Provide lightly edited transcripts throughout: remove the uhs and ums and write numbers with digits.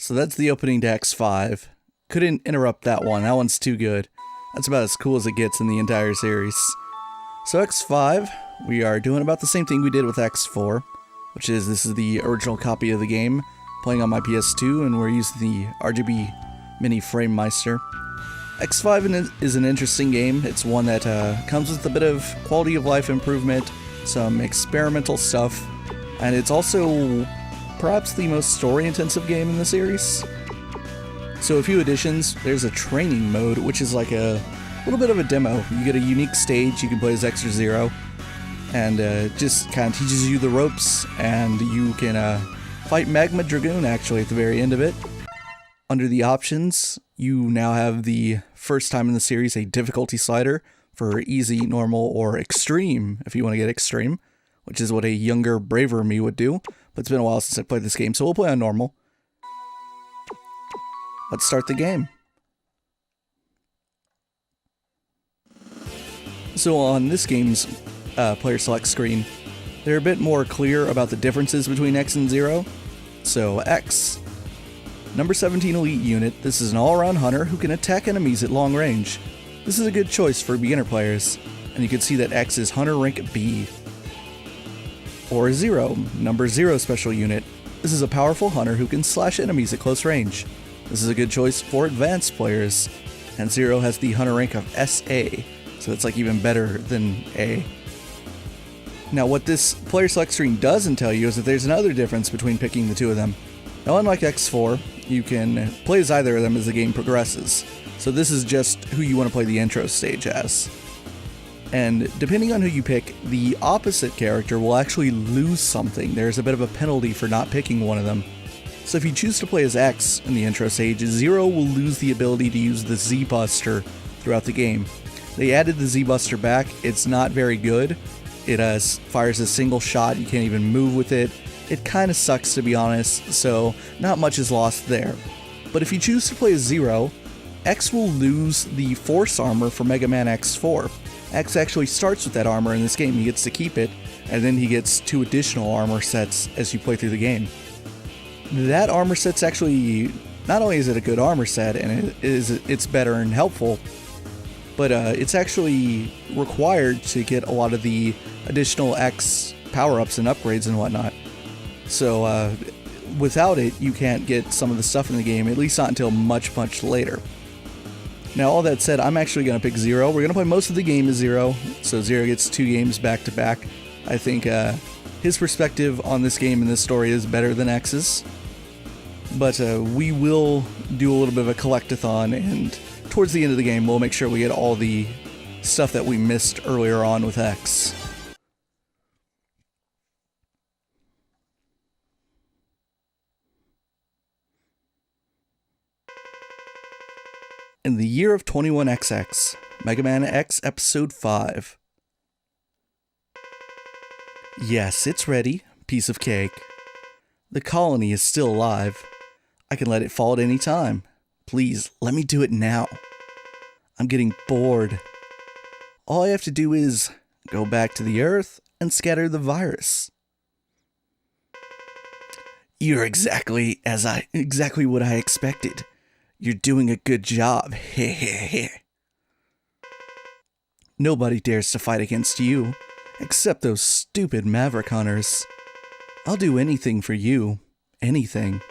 So that's the opening to X5. Couldn't interrupt that one. That one's too good. That's about as cool as it gets in the entire series. So X5, we are doing about the same thing we did with X4, which is this is the original copy of the game, playing on my PS2, and we're using the RGB Mini Frame Meister. X5 is an interesting game. It's one that comes with a bit of quality of life improvement, some experimental stuff, and it's also perhaps the most story-intensive game in the series. So a few additions. There's a training mode, which is like a little bit of a demo. You get a unique stage, you can play as X or Zero, and just kind of teaches you the ropes, and you can fight Magma Dragoon actually at the very end of it. Under the options, you now have the first time in the series a difficulty slider for easy, normal, or extreme if you want to get extreme, which is what a younger, braver me would do, but it's been a while since I played this game, so we'll play on normal. Let's start the game. So on this game's player select screen, they're a bit more clear about the differences between X and Zero. So X, number 17 elite unit. This is an all-around hunter who can attack enemies at long range. This is a good choice for beginner players, and you can see that X is hunter rank B. Or Zero, number 0 special unit. This is a powerful hunter who can slash enemies at close range. This is a good choice for advanced players, and Zero has the hunter rank of SA, so it's like even better than A. Now what this player select screen doesn't tell you is that there's another difference between picking the two of them. Now unlike X4, you can play as either of them as the game progresses, so this is just who you want to play the intro stage as. And depending on who you pick, the opposite character will actually lose something. There's a bit of a penalty for not picking one of them. So if you choose to play as X in the intro stage, Zero will lose the ability to use the Z-Buster throughout the game. They added the Z-Buster back. It's not very good. It fires a single shot. You can't even move with it. It kind of sucks, to be honest, so not much is lost there. But if you choose to play as Zero, X will lose the Force armor for Mega Man X4. X actually starts with that armor in this game. He gets to keep it, and then he gets 2 additional armor sets as you play through the game. That armor set's actually, not only is it a good armor set, and it's better and helpful, but it's actually required to get a lot of the additional X power-ups and upgrades and whatnot. So without it, you can't get some of the stuff in the game, at least not until much, much later. Now all that said, I'm actually going to pick Zero. We're going to play most of the game as Zero, so Zero gets 2 games back to back. I think his perspective on this game and this story is better than X's. But we will do a little bit of a collectathon, and towards the end of the game, we'll make sure we get all the stuff that we missed earlier on with X. In the year of 21XX, Mega Man X Episode 5. Yes, it's ready. Piece of cake. The colony is still alive. I can let it fall at any time. Please, let me do it now. I'm getting bored. All I have to do is go back to the Earth and scatter the virus. You're exactly what I expected. You're doing a good job. Nobody dares to fight against you, except those stupid Maverick hunters. I'll do anything for you. Anything.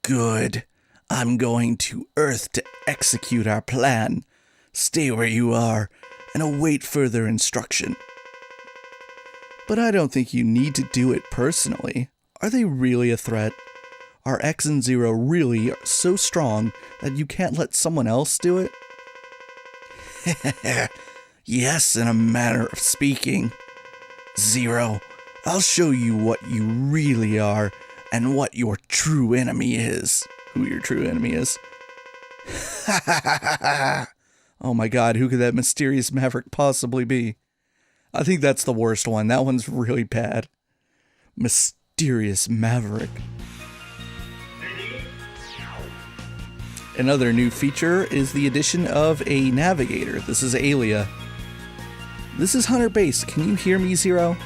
Good. I'm going to Earth to execute our plan. Stay where you are and await further instruction. But I don't think you need to do it personally. Are they really a threat? Are X and Zero really so strong that you can't let someone else do it? Yes, in a manner of speaking. Zero, I'll show you what you really are and what your true enemy is. Who your true enemy is. Oh my god, who could that mysterious Maverick possibly be? I think that's the worst one. That one's really bad. Mysterious Maverick. Another new feature is the addition of a navigator. This is Alia. This is Hunter Base. Can you hear me, Zero?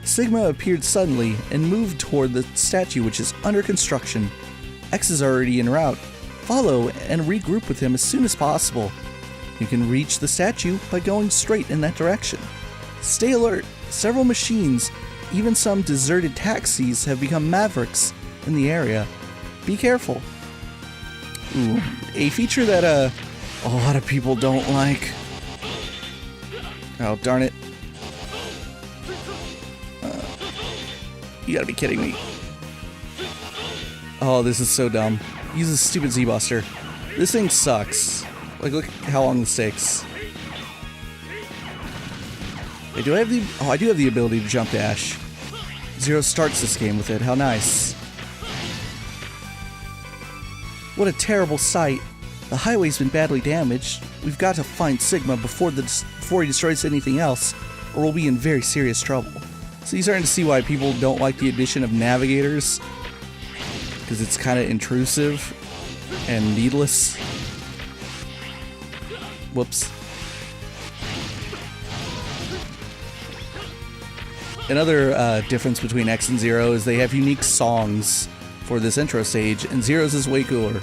Sigma appeared suddenly and moved toward the statue, which is under construction. X is already en route. Follow and regroup with him as soon as possible. You can reach the statue by going straight in that direction. Stay alert. Several machines, even some deserted taxis, have become Mavericks in the area. Be careful. Ooh, a feature that a lot of people don't like. Oh, darn it. You gotta be kidding me. Oh, this is so dumb. Use this stupid Z-Buster. This thing sucks. Like, look how long this takes. Wait, do I have the... Oh, I do have the ability to jump dash. Zero starts this game with it. How nice. What a terrible sight. The highway's been badly damaged. We've got to find Sigma before he destroys anything else, or we'll be in very serious trouble. So you're starting to see why people don't like the addition of navigators, because it's kind of intrusive and needless. Whoops. Another difference between X and Zero is they have unique songs for this intro stage, and Zero's is way cooler.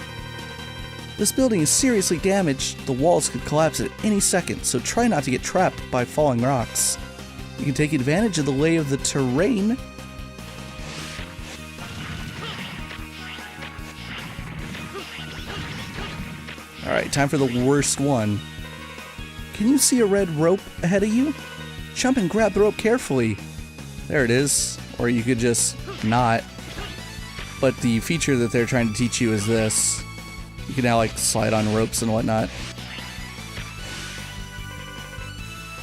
This building is seriously damaged. The walls could collapse at any second, so try not to get trapped by falling rocks. You can take advantage of the lay of the terrain. Alright, time for the worst one. Can you see a red rope ahead of you? Jump and grab the rope carefully. There it is. Or you could just not. But the feature that they're trying to teach you is this. You can now, like, slide on ropes and whatnot.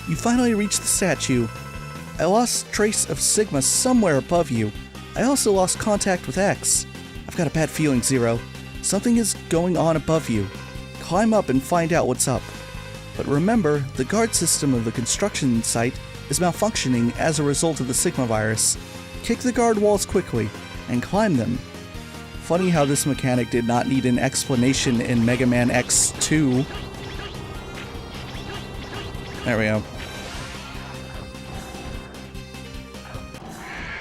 You finally reached the statue. I lost trace of Sigma somewhere above you. I also lost contact with X. I've got a bad feeling, Zero. Something is going on above you. Climb up and find out what's up. But remember, the guard system of the construction site is malfunctioning as a result of the Sigma virus. Kick the guard walls quickly and climb them. Funny how this mechanic did not need an explanation in Mega Man X2. There we go.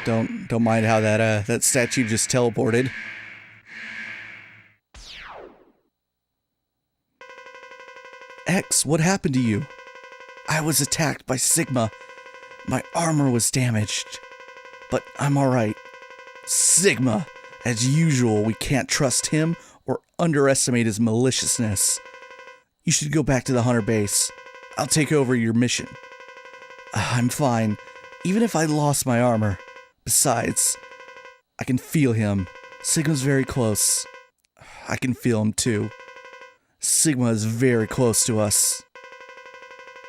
Don't mind how that statue just teleported. X, what happened to you? I was attacked by Sigma. My armor was damaged. But I'm alright. Sigma! As usual, we can't trust him or underestimate his maliciousness. You should go back to the Hunter base. I'll take over your mission. I'm fine, even if I lost my armor. Besides, I can feel him. Sigma's very close. I can feel him too. Sigma is very close to us.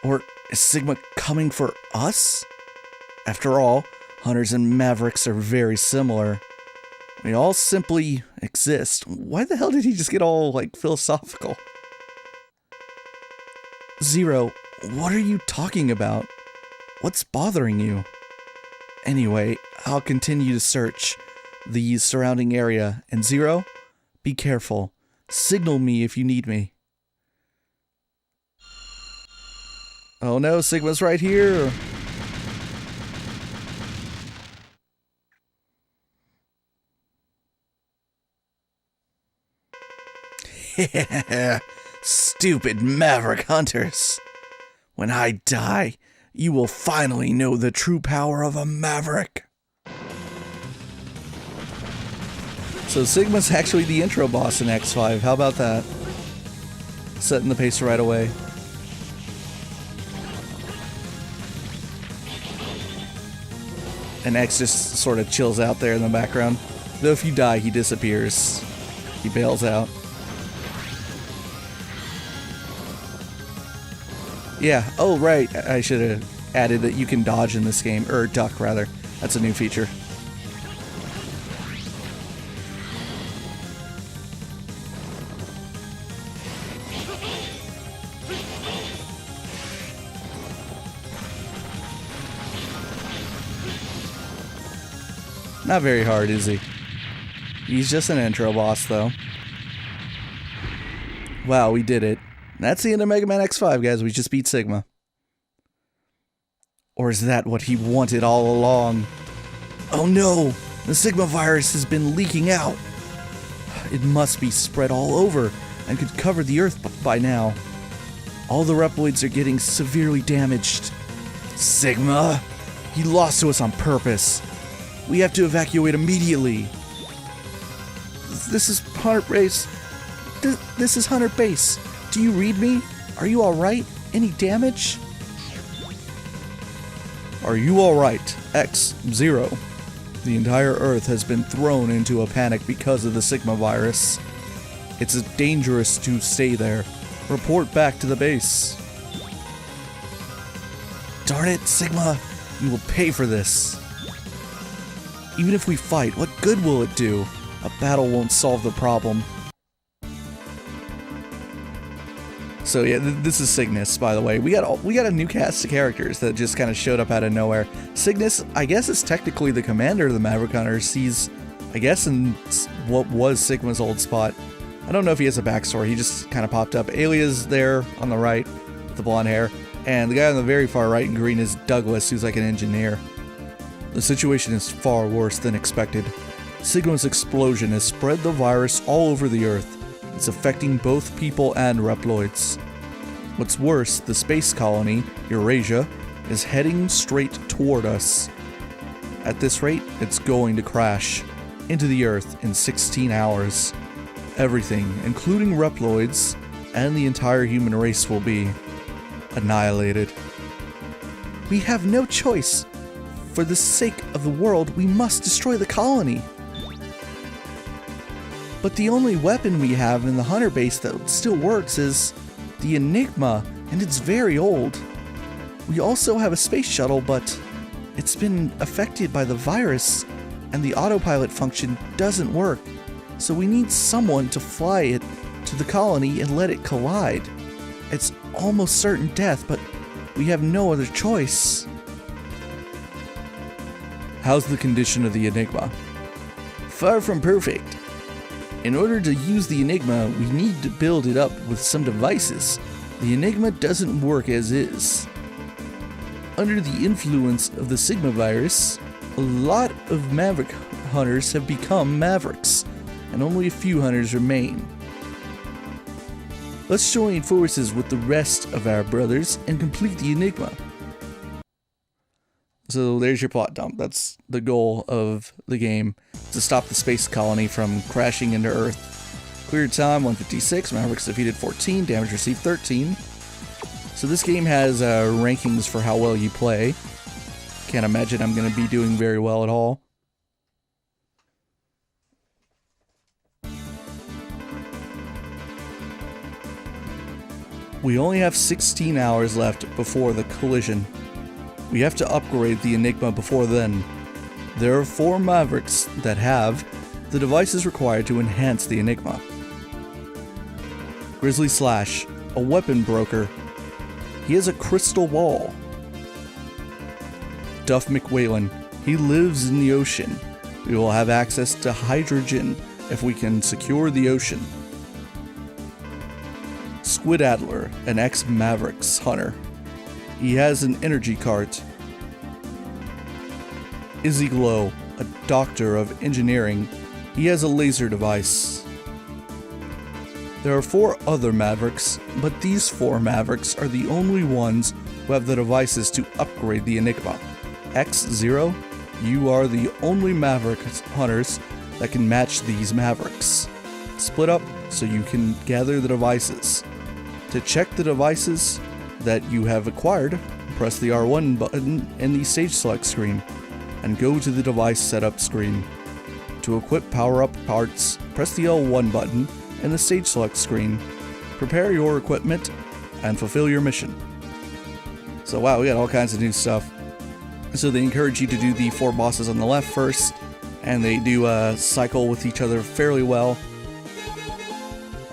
Or is Sigma coming for us? After all, Hunters and Mavericks are very similar. We all simply exist. Why the hell did he just get all, like, philosophical? Zero, what are you talking about? What's bothering you? Anyway, I'll continue to search the surrounding area. And Zero, be careful. Signal me if you need me. Oh no, Sigma's right here. Stupid Maverick Hunters. When I die, you will finally know the true power of a Maverick. So Sigma's actually the intro boss in X5. How about that? Setting the pace right away. And X just sort of chills out there in the background. Though if you die, he disappears. He bails out. Yeah, oh right, I should have added that you can dodge in this game, or duck rather. That's a new feature. Not very hard, is he? He's just an intro boss, though. Wow, we did it. That's the end of Mega Man X5, guys. We just beat Sigma. Or is that what he wanted all along? Oh no! The Sigma virus has been leaking out! It must be spread all over and could cover the Earth by now. All the Reploids are getting severely damaged. Sigma, he lost to us on purpose. We have to evacuate immediately. This is Hunter Base. This is Hunter Base. Do you read me? Are you alright? Any damage? Are you alright? X-Zero. The entire Earth has been thrown into a panic because of the Sigma virus. It's dangerous to stay there. Report back to the base. Darn it, Sigma! You will pay for this. Even if we fight, what good will it do? A battle won't solve the problem. So yeah, this is Cygnus, by the way. We got a new cast of characters that just kind of showed up out of nowhere. Cygnus, I guess, is technically the commander of the Maverick Hunters. He's, I guess, in what was Sigma's old spot. I don't know if he has a backstory. He just kind of popped up. Alia's there on the right with the blonde hair, and the guy on the very far right in green is Douglas, who's like an engineer. The situation is far worse than expected. Sigma's explosion has spread the virus all over the Earth. It's affecting both people and Reploids. What's worse, the space colony, Eurasia, is heading straight toward us. At this rate, it's going to crash into the Earth in 16 hours. Everything, including Reploids and the entire human race, will be annihilated. We have no choice. For the sake of the world, we must destroy the colony. But the only weapon we have in the Hunter base that still works is the Enigma, and it's very old. We also have a space shuttle, but it's been affected by the virus, and the autopilot function doesn't work. So we need someone to fly it to the colony and let it collide. It's almost certain death, but we have no other choice. How's the condition of the Enigma? Far from perfect. In order to use the Enigma, we need to build it up with some devices. The Enigma doesn't work as is. Under the influence of the Sigma virus, a lot of Maverick Hunters have become Mavericks, and only a few Hunters remain. Let's join forces with the rest of our brothers and complete the Enigma. So there's your plot dump. That's the goal of the game, to stop the space colony from crashing into Earth. Clear time 156, Mavericks defeated 14, damage received 13. So this game has rankings for how well you play. Can't imagine I'm going to be doing very well at all. We only have 16 hours left before the collision. We have to upgrade the Enigma before then. There are 4 Mavericks that have the devices required to enhance the Enigma. Grizzly Slash, a weapon broker. He has a crystal ball. Duff McWhalen, he lives in the ocean. We will have access to hydrogen if we can secure the ocean. Squid Adler, an ex-Mavericks hunter. He has an energy cart. Izzy Glow, a doctor of engineering. He has a laser device. There are 4 other Mavericks, but these 4 Mavericks are the only ones who have the devices to upgrade the Enigma. X-Zero, you are the only Maverick hunters that can match these Mavericks. Split up so you can gather the devices. To check the devices that you have acquired, press the R1 button in the stage select screen, and go to the device setup screen. To equip power-up parts, press the L1 button in the stage select screen, prepare your equipment, and fulfill your mission. So wow, we got all kinds of new stuff. So they encourage you to do the 4 bosses on the left first, and they do cycle with each other fairly well.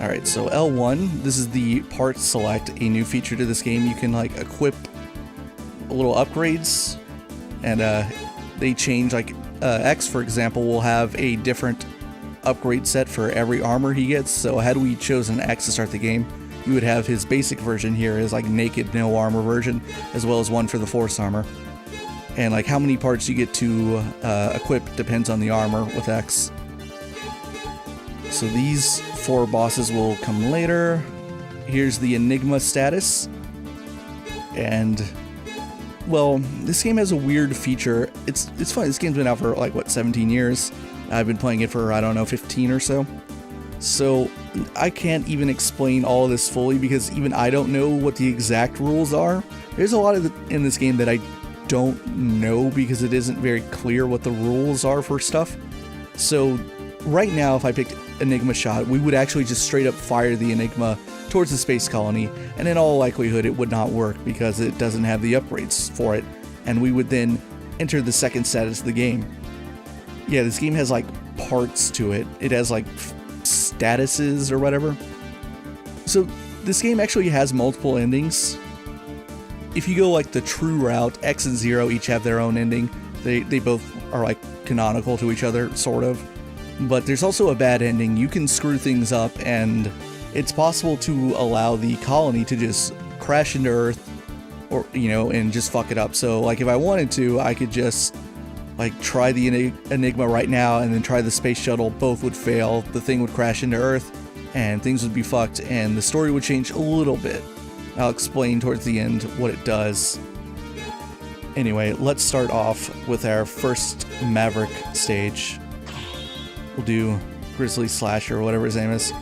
Alright, so L1, this is the part select, a new feature to this game. You can like equip little upgrades, and they change, like X for example will have a different upgrade set for every armor he gets. So had we chosen X to start the game, you would have his basic version here is like naked, no armor version, as well as one for the force armor. And like how many parts you get to equip depends on the armor with X. So these 4 bosses will come later. Here's the Enigma status. And, well, this game has a weird feature. It's funny, this game's been out for like, what, 17 years? I've been playing it for, I don't know, 15 or so. So I can't even explain all of this fully because even I don't know what the exact rules are. There's a lot in this game that I don't know because it isn't very clear what the rules are for stuff. So right now, if I picked Enigma shot, we would actually just straight up fire the Enigma towards the space colony, and in all likelihood it would not work because it doesn't have the upgrades for it, and we would then enter the second status of the game. Yeah, this game has like parts to it. It has like statuses or whatever. So this game actually has multiple endings. If you go like the true route, X and Zero each have their own ending. They both are like canonical to each other, sort of. But there's also a bad ending. You can screw things up, and it's possible to allow the colony to just crash into Earth, or, you know, and just fuck it up. So like if I wanted to, I could just like try the Enigma right now and then try the space shuttle. Both would fail. The thing would crash into Earth and things would be fucked, and the story would change a little bit. I'll explain towards the end what it does. Anyway, let's start off with our first Maverick stage. We'll do Grizzly Slasher, or whatever his name is.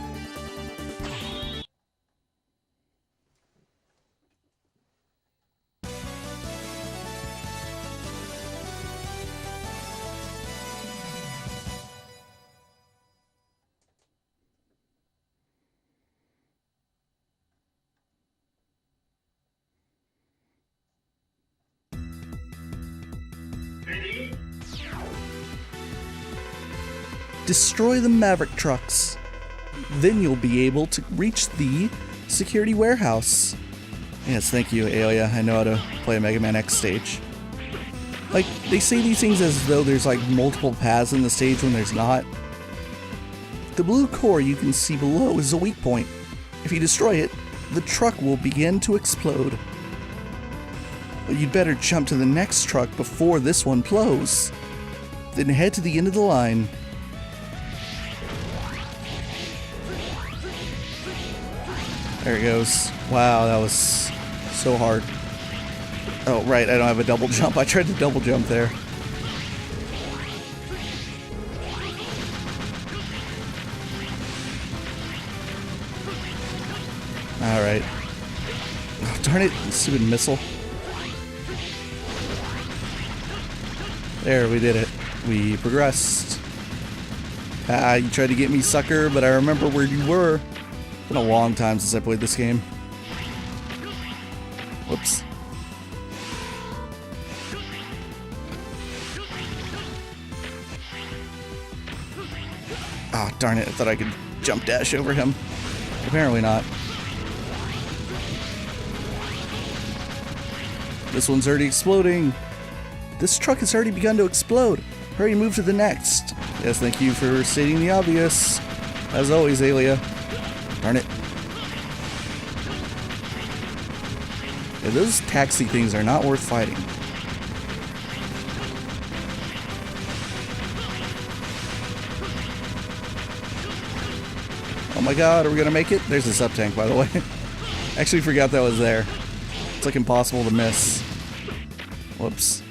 Destroy the Maverick trucks. Then you'll be able to reach the security warehouse. Yes, thank you, Eurasia. I know how to play a Mega Man X stage. Like, they say these things as though there's like multiple paths in the stage when there's not. The blue core you can see below is a weak point. If you destroy it, the truck will begin to explode. But you'd better jump to the next truck before this one blows. Then head to the end of the line. There it goes. Wow, that was so hard. Oh, right, I don't have a double jump. I tried to double jump there. Alright. Oh, darn it, stupid missile. There, we did it. We progressed. Ah, you tried to get me, sucker, but I remember where you were. It's been a long time since I played this game. Whoops. Ah, darn it, I thought I could jump dash over him. Apparently not. This one's already exploding. This truck has already begun to explode. Hurry and move to the next. Yes, thank you for stating the obvious. As always, Eurasia. Darn it. Yeah, those taxi things are not worth fighting. Oh my god, are we gonna make it? There's a sub-tank, by the way. Actually forgot that was there. It's like impossible to miss. Whoops.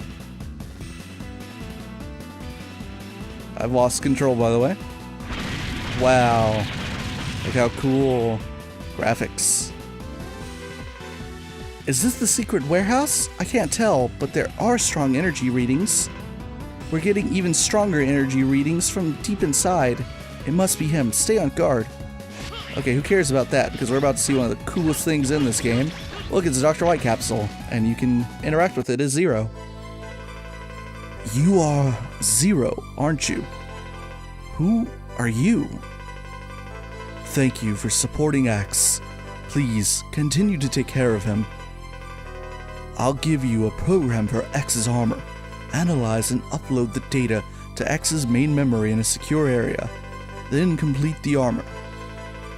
I've lost control, by the way. Wow. Look how cool. Graphics. Is this the secret warehouse? I can't tell, but there are strong energy readings. We're getting even stronger energy readings from deep inside. It must be him. Stay on guard. Okay, who cares about that? Because we're about to see one of the coolest things in this game. Look, it's a Dr. Light capsule, and you can interact with it as Zero. You are Zero, aren't you? Who are you? Thank you for supporting X. Please continue to take care of him. I'll give you a program for X's armor. Analyze and upload the data to X's main memory in a secure area. Then complete the armor.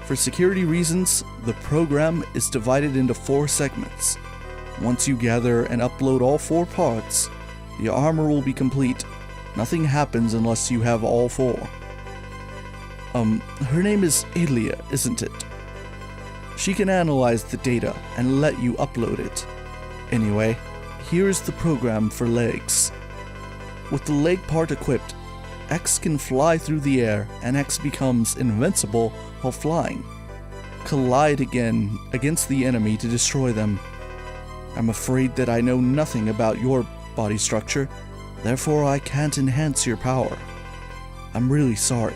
For security reasons, the program is divided into 4 segments. Once you gather and upload all 4 parts, the armor will be complete. Nothing happens unless you have all 4. Her name is Alia, isn't it? She can analyze the data and let you upload it. Anyway, here's the program for legs. With the leg part equipped, X can fly through the air and X becomes invincible while flying. Collide again against the enemy to destroy them. I'm afraid that I know nothing about your body structure, therefore I can't enhance your power. I'm really sorry.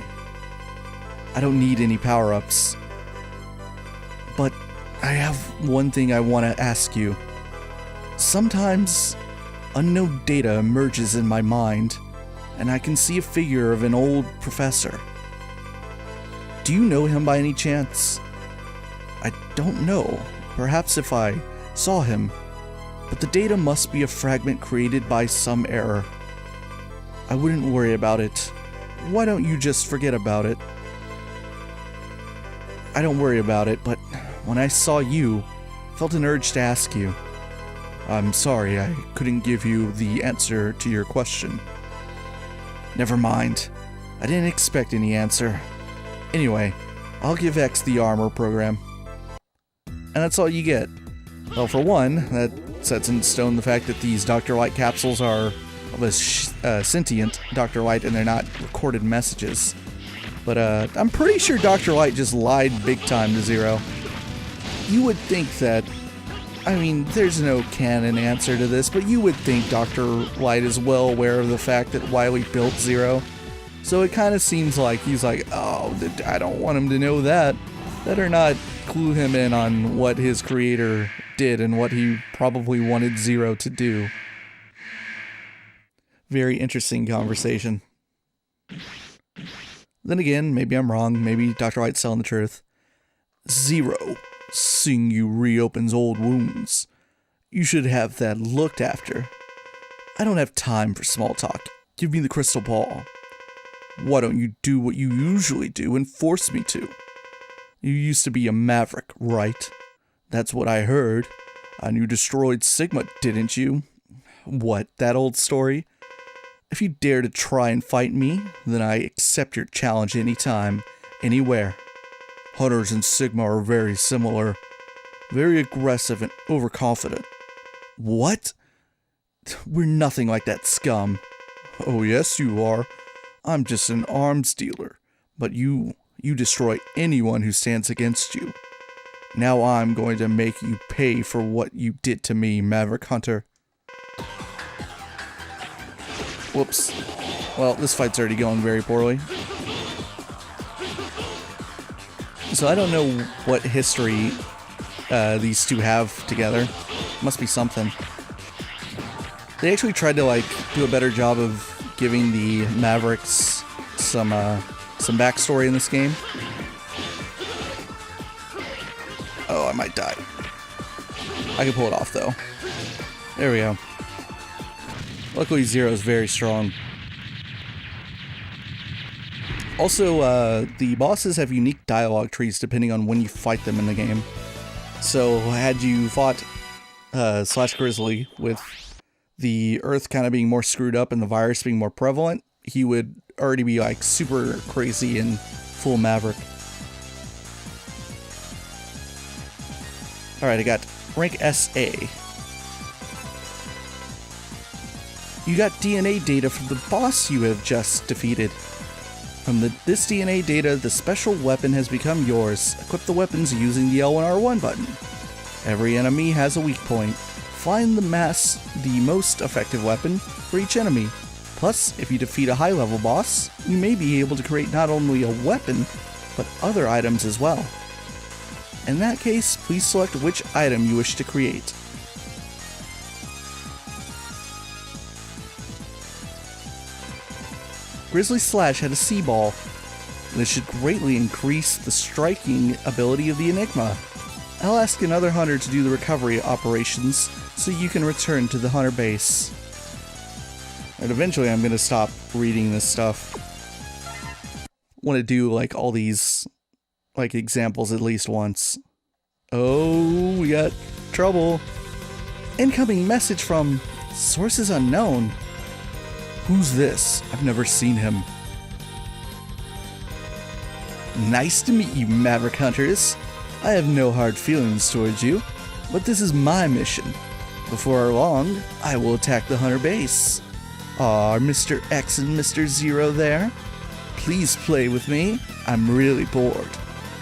I don't need any power-ups. But I have one thing I want to ask you. Sometimes, unknown data emerges in my mind, and I can see a figure of an old professor. Do you know him by any chance? I don't know. Perhaps if I saw him, but the data must be a fragment created by some error. I wouldn't worry about it. Why don't you just forget about it? I don't worry about it, but when I saw you, I felt an urge to ask you. I'm sorry I couldn't give you the answer to your question. Never mind. I didn't expect any answer. Anyway, I'll give X the armor program. And that's all you get. Well, for one, that sets in stone the fact that these Dr. Light capsules are of a sentient Dr. Light and they're not recorded messages. But I'm pretty sure Dr. Light just lied big time to Zero. You would think that, I mean, there's no canon answer to this, but you would think Dr. Light is well aware of the fact that Wily built Zero. So it kind of seems like he's like, oh, I don't want him to know that. Better not clue him in on what his creator did and what he probably wanted Zero to do. Very interesting conversation. Then again, maybe I'm wrong, maybe Dr. Light's telling the truth. Zero, seeing you reopens old wounds. You should have that looked after. I don't have time for small talk. Give me the crystal ball. Why don't you do what you usually do and force me to? You used to be a Maverick, right? That's what I heard. And you destroyed Sigma, didn't you? What, that old story? If you dare to try and fight me, then I accept your challenge anytime, anywhere. Hunters and Sigma are very similar. Very aggressive and overconfident. What? We're nothing like that scum. Oh yes you are. I'm just an arms dealer. But you destroy anyone who stands against you. Now I'm going to make you pay for what you did to me, Maverick Hunter. Whoops. Well, this fight's already going very poorly. So I don't know what history these two have together. Must be something. They actually tried to like do a better job of giving the Mavericks some backstory in this game. Oh, I might die. I can pull it off though. There we go. Luckily, Zero is very strong. Also, the bosses have unique dialogue trees depending on when you fight them in the game. So, had you fought Slash Grizzly with the Earth kind of being more screwed up and the virus being more prevalent, he would already be like super crazy and full Maverick. Alright, I got rank SA. You got DNA data from the boss you have just defeated. From this DNA data, the special weapon has become yours. Equip the weapons using the L1 R1 button. Every enemy has a weak point. Find the most effective weapon for each enemy. Plus, if you defeat a high-level boss, you may be able to create not only a weapon, but other items as well. In that case, please select which item you wish to create. Grizzly Slash had a C-ball. This should greatly increase the striking ability of the Enigma. I'll ask another hunter to do the recovery operations so you can return to the hunter base. And eventually I'm gonna stop reading this stuff. Want to do like all these like examples at least once. Oh, we got trouble. Incoming message from sources unknown. Who's this? I've never seen him. Nice to meet you, Maverick Hunters. I have no hard feelings towards you, but this is my mission. Before long, I will attack the Hunter base. Are Mr. X and Mr. Zero there? Please play with me. I'm really bored.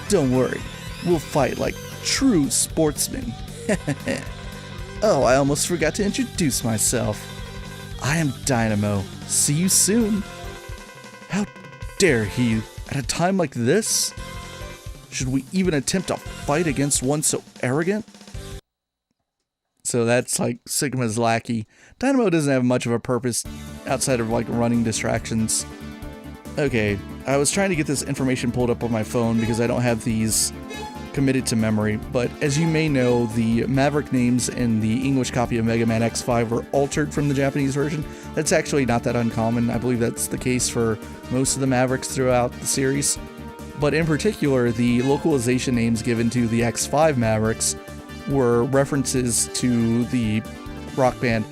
Don't worry, we'll fight like true sportsmen. Oh, I almost forgot to introduce myself. I am Dynamo. See you soon. How dare he at a time like this? Should we even attempt to fight against one so arrogant? So that's like Sigma's lackey. Dynamo doesn't have much of a purpose outside of like running distractions. Okay, I was trying to get this information pulled up on my phone because I don't have these committed to memory, but as you may know, the Maverick names in the English copy of Mega Man X5 were altered from the Japanese version. That's actually not that uncommon. I believe that's the case for most of the Mavericks throughout the series. But in particular, the localization names given to the X5 Mavericks were references to the rock band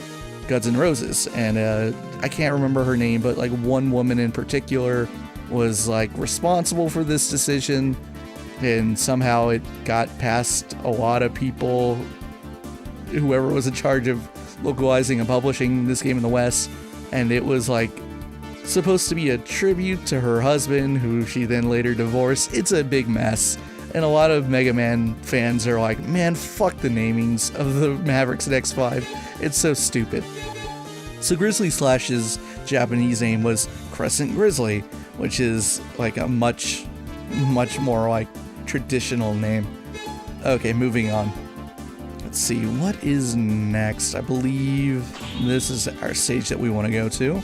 Guns N' Roses, and I can't remember her name, but like one woman in particular was like responsible for this decision, and somehow it got past a lot of people, whoever was in charge of localizing and publishing this game in the West, and it was like supposed to be a tribute to her husband, who she then later divorced. It's a big mess, and a lot of Mega Man fans are like, man, fuck the namings of the Mavericks in X5. It's so stupid. So Grizzly Slash's Japanese name was Crescent Grizzly, which is like a much more like traditional name. Okay, moving on. Let's see, what is next? I believe this is our stage that we want to go to.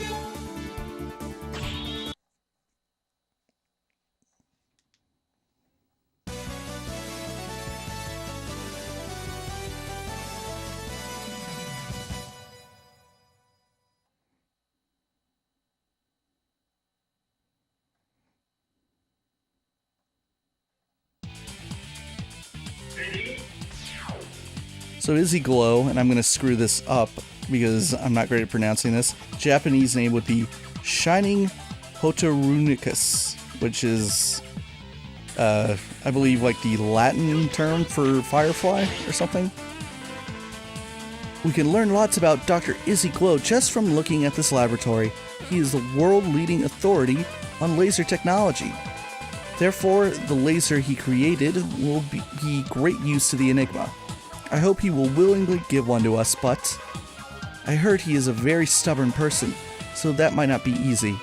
So Izzy Glow, and I'm going to screw this up because I'm not great at pronouncing this. Japanese name would be Shining Hotarunicus, which is, I believe, like the Latin term for firefly or something. We can learn lots about Dr. Izzy Glow just from looking at this laboratory. He is the world-leading authority on laser technology. Therefore, the laser he created will be great use to the Enigma. I hope he will willingly give one to us, but I heard he is a very stubborn person, so that might not be easy.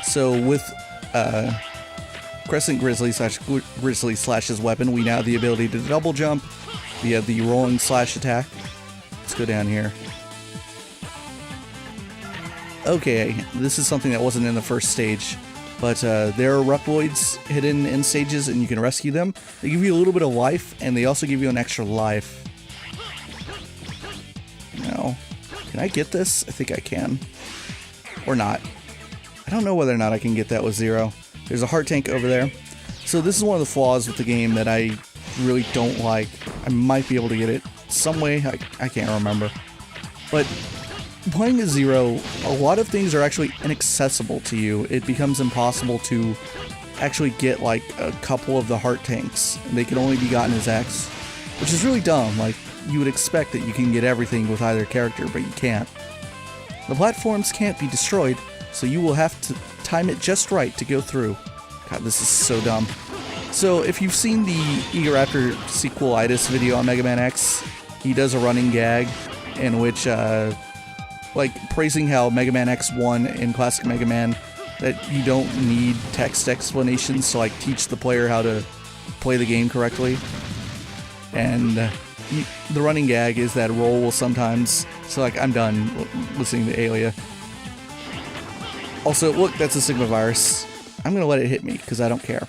So with Crescent Grizzly Slash's weapon, we now have the ability to double jump. We have the rolling slash attack. Let's go down here. Okay, this is something that wasn't in the first stage. But there are Reploids hidden in stages, and you can rescue them. They give you a little bit of life, and they also give you an extra life. Now, can I get this? I think I can. Or not. I don't know whether or not I can get that with Zero. There's a heart tank over there. So this is one of the flaws with the game that I really don't like. I might be able to get it some way. I can't remember. But playing as Zero, a lot of things are actually inaccessible to you. It becomes impossible to actually get like a couple of the heart tanks. They can only be gotten as X, which is really dumb. Like, you would expect that you can get everything with either character, but you can't. The platforms can't be destroyed, so you will have to time it just right to go through. God, this is so dumb. So if you've seen the Eurasia sequelitis video on Mega Man X, he does a running gag in which like praising how Mega Man X1 in classic Mega Man, that you don't need text explanations to like teach the player how to play the game correctly. And the running gag is that Roll will sometimes, so like, I'm done listening to Alia. Also, look, that's a Sigma virus. I'm gonna let it hit me because I don't care.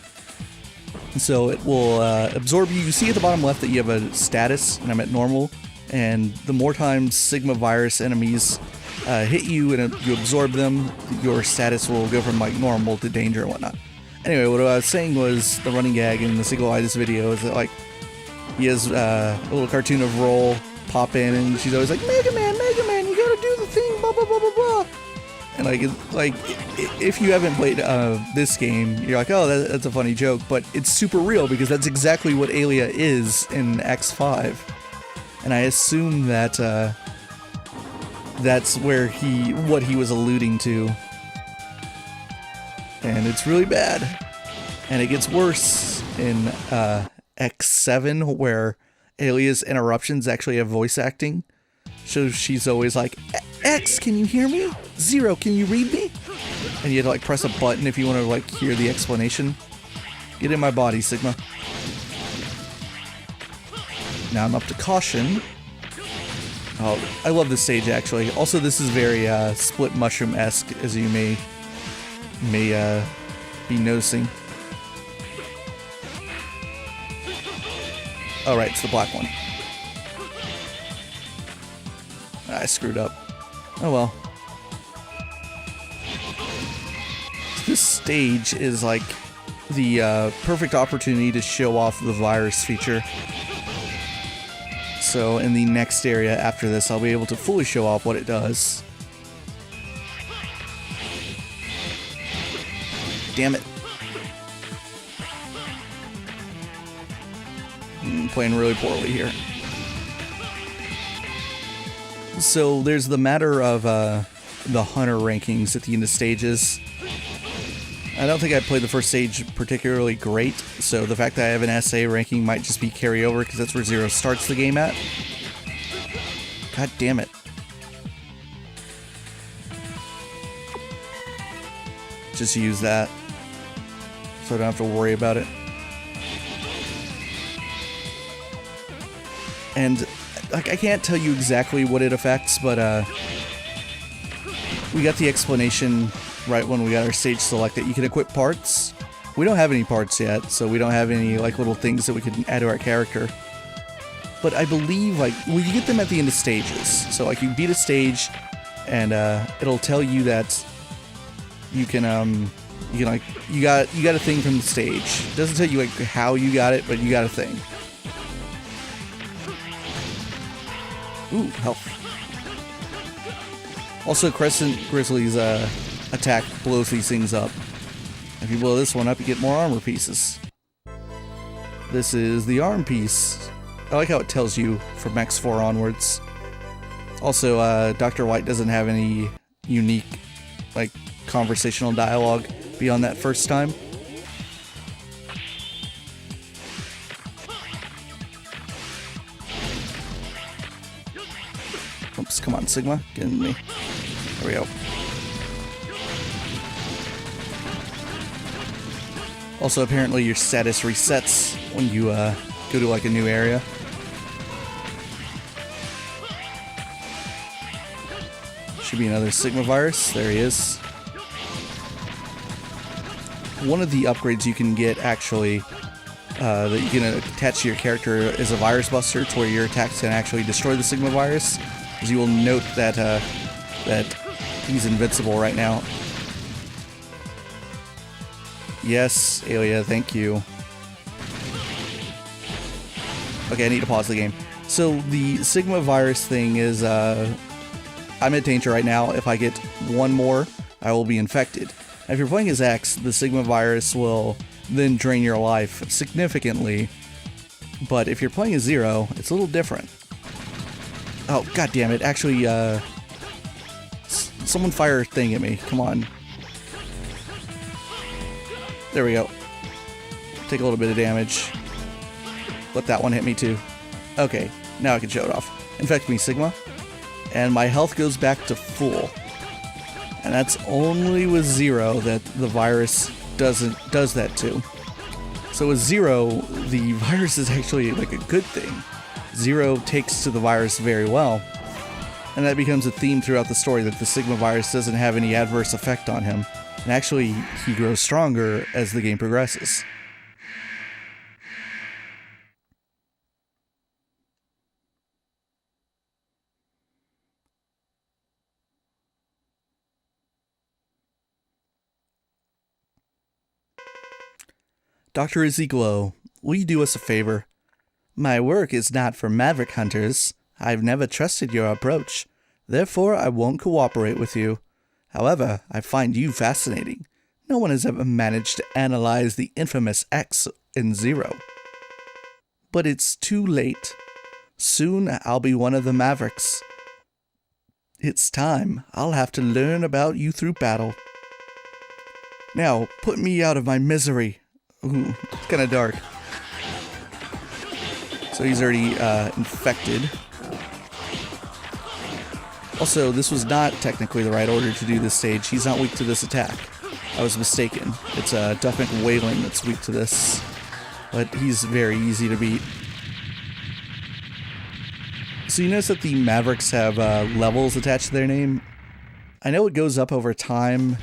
So it will absorb you. You see at the bottom left that you have a status, and I'm at normal. And the more times Sigma virus enemies hit you and you absorb them, your status will go from like normal to danger and whatnot. Anyway, what I was saying was the running gag in the sequelitis video is that like he has a little cartoon of Roll pop in, and she's always like, Mega Man, you gotta do the thing, blah blah blah blah blah. And If you haven't played this game, you're like, oh, that's a funny joke, but it's super real because that's exactly what Alia is in X5, and I assume that that's where what he was alluding to, and it's really bad, and it gets worse in X7 where Alia's interruptions actually have voice acting, so she's always like, X, can you hear me? Zero, can you read me? And you have to like press a button if you want to like hear the explanation. Get in my body, Sigma. Now I'm up to caution. Oh, I love this stage actually. Also, this is very Split Mushroom-esque, as you may be noticing. Oh right, it's the black one. I screwed up. Oh well. This stage is like the perfect opportunity to show off the virus feature. So in the next area after this, I'll be able to fully show off what it does. Damn it. I'm playing really poorly here. So there's the matter of the hunter rankings at the end of stages. I don't think I played the first stage particularly great, so the fact that I have an SA ranking might just be carryover because that's where Zero starts the game at. God damn it. Just use that so I don't have to worry about it. And like, I can't tell you exactly what it affects, but we got the explanation right when we got our stage selected. You can equip parts. We don't have any parts yet, so we don't have any like little things that we can add to our character. But I believe like, well, you get them at the end of stages. So like you beat a stage, and it'll tell you that you can like you got a thing from the stage. It doesn't tell you like how you got it, but you got a thing. Ooh, health. Also, Crescent Grizzly's attack blows these things up. If you blow this one up, you get more armor pieces. This is the arm piece. I like how it tells you from X4 onwards. Also, Dr. White doesn't have any unique, like, conversational dialogue beyond that first time. Oops, come on, Sigma. Get in me. There we go. Also, apparently your status resets when you go to like a new area. Should be another Sigma virus. There he is. One of the upgrades you can get actually that you can attach to your character is a virus buster, to where your attacks can actually destroy the Sigma virus. As you will note that that he's invincible right now. Yes, Alia, thank you. Okay, I need to pause the game. So the Sigma virus thing is, I'm at danger right now. If I get one more, I will be infected. Now, if you're playing as X, the Sigma virus will then drain your life significantly. But if you're playing as Zero, it's a little different. Oh, god damn it. Actually, someone fire a thing at me. Come on. There we go. Take a little bit of damage. Let that one hit me too. Okay, now I can show it off. Infect me, Sigma. And my health goes back to full. And that's only with Zero that the virus does that to. So with Zero, the virus is actually like a good thing. Zero takes to the virus very well. And that becomes a theme throughout the story, that the Sigma virus doesn't have any adverse effect on him. And actually, he grows stronger as the game progresses. Dr. Ezekiel, will you do us a favor? My work is not for Maverick hunters. I've never trusted your approach. Therefore, I won't cooperate with you. However, I find you fascinating. No one has ever managed to analyze the infamous X in Zero. But it's too late. Soon I'll be one of the Mavericks. It's time. I'll have to learn about you through battle. Now, put me out of my misery. Ooh, it's kind of dark. So he's already infected. Also, this was not technically the right order to do this stage. He's not weak to this attack. I was mistaken. It's Duck McWailing that's weak to this. But he's very easy to beat. So you notice that the Mavericks have levels attached to their name. I know it goes up over time.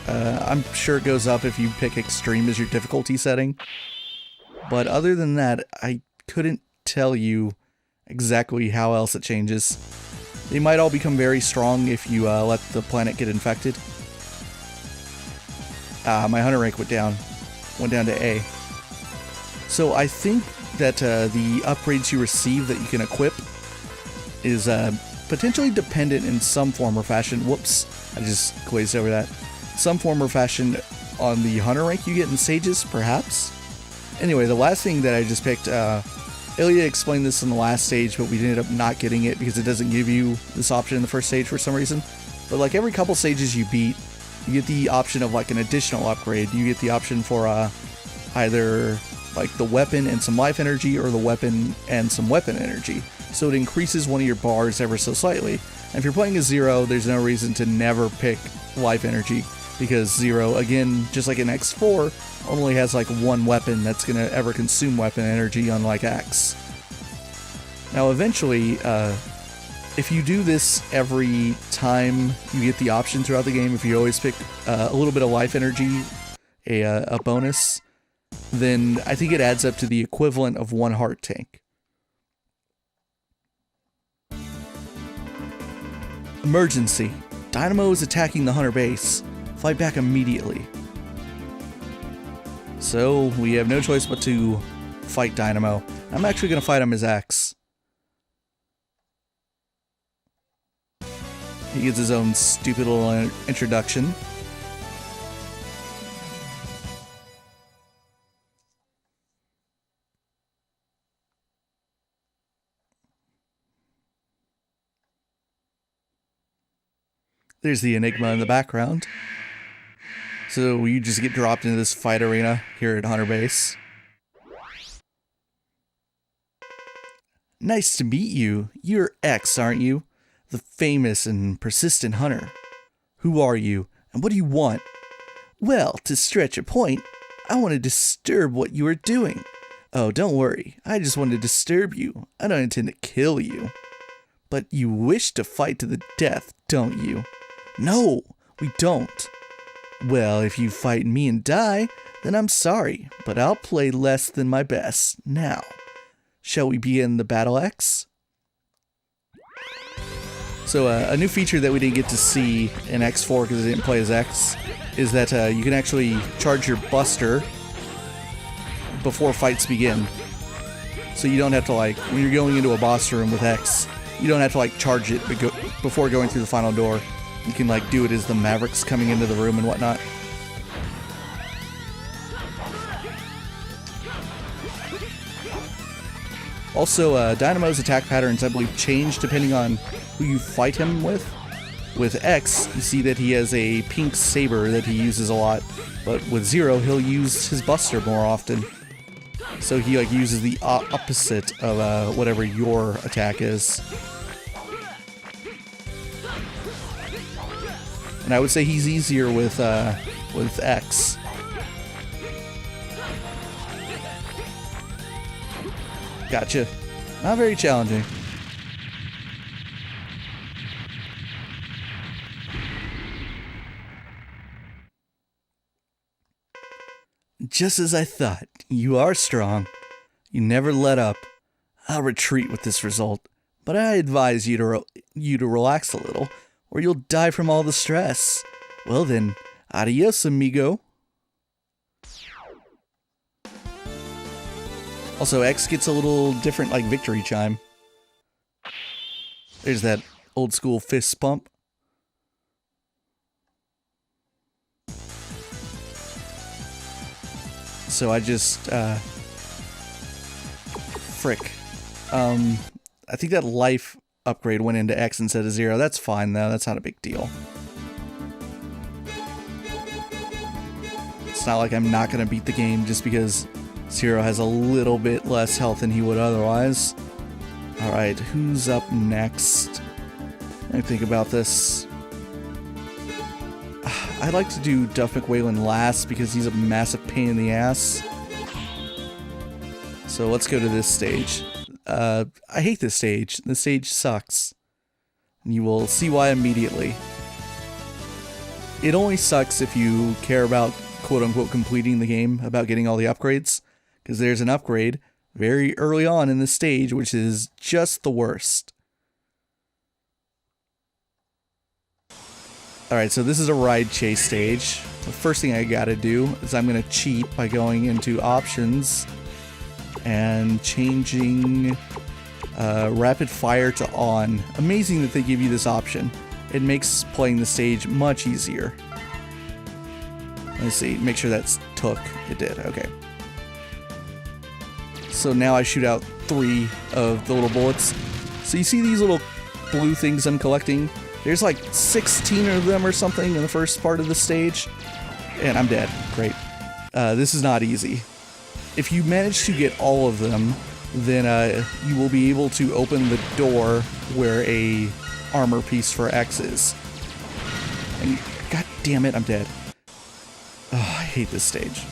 I'm sure it goes up if you pick Extreme as your difficulty setting. But other than that, I couldn't tell you exactly how else it changes. They might all become very strong if you let the planet get infected. My hunter rank went down to A. So I think that the upgrades you receive that you can equip is potentially dependent in some form or fashion. Whoops, I just glazed over that. Some form or fashion on the hunter rank you get in Sages, perhaps? Anyway, the last thing that I just picked, Ilya explained this in the last stage, but we ended up not getting it because it doesn't give you this option in the first stage for some reason. But like every couple stages you beat, you get the option of like an additional upgrade. You get the option for either like the weapon and some life energy or the weapon and some weapon energy. So it increases one of your bars ever so slightly. And if you're playing a Zero, there's no reason to never pick life energy, because Zero, again, just like in X4, only has like one weapon that's going to ever consume weapon energy, unlike X. Now eventually, if you do this every time you get the option throughout the game, if you always pick a little bit of life energy, a bonus, then I think it adds up to the equivalent of one heart tank. Emergency. Dynamo is attacking the Hunter base. Fight back immediately. So, we have no choice but to fight Dynamo. I'm actually going to fight him as X. He gets his own stupid little introduction. There's the Enigma in the background. So you just get dropped into this fight arena here at Hunter Base. Nice to meet you. You're X, aren't you? The famous and persistent hunter. Who are you, and what do you want? Well, to stretch a point, I want to disturb what you are doing. Oh, don't worry. I just want to disturb you. I don't intend to kill you. But you wish to fight to the death, don't you? No, we don't. Well, if you fight me and die, then I'm sorry, but I'll play less than my best. Now, shall we begin the battle, X? So a new feature that we didn't get to see in X4 because I didn't play as X is that you can actually charge your buster before fights begin. So you don't have to, like, when you're going into a boss room with X, you don't have to like charge it before going through the final door. You can like do it as the Mavericks coming into the room and whatnot. Also, Dynamo's attack patterns, I believe, change depending on who you fight him with. With X, you see that he has a pink saber that he uses a lot, but with Zero, he'll use his buster more often. So he like uses the opposite of whatever your attack is. And I would say he's easier with X. Gotcha. Not very challenging. Just as I thought. You are strong. You never let up. I'll retreat with this result, but I advise you to relax a little, or you'll die from all the stress. Well then, adios, amigo. Also, X gets a little different, like, victory chime. There's that old school fist pump. So I just, frick. I think that life upgrade went into X instead of Zero. That's fine though, that's not a big deal. It's not like I'm not gonna beat the game just because Zero has a little bit less health than he would otherwise. Alright, who's up next? Let me think about this. I'd like to do Duff McWhalen last because he's a massive pain in the ass. So let's go to this stage. I hate this stage. This stage sucks. And you will see why immediately. It only sucks if you care about quote-unquote completing the game, about getting all the upgrades, because there's an upgrade very early on in this stage which is just the worst. Alright, so this is a ride chase stage. The first thing I gotta do is I'm gonna cheat by going into options and changing rapid fire to on. Amazing that they give you this option. It makes playing the stage much easier. Let's see, make sure that's took. It did, okay. So now I shoot out 3 of the little bullets. So you see these little blue things I'm collecting? There's like 16 of them or something in the first part of the stage. And I'm dead. Great. This is not easy. If you manage to get all of them, then you will be able to open the door where a armor piece for X is. And god damn it, I'm dead. Oh, I hate this stage.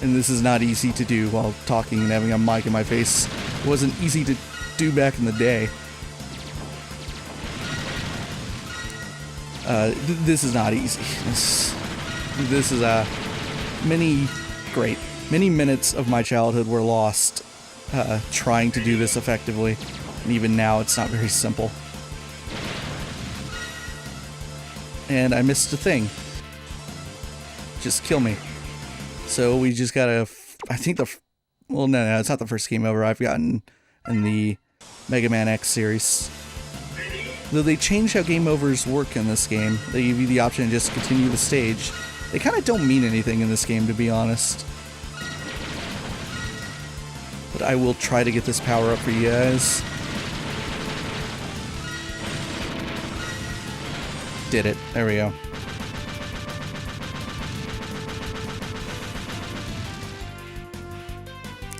And this is not easy to do while talking and having a mic in my face. It wasn't easy to do back in the day. This is not easy. This is many minutes of my childhood were lost trying to do this effectively, and even now it's not very simple. And I missed a thing. Just kill me. So we just gotta, I think well no, it's not the first game over I've gotten in the Mega Man X series. Though they changed how game overs work in this game. They give you the option to just continue the stage. They kind of don't mean anything in this game, to be honest. But I will try to get this power up for you guys. Did it. There we go.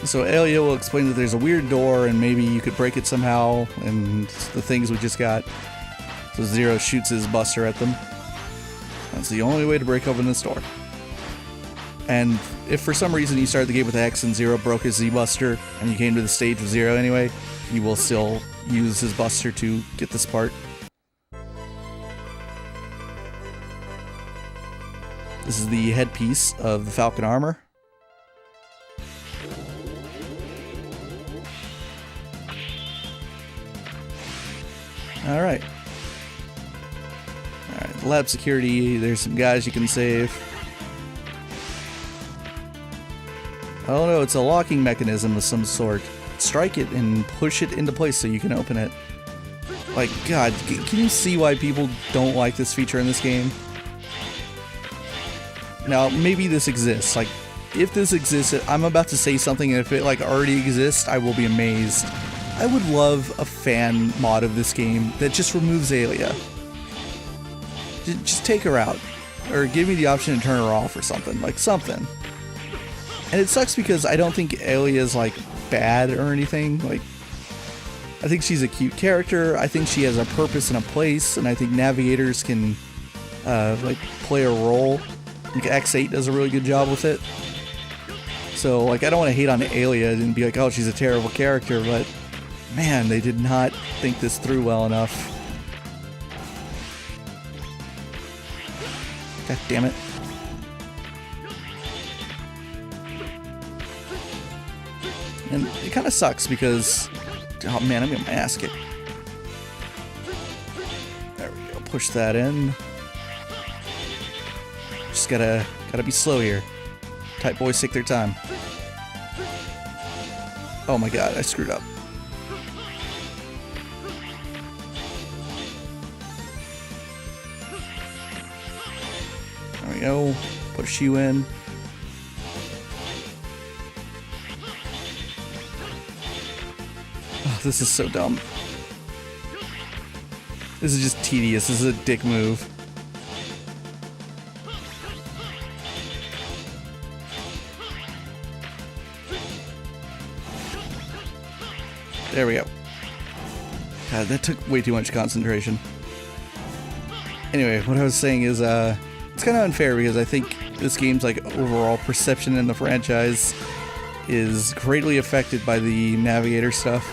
So Alia will explain that there's a weird door and maybe you could break it somehow, and the things we just got. So Zero shoots his buster at them. That's the only way to break open this door. And if for some reason you started the game with X and Zero broke his Z-Buster and you came to the stage with Zero anyway, you will still use his buster to get this part. This is the headpiece of the Falcon armor. Alright. Alright, lab security, there's some guys you can save. Oh no, it's a locking mechanism of some sort. Strike it and push it into place so you can open it. Like, god, can you see why people don't like this feature in this game? Now, maybe this exists. Like, if this exists, I'm about to say something, and if it, like, already exists, I will be amazed. I would love a fan mod of this game that just removes Alia. Just take her out. Or give me the option to turn her off or something. Like, something. And it sucks because I don't think Alia's, like, bad or anything. Like, I think she's a cute character. I think she has a purpose and a place. And I think navigators can, like, play a role. Like, X8 does a really good job with it. So, like, I don't want to hate on Alia and be like, oh, she's a terrible character, but man, they did not think this through well enough. God damn it. And it kind of sucks because, oh man, I'm getting my ass kicked. There we go, push that in. Just gotta be slow here. Type boys take their time. Oh my god, I screwed up. There we go. Push you in. This is so dumb. This is just tedious. This is a dick move. There we go. God, that took way too much concentration. Anyway, what I was saying is, it's kind of unfair because I think this game's like overall perception in the franchise is greatly affected by the navigator stuff.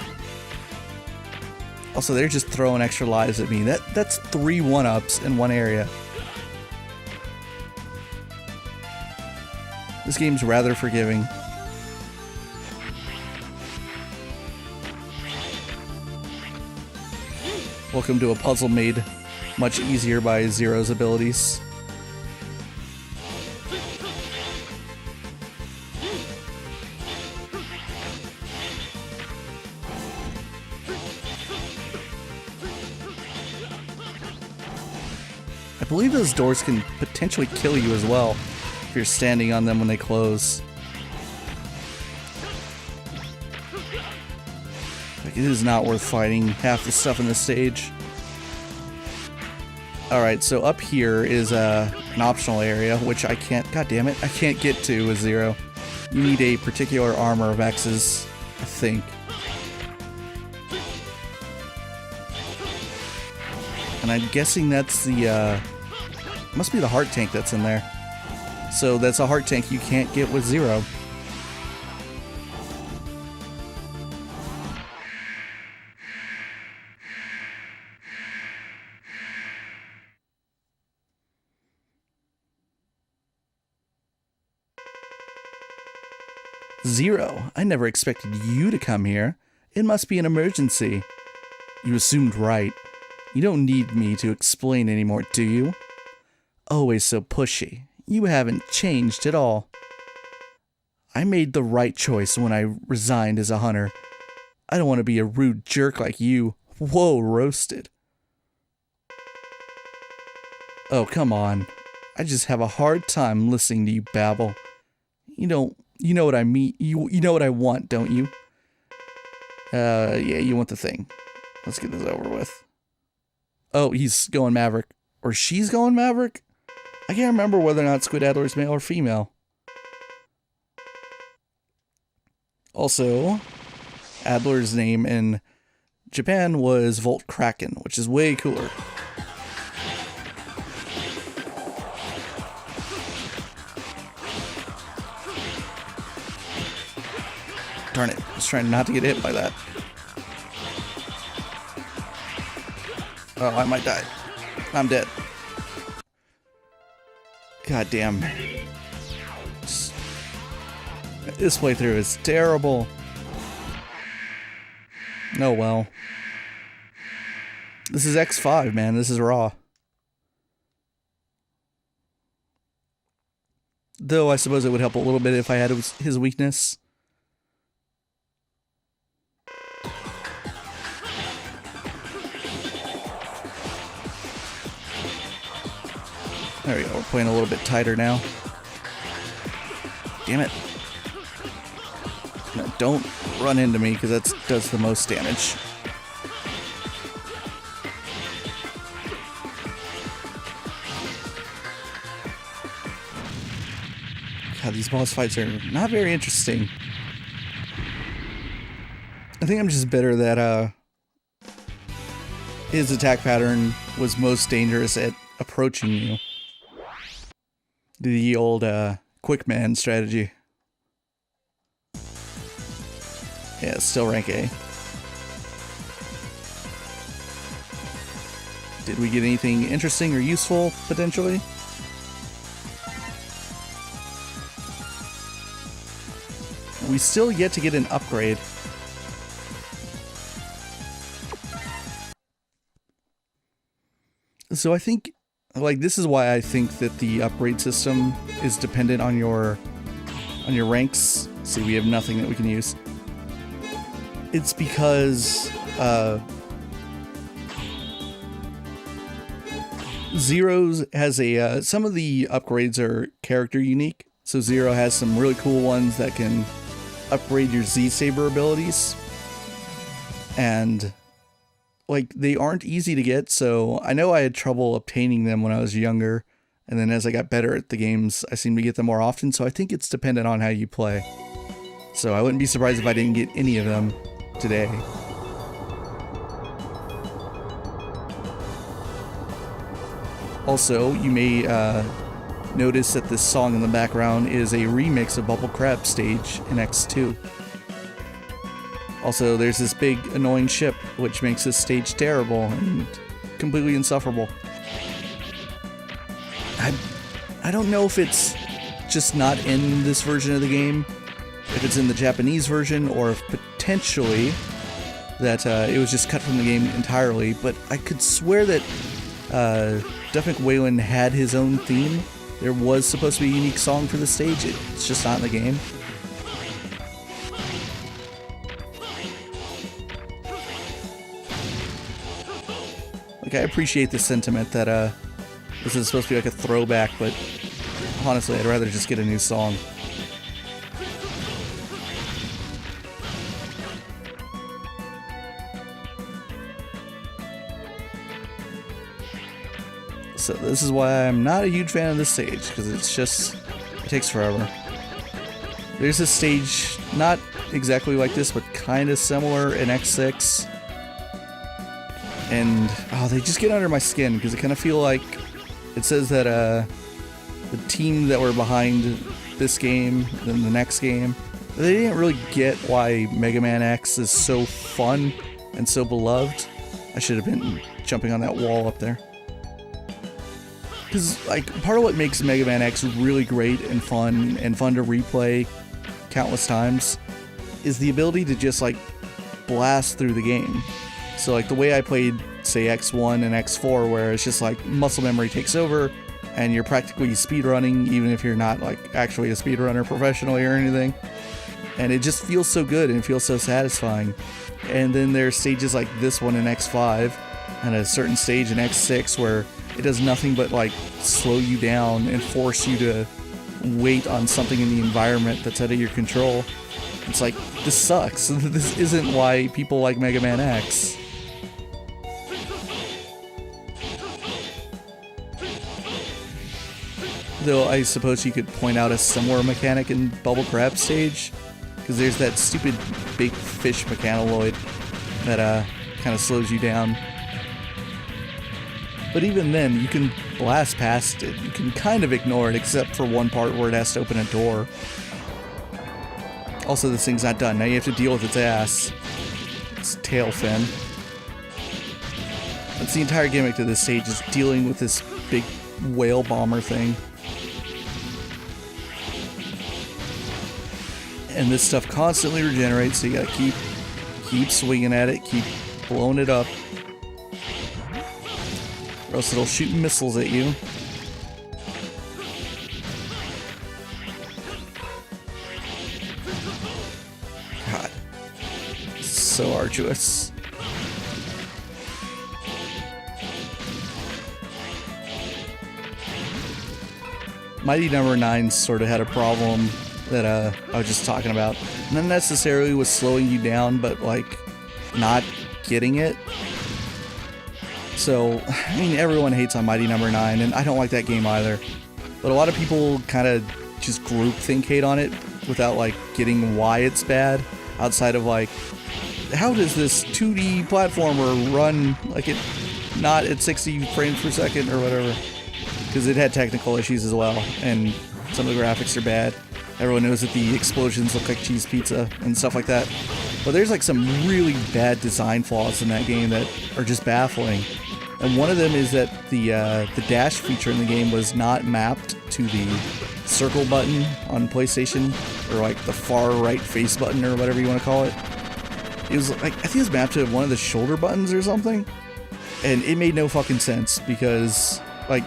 Also, they're just throwing extra lives at me. That's 3 1-ups in one area. This game's rather forgiving. Welcome to a puzzle made much easier by Zero's abilities. I believe those doors can potentially kill you as well if you're standing on them when they close. Like, it is not worth fighting half the stuff in this stage. Alright, so up here is an optional area, which I can't, god damn it, I can't get to with Zero. You need a particular armor of X's, I think. And I'm guessing that's the, must be the heart tank that's in there. So that's a heart tank you can't get with Zero. Zero, I never expected you to come here. It must be an emergency. You assumed right. You don't need me to explain anymore, do you? Always so pushy. You haven't changed at all. I made the right choice when I resigned as a hunter. I don't want to be a rude jerk like you. Whoa, roasted. Oh, come on. I just have a hard time listening to you babble. You know what I mean. You know what I want, don't you? Yeah, you want the thing. Let's get this over with. Oh, he's going Maverick. Or she's going Maverick? I can't remember whether or not Squid Adler's male or female. Also, Adler's name in Japan was Volt Kraken, which is way cooler. Darn it, I was trying not to get hit by that. Oh, I might die. I'm dead. God damn. This playthrough is terrible. Oh well. This is X5, man. This is raw. Though I suppose it would help a little bit if I had his weakness. There we go, we're playing a little bit tighter now. Damn it. No, don't run into me, because that does the most damage. God, these boss fights are not very interesting. I think I'm just bitter that his attack pattern was most dangerous at approaching you. The old quick man strategy. Yeah, it's still rank A. Did we get anything interesting or useful, potentially? We still yet to get an upgrade. So I think, like, this is why I think that the upgrade system is dependent on your ranks. See, we have nothing that we can use. It's because Zero's has a some of the upgrades are character unique. So Zero has some really cool ones that can upgrade your Z Saber abilities. and like they aren't easy to get, so I know I had trouble obtaining them when I was younger, and then as I got better at the games, I seem to get them more often, so I think it's dependent on how you play. So I wouldn't be surprised if I didn't get any of them today. Also, you may notice that this song in the background is a remix of Bubble Crab stage in X2. Also, there's this big annoying ship, which makes this stage terrible and completely insufferable. I don't know if it's just not in this version of the game, if it's in the Japanese version, or if potentially that it was just cut from the game entirely, but I could swear that Duff McWhalen had his own theme. There was supposed to be a unique song for the stage, it's just not in the game. Like, I appreciate the sentiment that this is supposed to be like a throwback, but honestly, I'd rather just get a new song. So this is why I'm not a huge fan of this stage, because it takes forever. There's a stage, not exactly like this, but kind of similar in X6. And, oh, they just get under my skin, because I kind of feel like it says that the team that were behind this game, then the next game, they didn't really get why Mega Man X is so fun and so beloved. I should have been jumping on that wall up there. Because, like, part of what makes Mega Man X really great and fun to replay countless times is the ability to just, like, blast through the game. So, like, the way I played, say, X1 and X4, where it's just, like, muscle memory takes over, and you're practically speedrunning, even if you're not, like, actually a speedrunner professionally or anything. And it just feels so good, and it feels so satisfying. And then there's stages like this one in X5, and a certain stage in X6 where it does nothing but, like, slow you down and force you to wait on something in the environment that's out of your control. It's like, this sucks. This isn't why people like Mega Man X. Though I suppose you could point out a similar mechanic in Bubble Crab stage, because there's that stupid big fish mechanoid that kind of slows you down. But even then, you can blast past it. You can kind of ignore it, except for one part where it has to open a door. Also, this thing's not done. Now you have to deal with its ass. Its tail fin. That's the entire gimmick to this stage, is dealing with this big whale bomber thing. And this stuff constantly regenerates, so you gotta keep swinging at it, keep blowing it up. Or else it'll shoot missiles at you. God. So arduous. Mighty Number 9 sort of had a problem that I was just talking about. Not necessarily with slowing you down, but like not getting it. So, I mean, everyone hates on Mighty Number 9, and I don't like that game either. But a lot of people kind of just groupthink hate on it without, like, getting why it's bad. Outside of, like, how does this 2D platformer run, like, it not at 60 frames per second or whatever? Because it had technical issues as well, and some of the graphics are bad. Everyone knows that the explosions look like cheese pizza and stuff like that. But there's, like, some really bad design flaws in that game that are just baffling. And one of them is that the dash feature in the game was not mapped to the circle button on PlayStation, or like the far right face button or whatever you want to call it. It was like, I think it was mapped to one of the shoulder buttons or something, and it made no fucking sense because, like,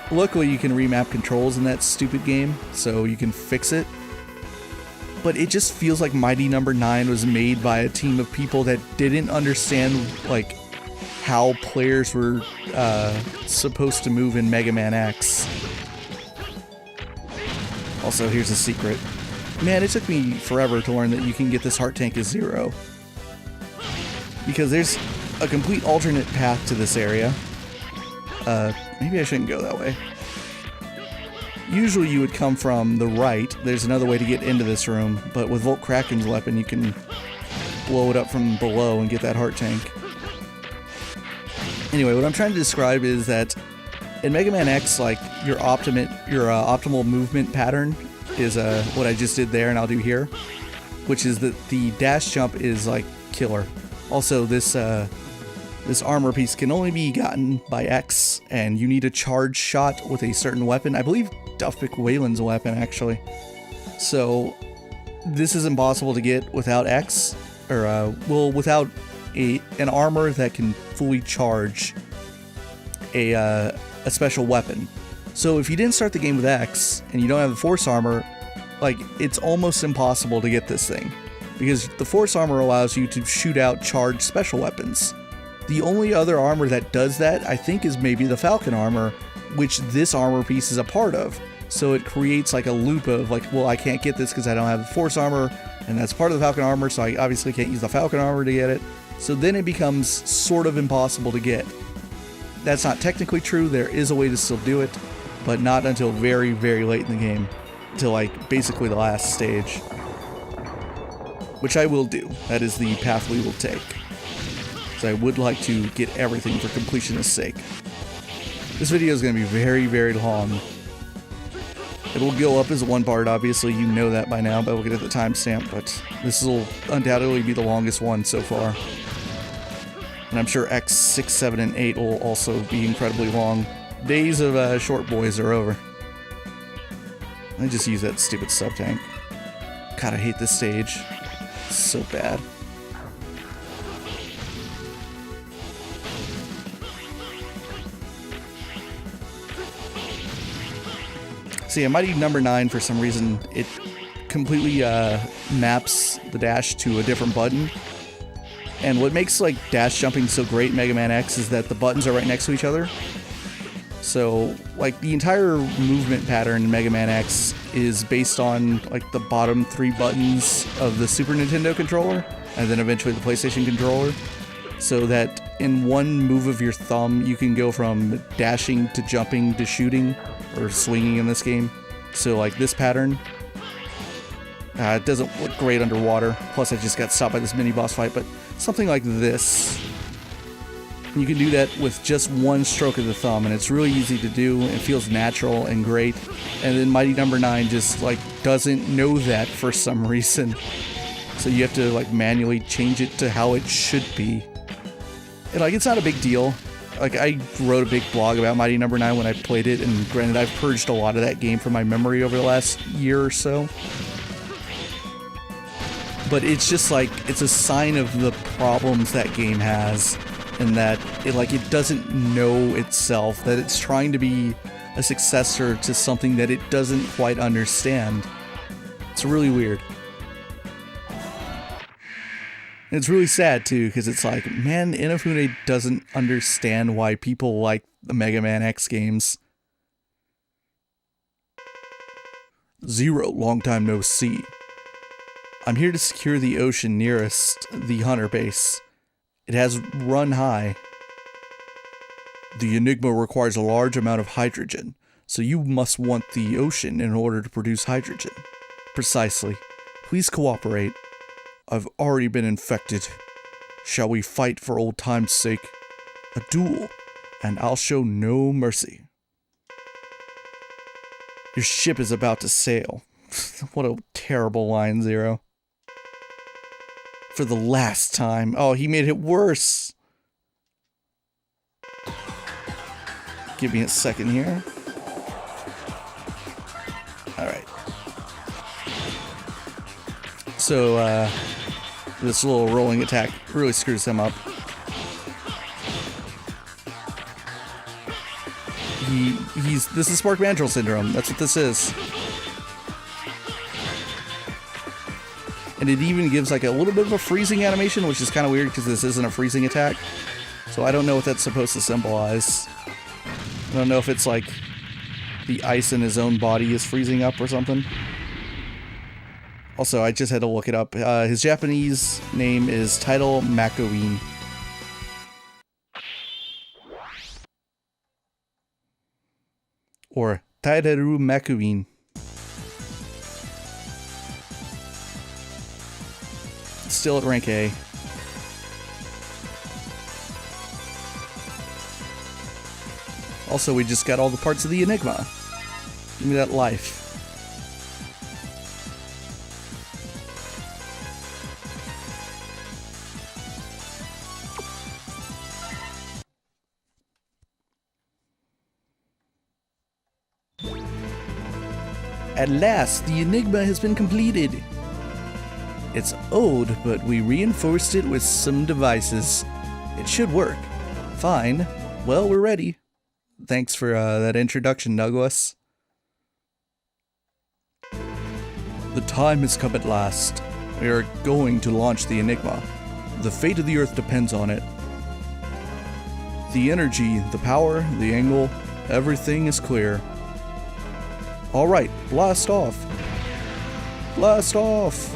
luckily you can remap controls in that stupid game, so you can fix it. But it just feels like Mighty Number 9 was made by a team of people that didn't understand, like, how players were supposed to move in Mega Man X. Also, here's a secret. Man, it took me forever to learn that you can get this heart tank as 0. because there's a complete alternate path to this area. Maybe I shouldn't go that way. Usually you would come from the right. There's another way to get into this room, but with Volt Kraken's weapon, you can blow it up from below and get that heart tank. Anyway, what I'm trying to describe is that in Mega Man X, like, your optimal movement pattern is what I just did there and I'll do here, which is that the dash jump is, like, killer. Also, this armor piece can only be gotten by X, and you need a charge shot with a certain weapon. I believe Duff McWhalen's weapon, actually. So, this is impossible to get without X, or, well, without an armor that can fully charge a special weapon. So if you didn't start the game with X, and you don't have the Force Armor, like, it's almost impossible to get this thing. Because the Force Armor allows you to shoot out charged special weapons. The only other armor that does that, I think, is maybe the Falcon Armor, which this armor piece is a part of. So it creates like a loop of like, well, I can't get this because I don't have the Force Armor, and that's part of the Falcon Armor, so I obviously can't use the Falcon Armor to get it. So then it becomes sort of impossible to get. That's not technically true, there is a way to still do it, but not until very, very late in the game. Until like basically the last stage. Which I will do. That is the path we will take. So I would like to get everything for completionist's sake. This video is going to be very, very long. It will go up as one part, obviously, you know that by now by looking at the timestamp, but this will undoubtedly be the longest one so far. And I'm sure X, 6, 7, and 8 will also be incredibly long. Days of short boys are over. I just use that stupid sub-tank. God, I hate this stage. It's so bad. See, a Mighty Number 9, for some reason, it completely maps the dash to a different button. And what makes like dash jumping so great in Mega Man X is that the buttons are right next to each other. So, like, the entire movement pattern in Mega Man X is based on, like, the bottom 3 buttons of the Super Nintendo controller, and then eventually the PlayStation controller. So that in one move of your thumb, you can go from dashing to jumping to shooting, or swinging in this game. So, like, this pattern, it doesn't look great underwater. Plus, I just got stopped by this mini-boss fight, but something like this. You can do that with just one stroke of the thumb, and it's really easy to do. It feels natural and great. And then Mighty Number 9 just, like, doesn't know that for some reason. So you have to, like, manually change it to how it should be. And, like, it's not a big deal. Like, I wrote a big blog about Mighty Number 9 when I played it, and granted, I've purged a lot of that game from my memory over the last year or so. But it's just, like, it's a sign of the problems that game has. And that it doesn't know itself, that it's trying to be a successor to something that it doesn't quite understand. It's really weird. And it's really sad too, because it's like, man, Inafune doesn't understand why people like the Mega Man X games. Zero, long time no see. I'm here to secure the ocean nearest the Hunter base. It has run high. The Enigma requires a large amount of hydrogen, so you must want the ocean in order to produce hydrogen. Precisely. Please cooperate. I've already been infected. Shall we fight for old time's sake? A duel, and I'll show no mercy. Your ship is about to sail. What a terrible line, Zero. For the last time. Oh, he made it worse. Give me a second here. Alright. So, this little rolling attack really screws him up. This is Spark Mandrill Syndrome. That's what this is. And it even gives like a little bit of a freezing animation, which is kind of weird because this isn't a freezing attack. So I don't know what that's supposed to symbolize. I don't know if it's like the ice in his own body is freezing up or something. Also, I just had to look it up. His Japanese name is Title Makoin, or Taireru Makuin. Still at rank A. Also, we just got all the parts of the Enigma. Give me that life. At last, the Enigma has been completed. It's old, but we reinforced it with some devices. It should work. Fine. Well, we're ready. Thanks for that introduction, Douglas. The time has come at last. We are going to launch the Enigma. The fate of the Earth depends on it. The energy, the power, the angle, everything is clear. Alright, blast off. Blast off.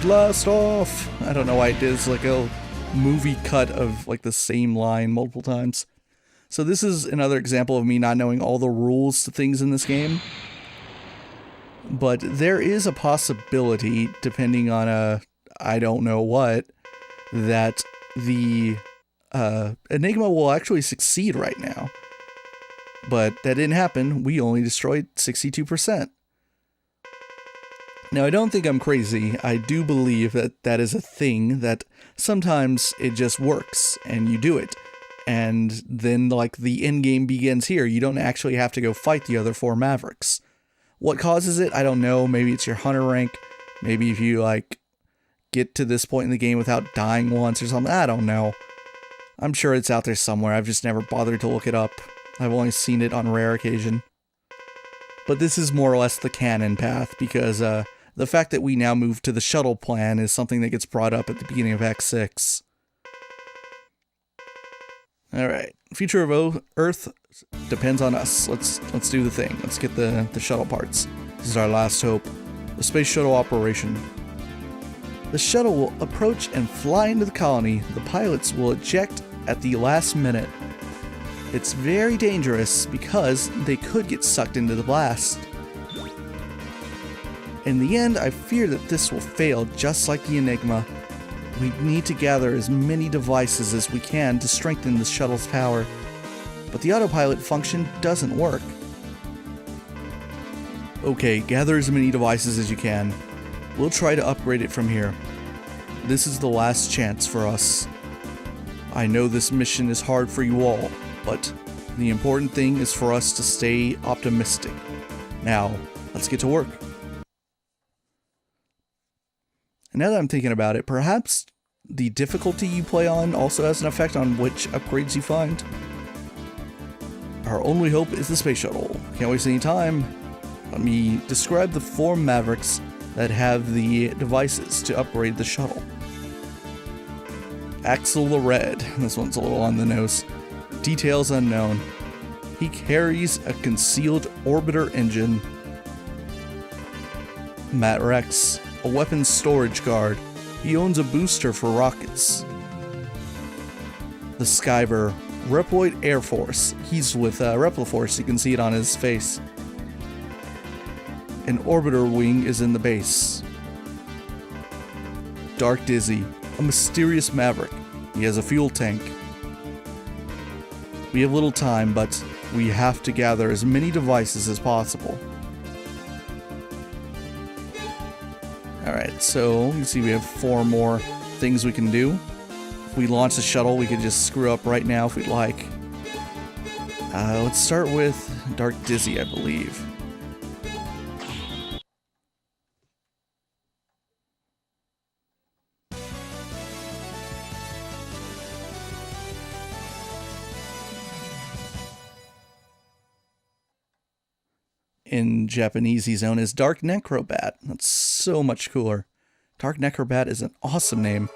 Blast off. I don't know why it is like a movie cut of like the same line multiple times. So this is another example of me not knowing all the rules to things in this game. But there is a possibility, depending on I don't know what, that the Enigma will actually succeed right now. But that didn't happen. We only destroyed 62%. Now, I don't think I'm crazy. I do believe that that is a thing, that sometimes it just works, and you do it. And then, like, the end game begins here. You don't actually have to go fight the other 4 Mavericks. What causes it? I don't know. Maybe it's your hunter rank. Maybe if you, like, get to this point in the game without dying once or something. I don't know. I'm sure it's out there somewhere. I've just never bothered to look it up. I've only seen it on rare occasion. But this is more or less the canon path, because the fact that we now move to the shuttle plan is something that gets brought up at the beginning of X6. Alright, future of Earth depends on us. Let's do the thing. Let's get the shuttle parts. This is our last hope. The space shuttle operation. The shuttle will approach and fly into the colony. The pilots will eject at the last minute. It's very dangerous because they could get sucked into the blast. In the end, I fear that this will fail just like the Enigma. We need to gather as many devices as we can to strengthen the shuttle's power. But the autopilot function doesn't work. Okay, gather as many devices as you can. We'll try to upgrade it from here. This is the last chance for us. I know this mission is hard for you all, but the important thing is for us to stay optimistic. Now, let's get to work. And now that I'm thinking about it, perhaps the difficulty you play on also has an effect on which upgrades you find. Our only hope is the space shuttle. Can't waste any time. Let me describe the 4 Mavericks that have the devices to upgrade the shuttle. Axel the Red. This one's a little on the nose. Details unknown. He carries a concealed orbiter engine. Matt Rex, a weapons storage guard. He owns a booster for rockets. The Skyver, Reploid Air Force. He's with Repliforce, you can see it on his face. An orbiter wing is in the base. Dark Dizzy, a mysterious maverick. He has a fuel tank. We have little time, but we have to gather as many devices as possible. Alright, so you see we have 4 more things we can do. If we launch the shuttle, we could just screw up right now if we'd like. Let's start with Dark Dizzy, I believe. In Japanese, he's known as Dark Necrobat. That's so much cooler. Dark Necrobat is an awesome name.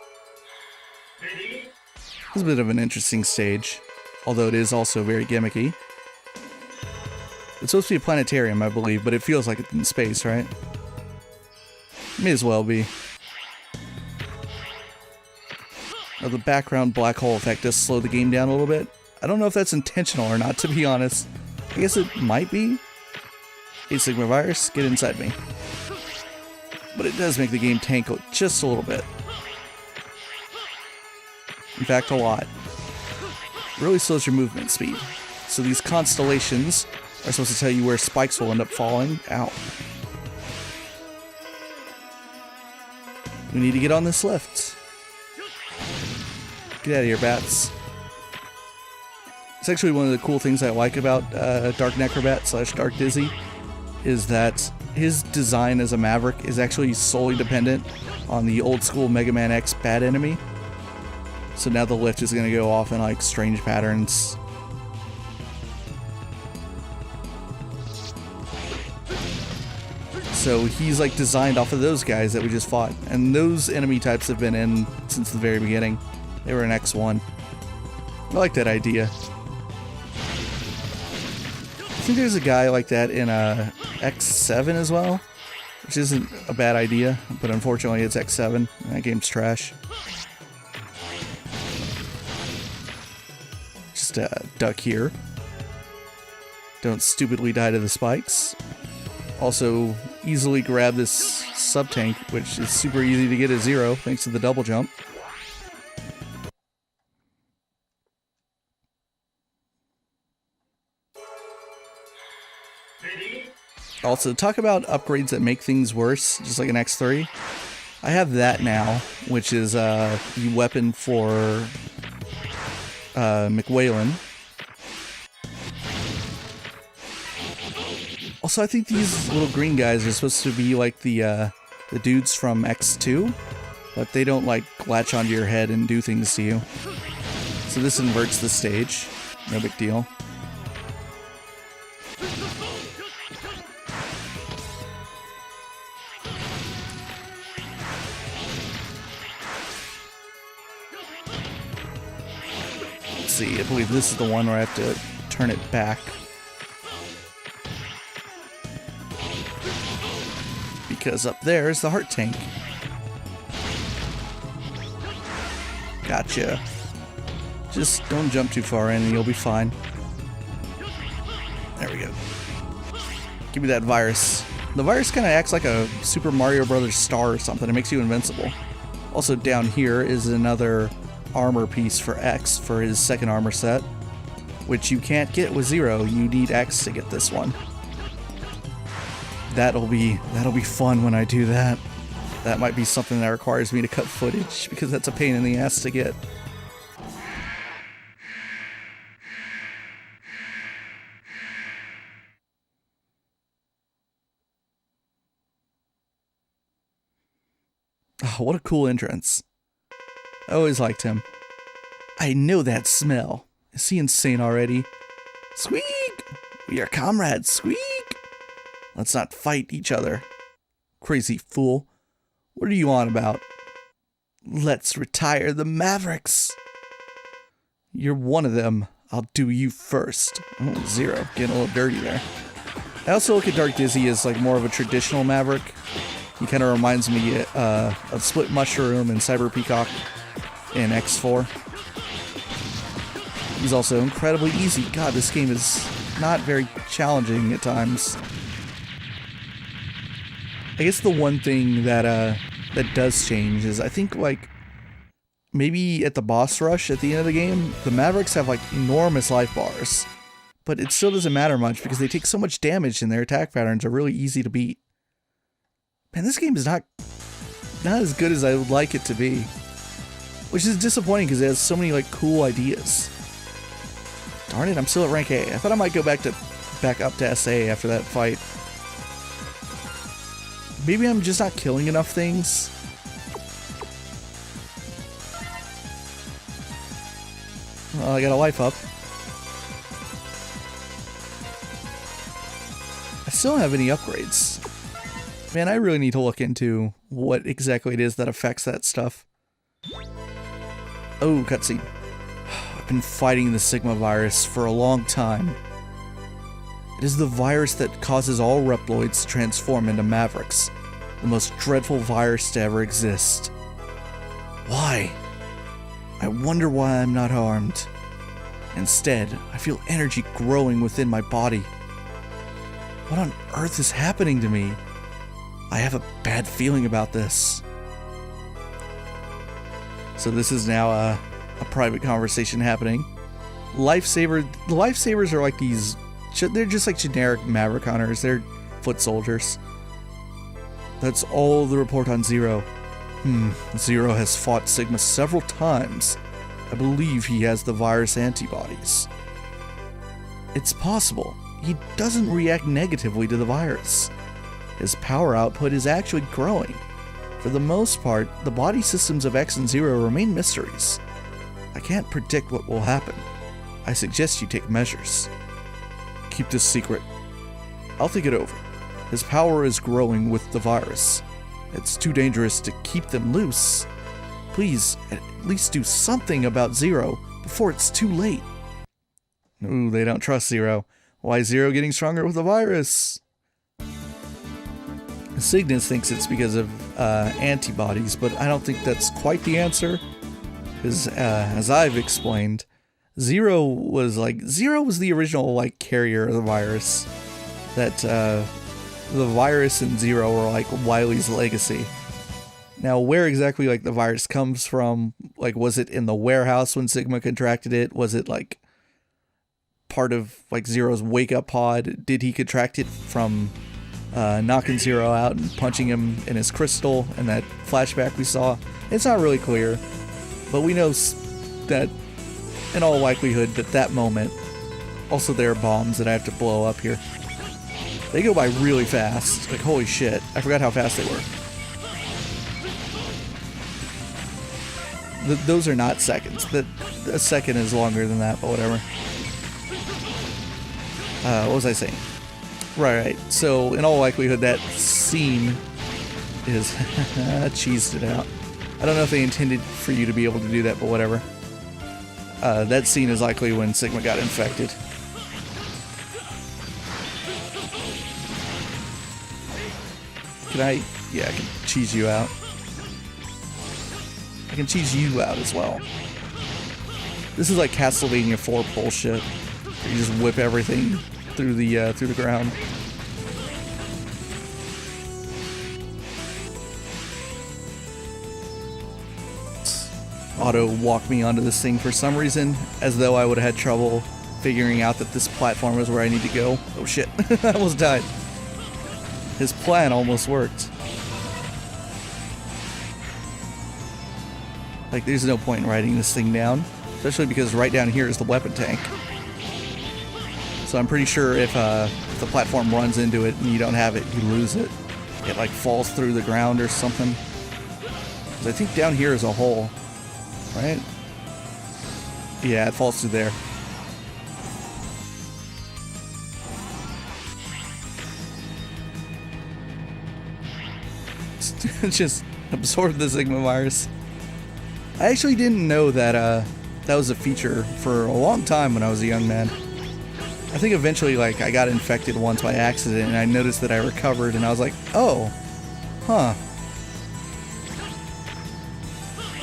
It's a bit of an interesting stage, although it is also very gimmicky. It's supposed to be a planetarium, I believe, but it feels like it's in space, right? May as well be. Now, the background black hole effect does slow the game down a little bit. I don't know if that's intentional or not, to be honest. I guess it might be. Hey Sigma virus, get inside me. But it does make the game tank just a little bit. In fact, a lot. It really slows your movement speed. So these constellations are supposed to tell you where spikes will end up falling. Ow. We need to get on this lift. Get out of here, bats. It's actually one of the cool things I like about Dark Necrobat / Dark Dizzy is that his design as a Maverick is actually solely dependent on the old school Mega Man X bad enemy. So now the lift is going to go off in like strange patterns. So he's like designed off of those guys that we just fought. And those enemy types have been in since the very beginning. They were in X1. I like that idea. I think there's a guy like that in X7 as well, which isn't a bad idea, but unfortunately it's X7, and that game's trash. Just duck here. Don't stupidly die to the spikes. Also, easily grab this sub-tank, which is super easy to get a 0 thanks to the double jump. Also, talk about upgrades that make things worse, just like an X3. I have that now, which is the weapon for McWhalen. Also, I think these little green guys are supposed to be like the dudes from X2, but they don't like latch onto your head and do things to you. So this inverts the stage. No big deal. Let's see, I believe this is the one where I have to turn it back. Because up there is the heart tank. Gotcha. Just don't jump too far in and you'll be fine. There we go. Give me that virus. The virus kind of acts like a Super Mario Brothers star or something. It makes you invincible. Also down here is another armor piece for X for his second armor set, which you can't get with Zero. You need X to get this one. That'll be fun when I do that. That might be something that requires me to cut footage because that's a pain in the ass to get. Oh, what a cool entrance. I always liked him. I know that smell. Is he insane already? Squeak! We are comrades, squeak! Let's not fight each other. Crazy fool. What are you on about? Let's retire the Mavericks. You're one of them. I'll do you first. Oh, Zero. Getting a little dirty there. I also look at Dark Dizzy as like more of a traditional Maverick. He kind of reminds me of Split Mushroom and Cyber Peacock in X4. He's also incredibly easy. God, this game is not very challenging at times. I guess the one thing that that does change is I think like maybe at the boss rush at the end of the game, the Mavericks have like enormous life bars, but it still doesn't matter much because they take so much damage and their attack patterns are really easy to beat. Man, this game is not as good as I would like it to be, which is disappointing because it has so many like cool ideas. Darn it, I'm still at rank A. I thought I might go back up to SA after that fight. Maybe I'm just not killing enough things. Well, I got a life up. I still don't have any upgrades. Man, I really need to look into what exactly it is that affects that stuff. Oh, cutscene. I've been fighting the Sigma virus for a long time. It is the virus that causes all Reploids to transform into Mavericks. The most dreadful virus to ever exist. Why? I wonder why I'm not harmed. Instead, I feel energy growing within my body. What on earth is happening to me? I have a bad feeling about this. So this is now a private conversation happening. The lifesavers are like these, they're just like generic Maverick hunters. They're foot soldiers. That's all the report on Zero. Zero has fought Sigma several times. I believe he has the virus antibodies. It's possible. He doesn't react negatively to the virus. His power output is actually growing. For the most part, the body systems of X and Zero remain mysteries. I can't predict what will happen. I suggest you take measures. Keep this secret. I'll think it over. His power is growing with the virus. It's too dangerous to keep them loose. Please, at least do something about Zero before it's too late. Ooh, they don't trust Zero. Why is Zero getting stronger with the virus? Cygnus thinks it's because of antibodies, but I don't think that's quite the answer. Because as I've explained, Zero was the original carrier of the virus. That the virus and Zero were like Wily's legacy. Now, where exactly the virus comes from? Was it in the warehouse when Sigma contracted it? Was it part of Zero's wake up pod? Did he contract it from knocking Zero out and punching him in his crystal in that flashback we saw? It's not really clear, but we know that in all likelihood that moment. Also, there are bombs that I have to blow up here. They go by really fast. Holy shit, I forgot how fast they were. Those are not seconds. A second is longer than that, but whatever. What was I saying? Right. So, in all likelihood, that scene is... cheesed it out. I don't know if they intended for you to be able to do that, but whatever. That scene is likely when Sigma got infected. Can I... Yeah, I can cheese you out. I can cheese you out as well. This is like Castlevania 4 bullshit. You just whip everything through the ground. Auto walk me onto this thing for some reason, as though I would have had trouble figuring out that this platform was where I need to go. Oh shit, I almost died. His plan almost worked. There's no point in writing this thing down, especially because right down here is the weapon tank. So I'm pretty sure if the platform runs into it and you don't have it, you lose it. It falls through the ground or something. 'Cause I think down here is a hole, right? Yeah, it falls through there. Just absorb the Sigma virus. I actually didn't know that that was a feature for a long time when I was a young man. I think eventually I got infected once by accident and I noticed that I recovered and I was like, oh, huh.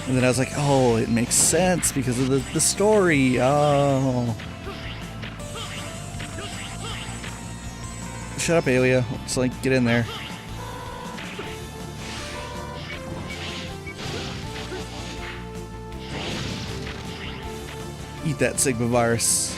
And then I was like, oh, it makes sense because of the story. Oh. Shut up, Alia. Just get in there. Eat that Sigma virus.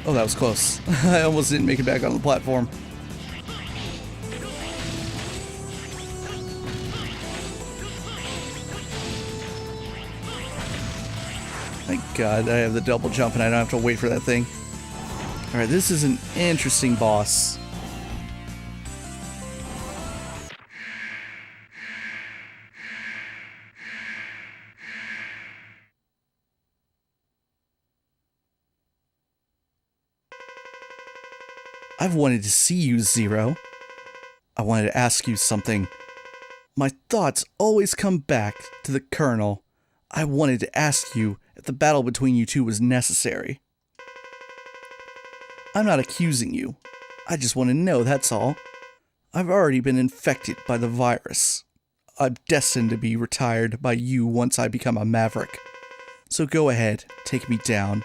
Oh, that was close. I almost didn't make it back on the platform. Thank God I have the double jump and I don't have to wait for that thing. Alright, this is an interesting boss. I've wanted to see you, Zero. I wanted to ask you something. My thoughts always come back to the Colonel. I wanted to ask you if the battle between you two was necessary. I'm not accusing you. I just want to know, that's all. I've already been infected by the virus. I'm destined to be retired by you once I become a Maverick. So go ahead, take me down.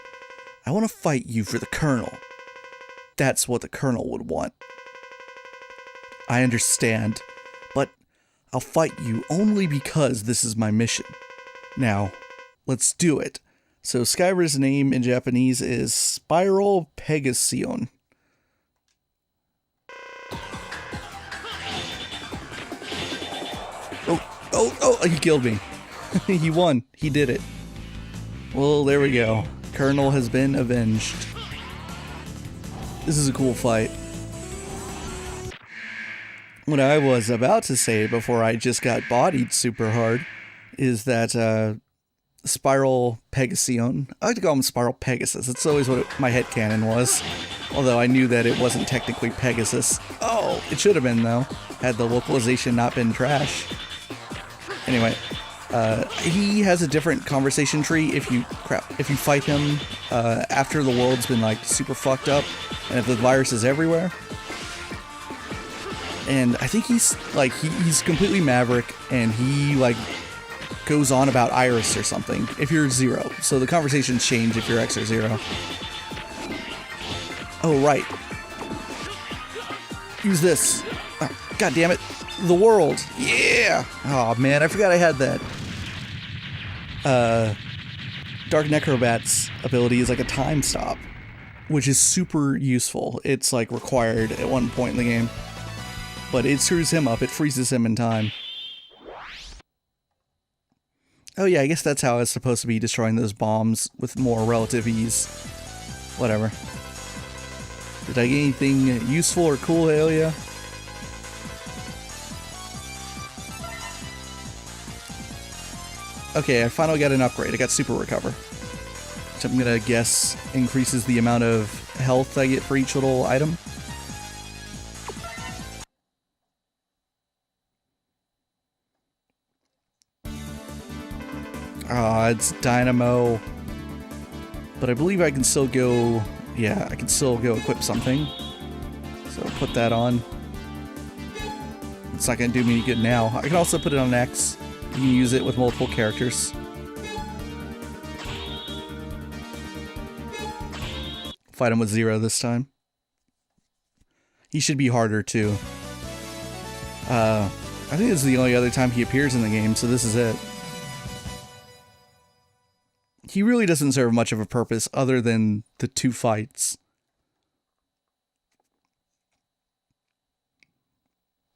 I want to fight you for the Colonel. That's what the Colonel would want. I understand, but I'll fight you only because this is my mission. Now, let's do it. So Skyver's name in Japanese is Spiral Pegasion. Oh, he killed me. He won. He did it. Well, there we go. Colonel has been avenged. This is a cool fight. What I was about to say before I just got bodied super hard is that Spiral Pegasion, I like to call him Spiral Pegasus. It's always what my headcanon was. Although I knew that it wasn't technically Pegasus. Oh, it should have been though, had the localization not been trash. Anyway, he has a different conversation tree if you fight him after the world's been like super fucked up and if the virus is everywhere. And I think he's like he's completely Maverick and he like goes on about Iris or something if you're Zero. So the conversations change if you're X or Zero. Oh right. Use this. Oh, God damn it. The world. Yeah. Oh man, I forgot I had that. Dark Necrobat's ability is like a time stop, which is super useful. It's like required at one point in the game. But it screws him up. It freezes him in time. Oh yeah, I guess that's how it's supposed to be, destroying those bombs with more relative ease. Whatever. Did I get anything useful or cool, Aelia? Okay, I finally got an upgrade. I got Super Recover. So I'm gonna guess increases the amount of health I get for each little item. It's Dynamo. But I believe I can still go... Yeah, I can still go equip something. So I'll put that on. It's not gonna do me any good now. I can also put it on X. You can use it with multiple characters. Fight him with Zero this time. He should be harder too. I think this is the only other time he appears in the game, so this is it. He really doesn't serve much of a purpose other than the 2 fights.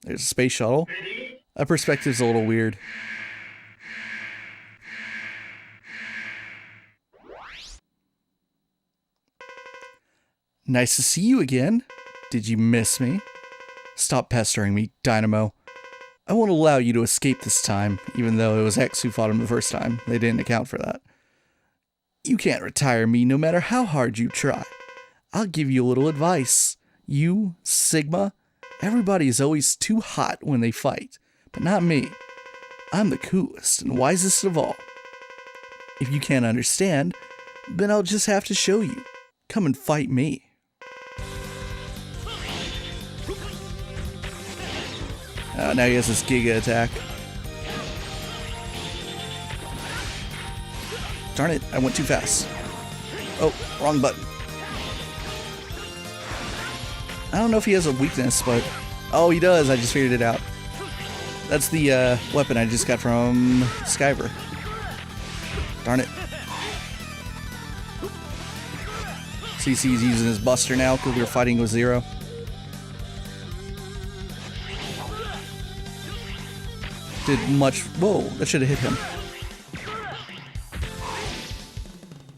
There's a space shuttle. That perspective's a little weird. Nice to see you again. Did you miss me? Stop pestering me, Dynamo. I won't allow you to escape this time, even though it was X who fought him the first time. They didn't account for that. You can't retire me no matter how hard you try. I'll give you a little advice. You, Sigma, everybody is always too hot when they fight, but not me. I'm the coolest and wisest of all. If you can't understand, then I'll just have to show you. Come and fight me. Now he has this Giga attack. Darn it, I went too fast. Oh, wrong button. I don't know if he has a weakness, but... Oh, he does, I just figured it out. That's the weapon I just got from Skyver. Darn it. CC's using his Buster now because we were fighting with Zero. Did much... Whoa, that should have hit him.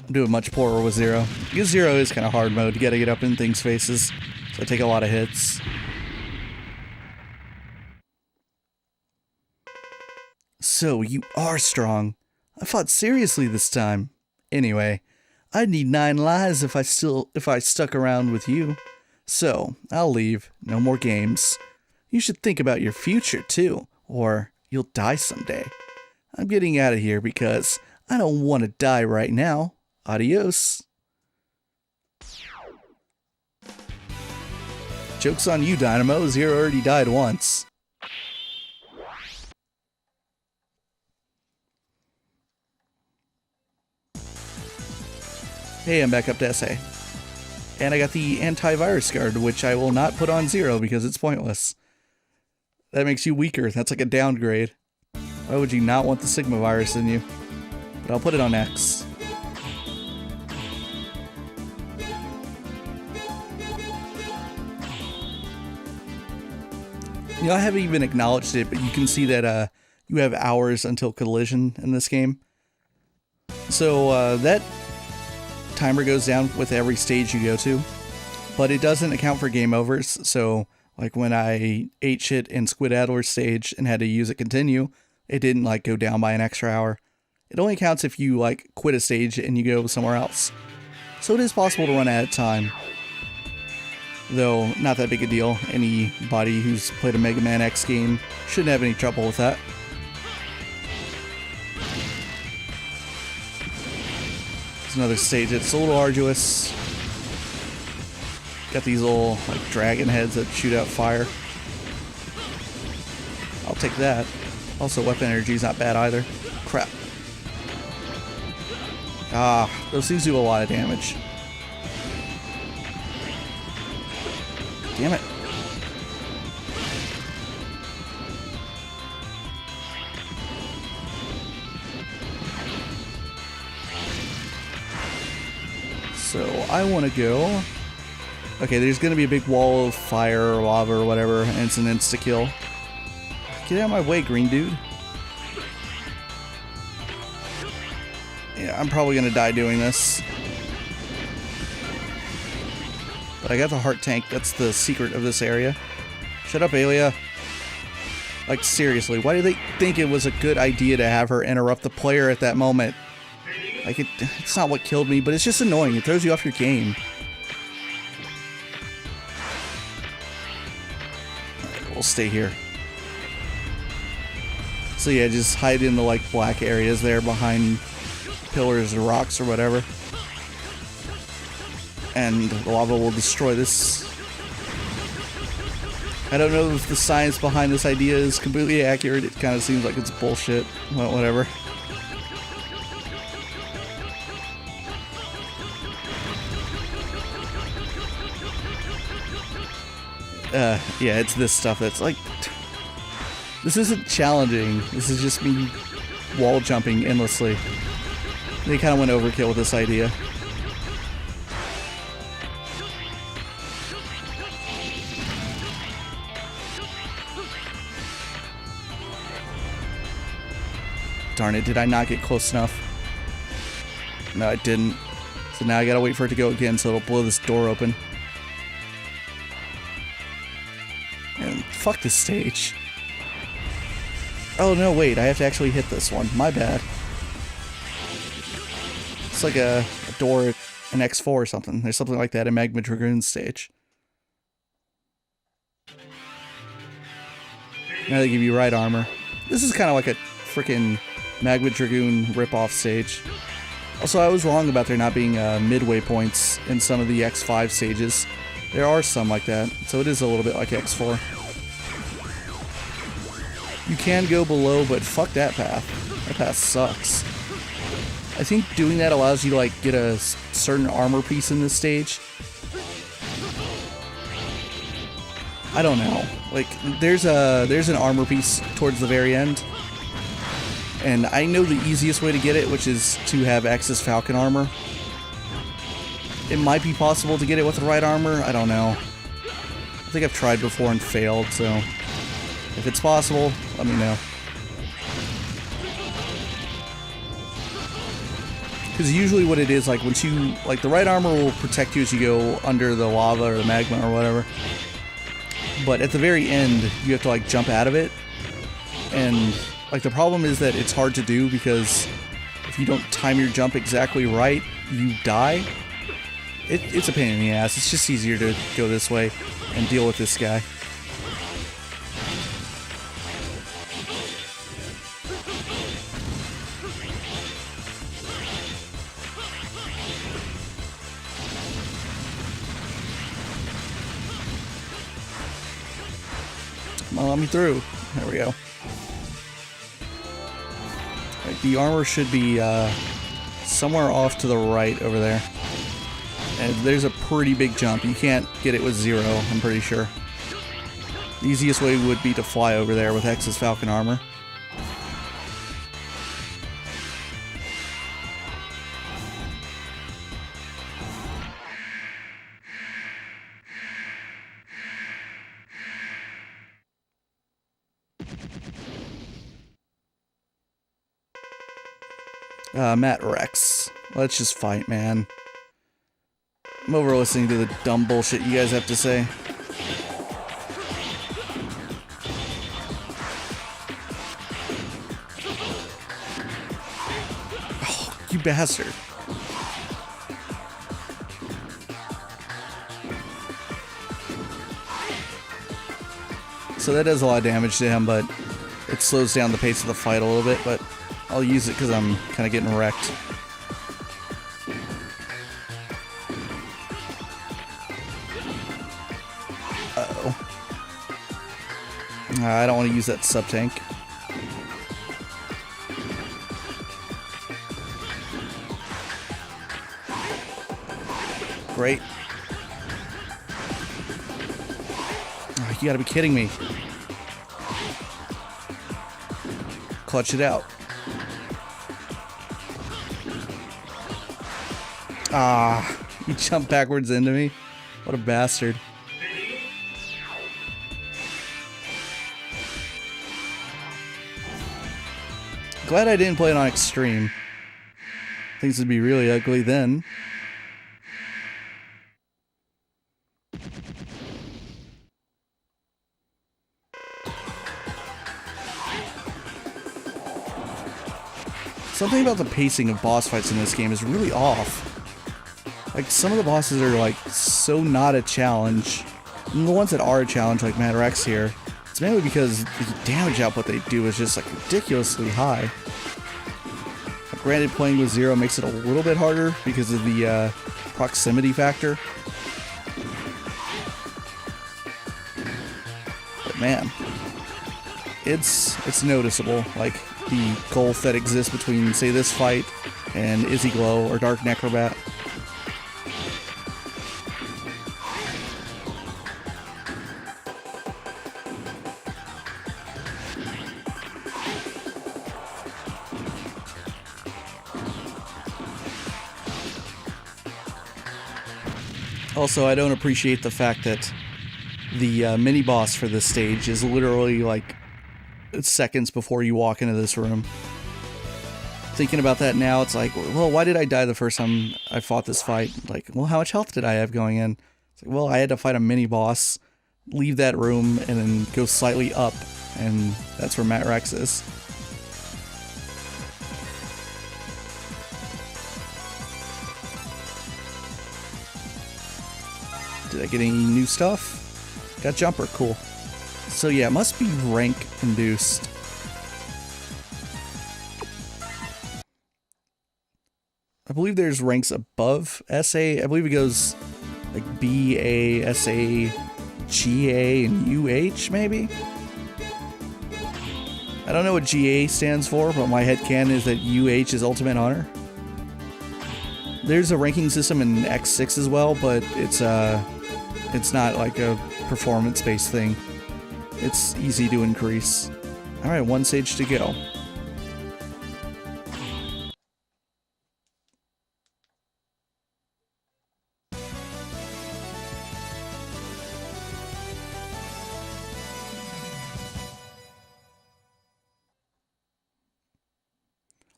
I'm doing much poorer with Zero. Because Zero is kind of hard mode. You gotta get up in things' faces. So I take a lot of hits. So, you are strong. I fought seriously this time. Anyway, I'd need 9 lives if I stuck around with you. So, I'll leave. No more games. You should think about your future, too. Or you'll die someday. I'm getting out of here because I don't want to die right now. Adios. Joke's on you, Dynamo. Zero already died once. Hey, I'm back up to SA. And I got the antivirus guard, which I will not put on Zero because it's pointless. That makes you weaker. That's like a downgrade. Why would you not want the Sigma virus in you? But I'll put it on X. You know, I haven't even acknowledged it, but you can see that you have hours until collision in this game. So that timer goes down with every stage you go to, but it doesn't account for game overs. So like when I ate shit in Squid Adler's stage and had to use it continue, it didn't like go down by an extra hour. It only counts if you like quit a stage and you go somewhere else. So it is possible to run out of time. Though, not that big a deal. Anybody who's played a Mega Man X game shouldn't have any trouble with that. There's another stage that's a little arduous. Got these little like dragon heads that shoot out fire. I'll take that. Also, weapon energy is not bad either. Crap. Ah, those things do a lot of damage. Damn it. So I want to go. Okay, there's going to be a big wall of fire or lava or whatever, and it's an insta-kill. Get out of my way, green dude. Yeah, I'm probably going to die doing this. But I got the heart tank. That's the secret of this area. Shut up, Alia. Like, seriously, why do they think it was a good idea to have her interrupt the player at that moment? Like, it's not what killed me, but it's just annoying. It throws you off your game. Alright, we'll stay here. So yeah, just hide in the, like, black areas there behind pillars or rocks or whatever. And the lava will destroy this. I don't know if the science behind this idea is completely accurate. It kind of seems like it's bullshit. Well, whatever. Yeah, it's this stuff that's like... This isn't challenging. This is just me wall jumping endlessly. They kind of went overkill with this idea. Darn it, did I not get close enough? No, I didn't. So now I gotta wait for it to go again so it'll blow this door open. And fuck this stage. Oh no, wait, I have to actually hit this one. My bad. It's like a door in X4 or something. There's something like that in Magma Dragoon's stage. Now they give you right armor. This is kind of like a freaking Magma Dragoon ripoff stage. Also, I was wrong about there not being midway points in some of the X5 stages. There are some like that, so it is a little bit like X4. You can go below, but fuck that path. That path sucks. I think doing that allows you to like get a certain armor piece in this stage. I don't know. Like there's an armor piece towards the very end. And I know the easiest way to get it, which is to have X's Falcon armor. It might be possible to get it with the right armor, I don't know. I think I've tried before and failed, so if it's possible, let me know. Because usually what it is, like once you, like the right armor will protect you as you go under the lava or the magma or whatever. But at the very end, you have to like jump out of it. And like the problem is that it's hard to do because if you don't time your jump exactly right, you die. It's a pain in the ass. It's just easier to go this way and deal with this guy. Come on, let me through. There we go. Right, the armor should be somewhere off to the right over there. And there's a pretty big jump. You can't get it with Zero, I'm pretty sure. The easiest way would be to fly over there with X's Falcon armor. Matt Rex. Let's just fight, man. I'm over listening to the dumb bullshit you guys have to say. Oh, you bastard. So that does a lot of damage to him, but it slows down the pace of the fight a little bit, but I'll use it because I'm kind of getting wrecked. Uh-oh. I don't want to use that sub-tank. Great. Oh, you gotta be kidding me. Clutch it out. Ah, he jumped backwards into me. What a bastard. Glad I didn't play it on extreme. Things would be really ugly then. Something about the pacing of boss fights in this game is really off. Like, some of the bosses are, like, so not a challenge. And the ones that are a challenge, like Mad Rex here, it's mainly because the damage output they do is just, like, ridiculously high. Granted, playing with Zero makes it a little bit harder because of the proximity factor. But man, it's noticeable. Like, the gulf that exists between, say, this fight and Izzy Glow or Dark Necrobat. Also, I don't appreciate the fact that the mini-boss for this stage is literally, like, seconds before you walk into this room. Thinking about that now, it's like, well, why did I die the first time I fought this fight? Like, well, how much health did I have going in? It's like, well, I had to fight a mini-boss, leave that room, and then go slightly up, and that's where Matt Rex is. Did I get any new stuff? Got jumper, cool. So yeah, it must be rank induced. I believe there's ranks above SA. I believe it goes like BA, SA, GA, and UH maybe? I don't know what GA stands for, but my headcanon is that UH is Ultimate Hunter. There's a ranking system in X6 as well, but it's not like a performance-based thing. It's easy to increase. Alright, one stage to go.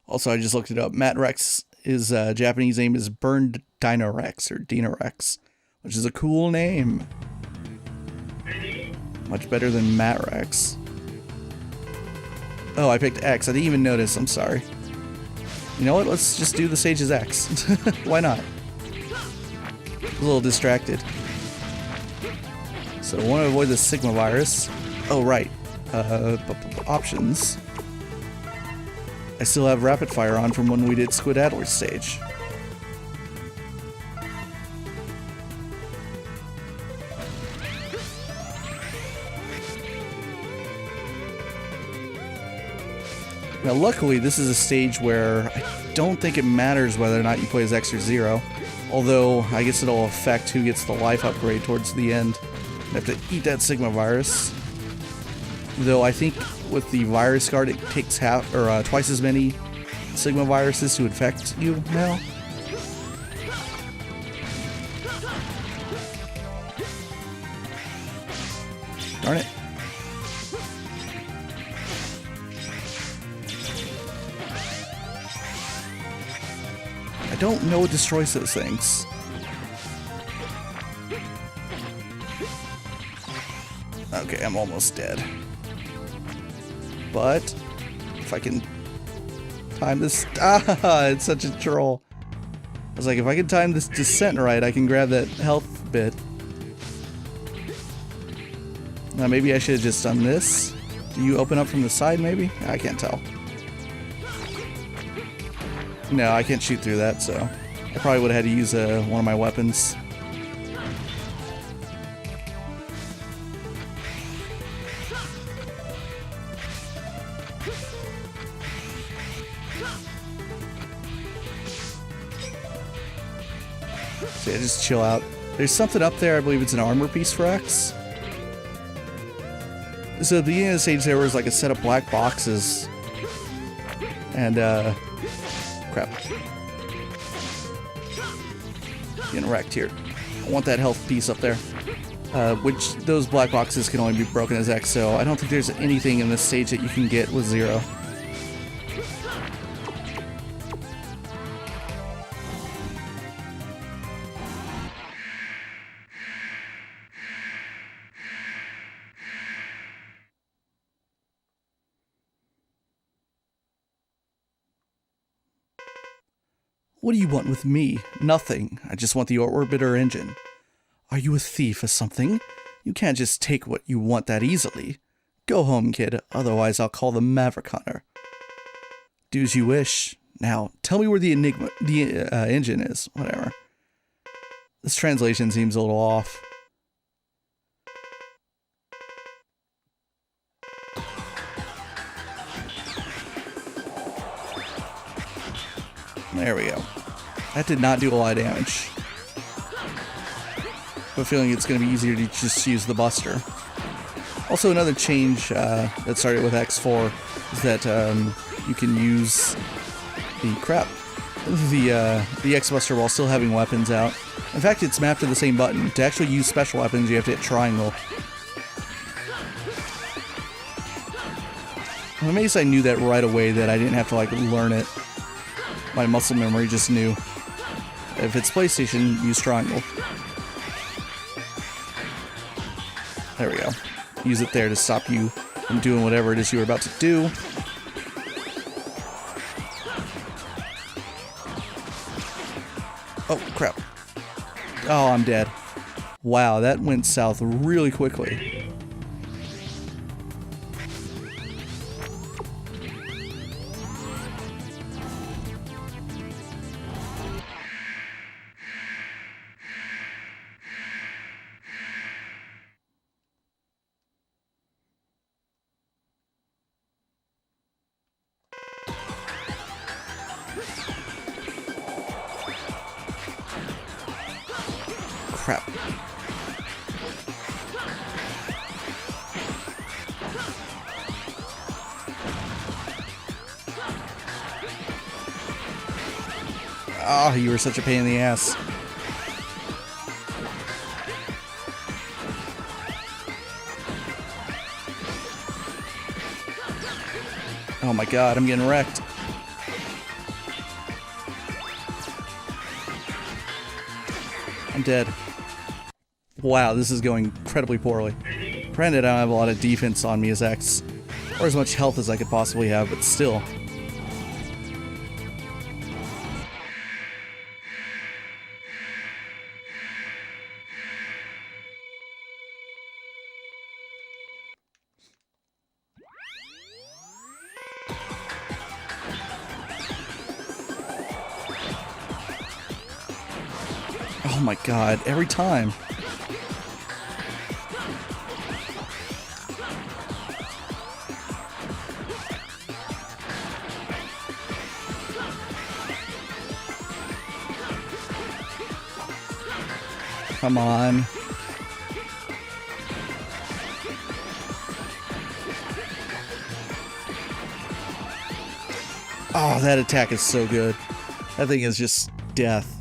Also, I just looked it up. Matt Rex, his Japanese name is Burned Dinorex, or Dinorex, which is a cool name. Much better than Matt Rex. Oh, I picked X. I didn't even notice. I'm sorry. You know what? Let's just do the stage as X. Why not? A little distracted. So I want to avoid the Sigma virus. Oh, right. Options. I still have rapid fire on from when we did Squid-Adler's stage. Now luckily this is a stage where I don't think it matters whether or not you play as X or Zero, although I guess it'll affect who gets the life upgrade towards the end. You have to eat that Sigma virus. Though I think with the virus guard it takes half or twice as many Sigma viruses to infect you now. Darn it. I don't know what destroys those things. Okay, I'm almost dead. But if I can time this... Ah, it's such a troll. I was like, if I can time this descent right, I can grab that health bit. Now maybe I should have just done this. Do you open up from the side maybe? I can't tell. No, I can't shoot through that, so I probably would have had to use one of my weapons. So yeah, just chill out. There's something up there, I believe it's an armor piece for X. So at the beginning of the stage there was like a set of black boxes. And crap. Getting wrecked here. I want that health piece up there. Which those black boxes can only be broken as X, so I don't think there's anything in this stage that you can get with Zero. What do you want with me? Nothing. I just want the orbiter engine. Are you a thief or something? You can't just take what you want that easily. Go home, kid, otherwise I'll call the Maverick Hunter. Do as you wish. Now, tell me where the engine is. Whatever. This translation seems a little off. There we go. That did not do a lot of damage. I have a feeling it's going to be easier to just use the Buster. Also, another change that started with X4 is that you can use the X-Buster while still having weapons out. In fact, it's mapped to the same button. To actually use special weapons, you have to hit triangle. I'm amazed I knew that right away, that I didn't have to like learn it. My muscle memory just knew. If it's PlayStation, use triangle. There we go. Use it there to stop you from doing whatever it is you were about to do. Oh, crap. Oh, I'm dead. Wow, that went south really quickly. Crap. Oh, you were such a pain in the ass. Oh my god, I'm getting wrecked. I'm dead. Wow, this is going incredibly poorly. Granted, I don't have a lot of defense on me as X, or as much health as I could possibly have, but still. Oh my god, every time. Come on. Oh, that attack is so good. That thing is just death.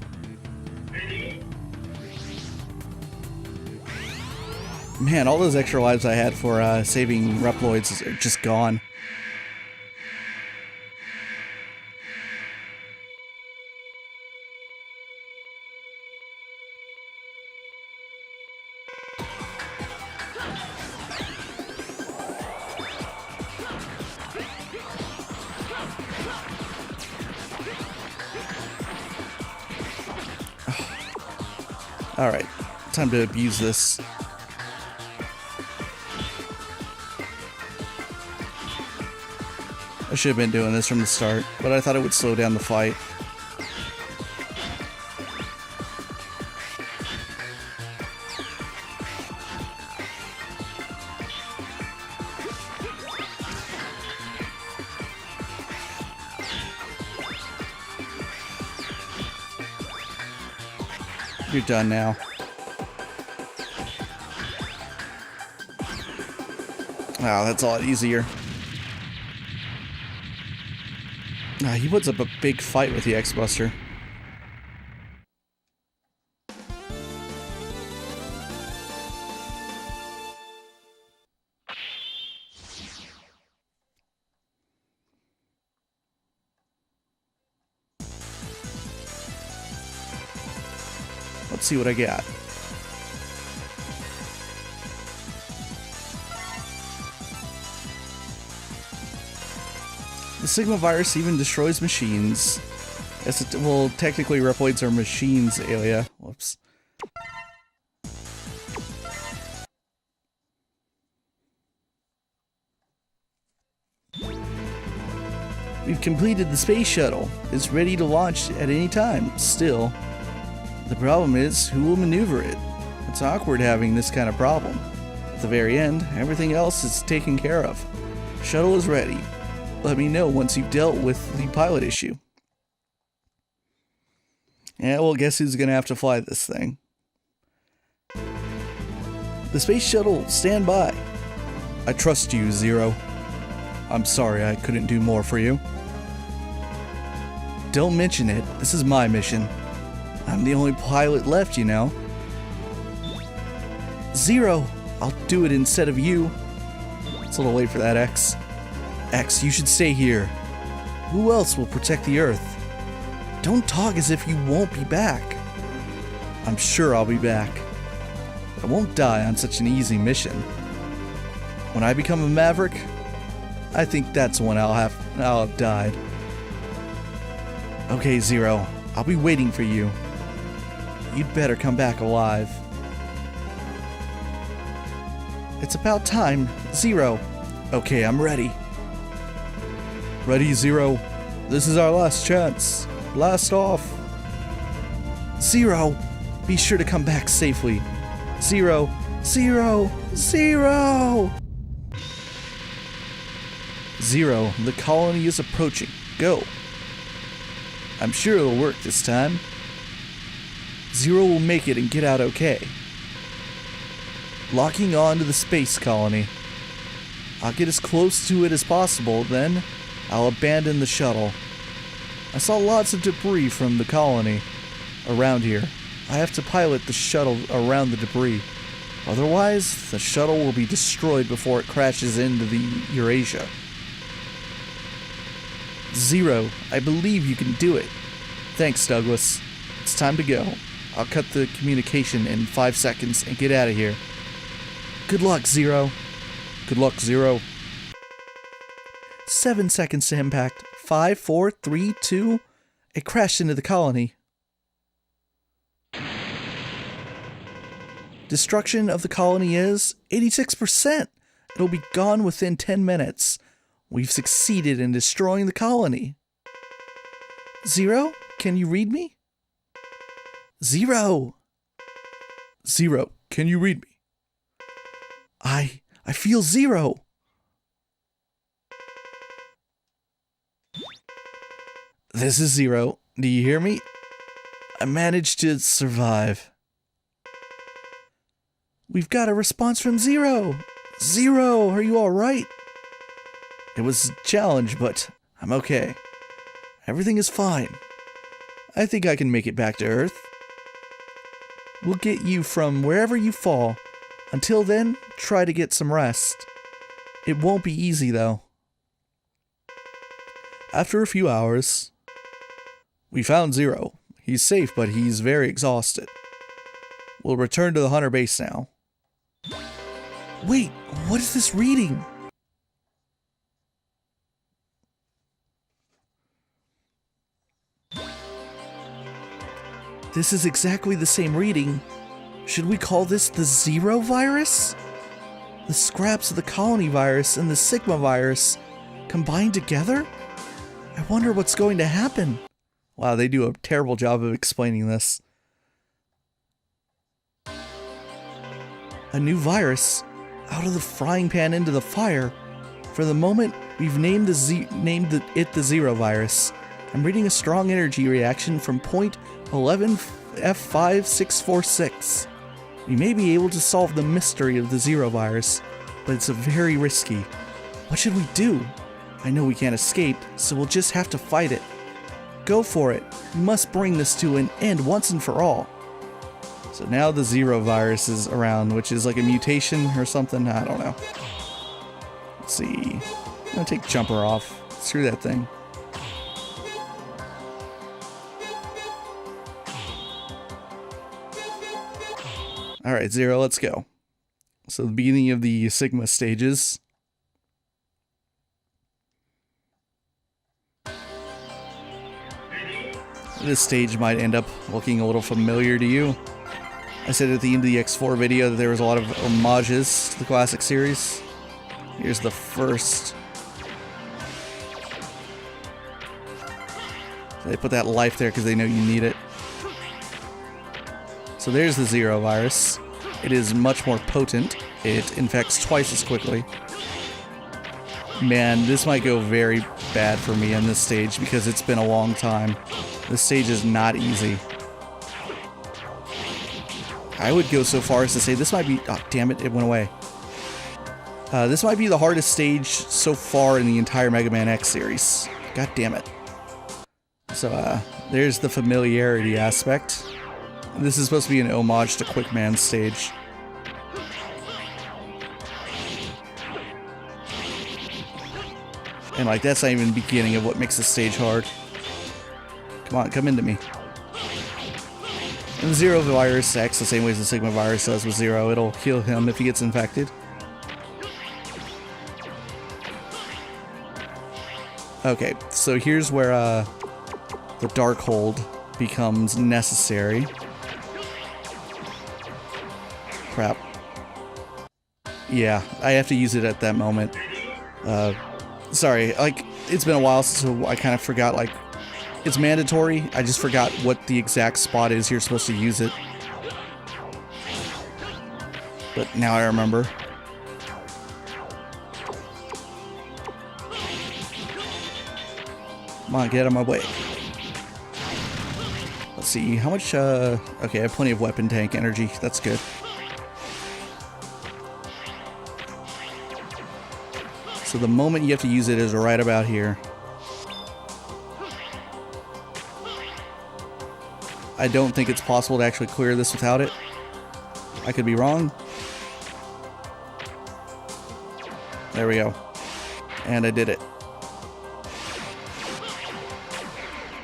Man, all those extra lives I had for saving Reploids are just gone. Alright, time to abuse this. I should have been doing this from the start, but I thought it would slow down the fight. You're done now. Wow, that's a lot easier. He puts up a big fight with the X-Buster. Let's see what I got. The Sigma virus even destroys machines. Yes, well, technically Reploids are machines, Alia. Whoops. We've completed the space shuttle. It's ready to launch at any time, still. The problem is, who will maneuver it? It's awkward having this kind of problem. At the very end, everything else is taken care of. Shuttle is ready. Let me know once you've dealt with the pilot issue. Yeah, well, guess who's gonna have to fly this thing? The space shuttle, stand by. I trust you, Zero. I'm sorry I couldn't do more for you. Don't mention it. This is my mission. I'm the only pilot left, you know. Zero, I'll do it instead of you. It's a little late for that, X. X, you should stay here. Who else will protect the Earth? Don't talk as if you won't be back. I'm sure I'll be back. I won't die on such an easy mission. When I become a Maverick, I think that's when I'll have died. Okay, Zero, I'll be waiting for you. You'd better come back alive. It's about time. Zero. Okay, I'm ready. Ready, Zero. This is our last chance. Blast off. Zero. Be sure to come back safely. Zero. Zero. Zero. Zero. The colony is approaching. Go. I'm sure it'll work this time. Zero will make it and get out okay. Locking on to the space colony. I'll get as close to it as possible, then I'll abandon the shuttle. I saw lots of debris from the colony around here. I have to pilot the shuttle around the debris. Otherwise, the shuttle will be destroyed before it crashes into the Eurasia. Zero, I believe you can do it. Thanks, Douglas. It's time to go. I'll cut the communication in 5 seconds and get out of here. Good luck, Zero. Good luck, Zero. 7 seconds to impact. 5, 4, 3, 2. It crashed into the colony. Destruction of the colony is 86%. It'll be gone within 10 minutes. We've succeeded in destroying the colony. Zero, can you read me? Zero. Zero, can you read me? I feel Zero. This is Zero. Do you hear me? I managed to survive. We've got a response from Zero! Zero, are you alright? It was a challenge, but I'm okay. Everything is fine. I think I can make it back to Earth. We'll get you from wherever you fall. Until then, try to get some rest. It won't be easy, though. After a few hours, we found Zero. He's safe, but he's very exhausted. We'll return to the Hunter base now. Wait, what is this reading? This is exactly the same reading. Should we call this the Zero virus? The scraps of the colony virus and the Sigma virus combined together? I wonder what's going to happen. Wow, they do a terrible job of explaining this. A new virus? Out of the frying pan into the fire? For the moment, we've named it the Zero virus. I'm reading a strong energy reaction from point 11 F5646. We may be able to solve the mystery of the Zero virus, but it's very risky. What should we do? I know we can't escape, so we'll just have to fight it. Go for it. We must bring this to an end once and for all. So now the Zero virus is around, which is like a mutation or something. I don't know. Let's see. I'm gonna take Jumper off. Screw that thing. Alright, Zero, let's go. So the beginning of the Sigma stages. This stage might end up looking a little familiar to you. I said at the end of the X4 video that there was a lot of homages to the classic series. Here's the first. So they put that life there because they know you need it. So there's the Zero virus. It is much more potent. It infects twice as quickly. Man, this might go very bad for me on this stage because it's been a long time. This stage is not easy. I would go so far as to say this might be... Oh, damn it, it went away. This might be the hardest stage so far in the entire Mega Man X series. God damn it. So, there's the familiarity aspect. This is supposed to be an homage to Quick Man's stage. And, like, that's not even the beginning of what makes this stage hard. Come on, come into me. And the Zero virus acts the same way as the Sigma virus does with Zero. It'll heal him if he gets infected. Okay, so here's where the Dark Hold becomes necessary. Crap. Yeah, I have to use it at that moment. Sorry, like, it's been a while, so I kind of forgot, like, it's mandatory. I just forgot what the exact spot is you're supposed to use it. But now I remember. Come on, get out of my way. Let's see, how much, okay, I have plenty of weapon tank energy. That's good. So the moment you have to use it is right about here. I don't think it's possible to actually clear this without it. I could be wrong. There we go. And I did it.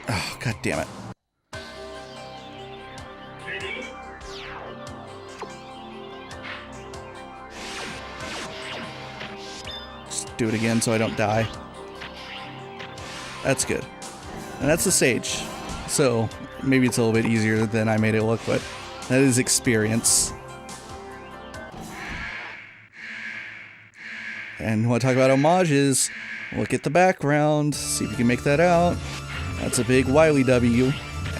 Oh, god damn it. Just do it again so I don't die. That's good. And that's the stage. So, maybe it's a little bit easier than I made it look, but that is experience. And want to talk about homages? Look at the background, see if you can make that out. That's a big Wily W.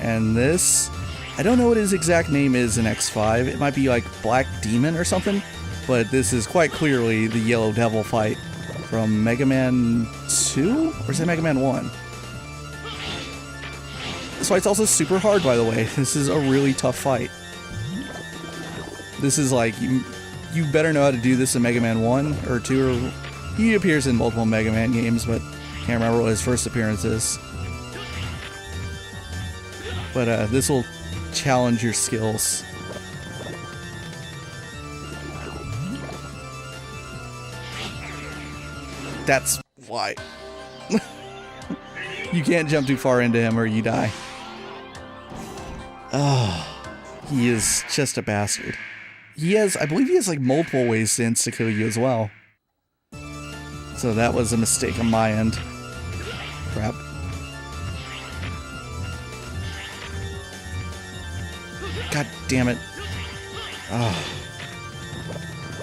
And this, I don't know what his exact name is in X5. It might be like Black Demon or something, but this is quite clearly the Yellow Devil fight from Mega Man 2? Or is it Mega Man 1? This fight's also super hard, by the way. This is a really tough fight. This is like, you better know how to do this in Mega Man 1 or 2, or he appears in multiple Mega Man games, but can't remember what his first appearance is. But this will challenge your skills. That's why. You can't jump too far into him or you die. Oh, he is just a bastard. I believe he has like multiple ways to insta-kill you as well. So that was a mistake on my end. Crap. God damn it. Oh.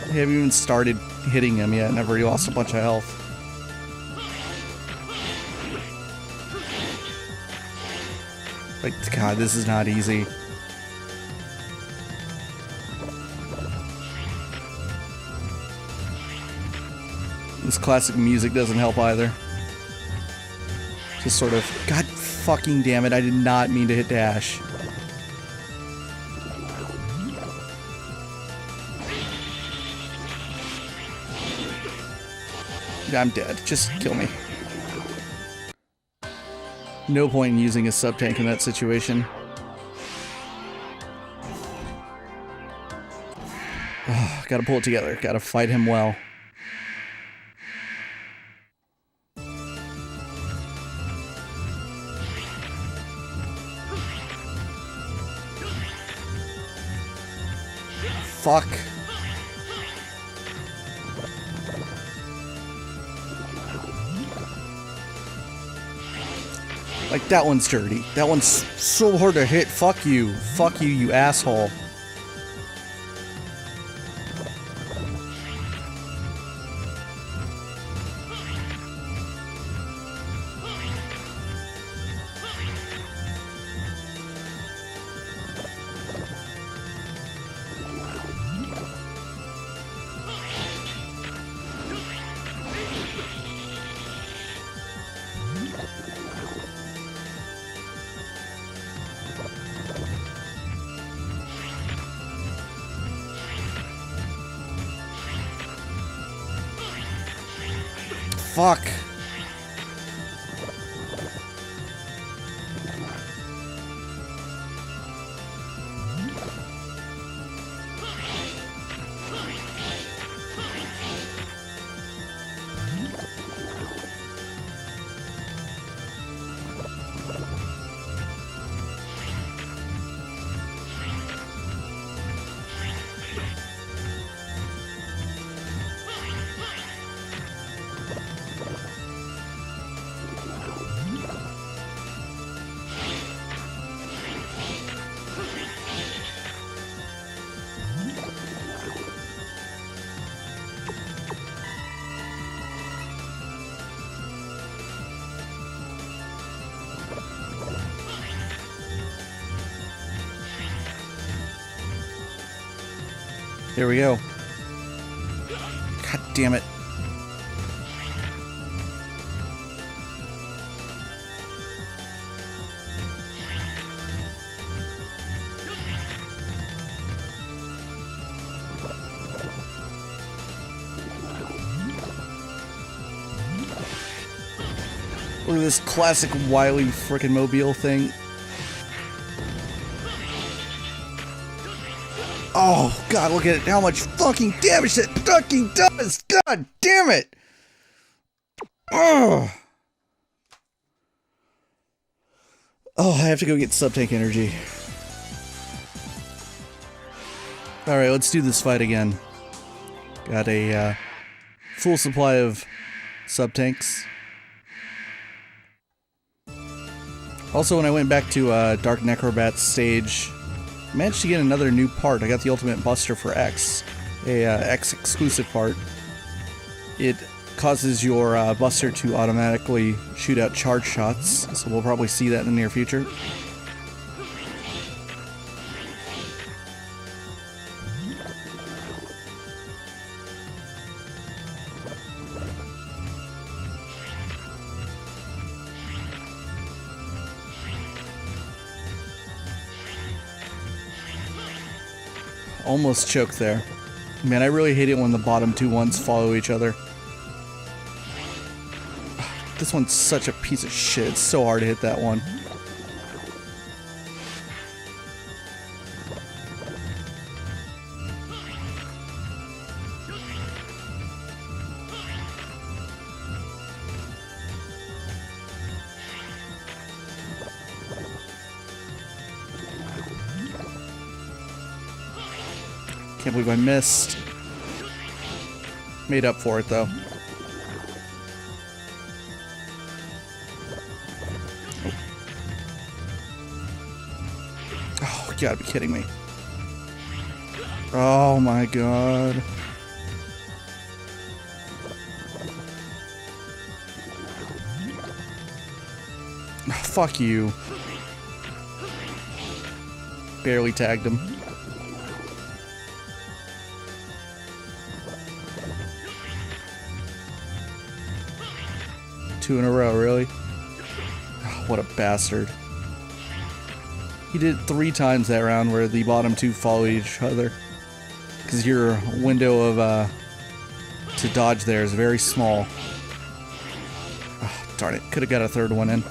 I haven't even started hitting him yet and I've already lost a bunch of health. Like, God, this is not easy. This classic music doesn't help either. Just sort of, God fucking damn it, I did not mean to hit dash. I'm dead. Just kill me. No point in using a sub-tank in that situation. Oh, gotta pull it together. Gotta fight him well. Fuck. Like, that one's dirty. That one's so hard to hit. Fuck you. Fuck you, you asshole. Fuck. Here we go. God damn it. Look at this classic Wily frickin' mobile thing. Oh, God, look at it. How much fucking damage that fucking does. God damn it. Oh, I have to go get sub-tank energy. Alright, let's do this fight again. Got a full supply of sub-tanks. Also, when I went back to Dark Necrobat's stage, I managed to get another new part. I got the Ultimate Buster for X, a X exclusive part. It causes your Buster to automatically shoot out charge shots, so we'll probably see that in the near future. Almost choked there. Man, I really hate it when the bottom two ones follow each other. This one's such a piece of shit. It's so hard to hit that one. Can't believe I missed. Made up for it though. Oh, you gotta be kidding me. Oh my god. Oh, fuck you. Barely tagged him. Two in a row, really? Oh, what a bastard. He did it 3 times that round where the bottom two follow each other. Because your window of, to dodge there is very small. Oh, darn it. Could have got a third one in.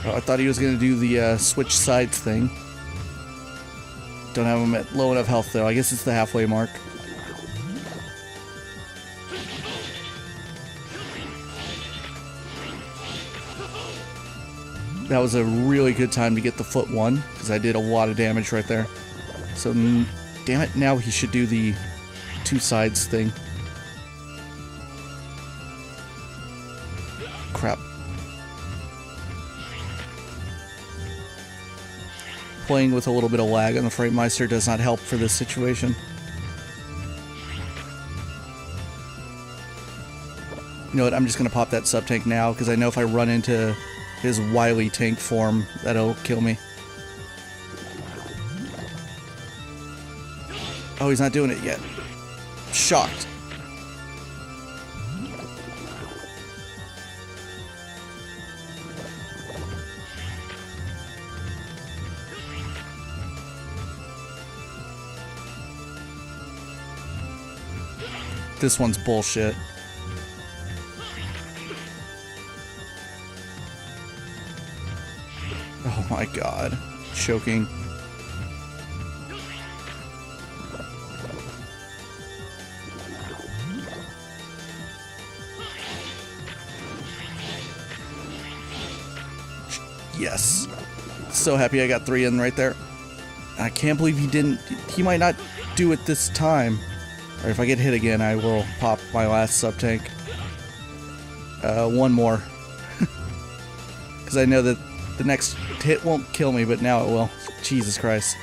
Oh, I thought he was going to do the, switch sides thing. Don't have him at low enough health though. I guess it's the halfway mark. That was a really good time to get the foot one, because I did a lot of damage right there. So, damn it, now he should do the 2 sides thing. Crap. Playing with a little bit of lag on the Framemeister does not help for this situation. You know what, I'm just gonna pop that sub-tank now, because I know if I run into his wily tank form, that'll kill me. Oh, he's not doing it yet. Shocked. This one's bullshit. Oh my god. Choking. Yes. So happy I got 3 in right there. I can't believe he didn't. He might not do it this time. Or if I get hit again, I will pop my last sub-tank. One more. Because I know that the next hit won't kill me, but now it will. Jesus Christ.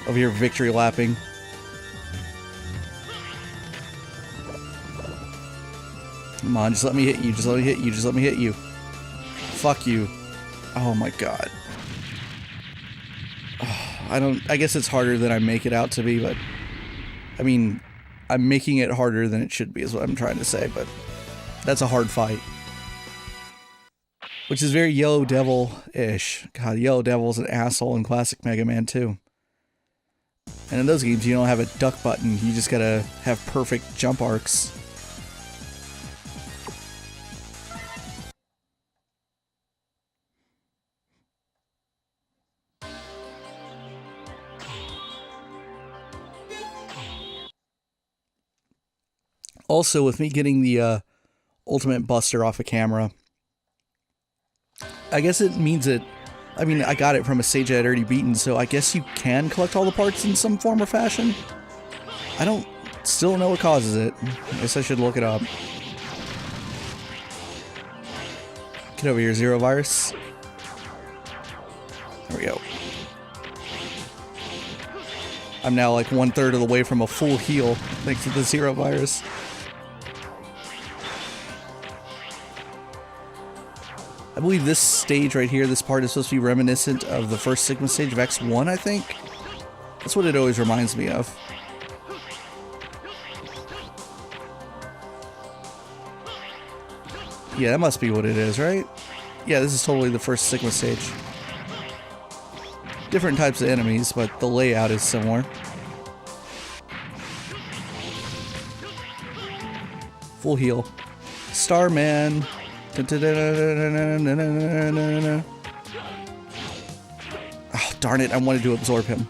Over here victory lapping. Come on, just let me hit you, just let me hit you, just let me hit you. Fuck you. Oh my god. Oh, I guess it's harder than I make it out to be, but I mean, I'm making it harder than it should be is what I'm trying to say, but that's a hard fight. Which is very Yellow Devil-ish. God, Yellow Devil's an asshole in classic Mega Man 2. And in those games, you don't have a duck button, you just gotta have perfect jump arcs. Also, with me getting the Ultimate Buster off of camera, I guess it means that, I mean, I got it from a stage I had already beaten, so I guess you can collect all the parts in some form or fashion. I don't still know what causes it. I guess I should look it up. Get over here, Zero Virus. There we go. I'm now like 1/3 of the way from a full heal, thanks to the Zero Virus. I believe this stage right here, this part is supposed to be reminiscent of the first Sigma stage of X1, I think. That's what it always reminds me of. Yeah, that must be what it is, right? Yeah, this is totally the first Sigma stage. Different types of enemies, but the layout is similar. Full heal. Starman. Oh, darn it, I wanted to absorb him.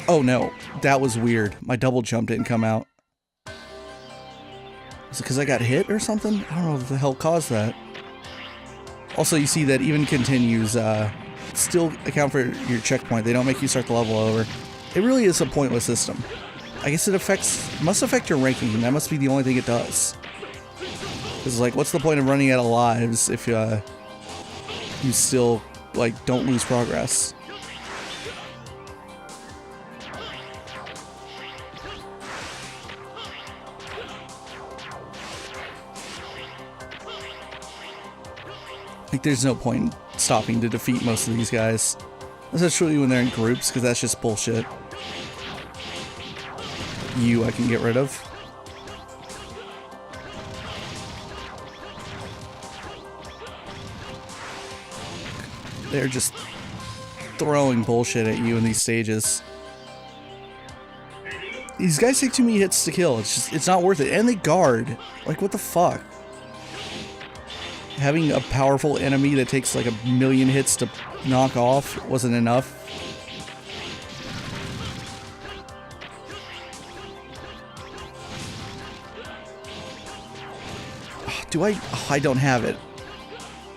Oh no, that was weird. My double jump didn't come out. Is it because I got hit or something? I don't know what the hell caused that. Also, you see that even continues still account for your checkpoint. They don't make you start the level over. It really is a pointless system. I guess it must affect your ranking. That must be the only thing it does. Because, like, what's the point of running out of lives if you still, like, don't lose progress? Like, there's no point in stopping to defeat most of these guys. Especially when they're in groups, because that's just bullshit. You I can get rid of. They're just throwing bullshit at you in these stages. These guys take too many hits to kill. It's not worth it. And they guard. Like, what the fuck? Having a powerful enemy that takes like 1,000,000 hits to knock off wasn't enough. I don't have it.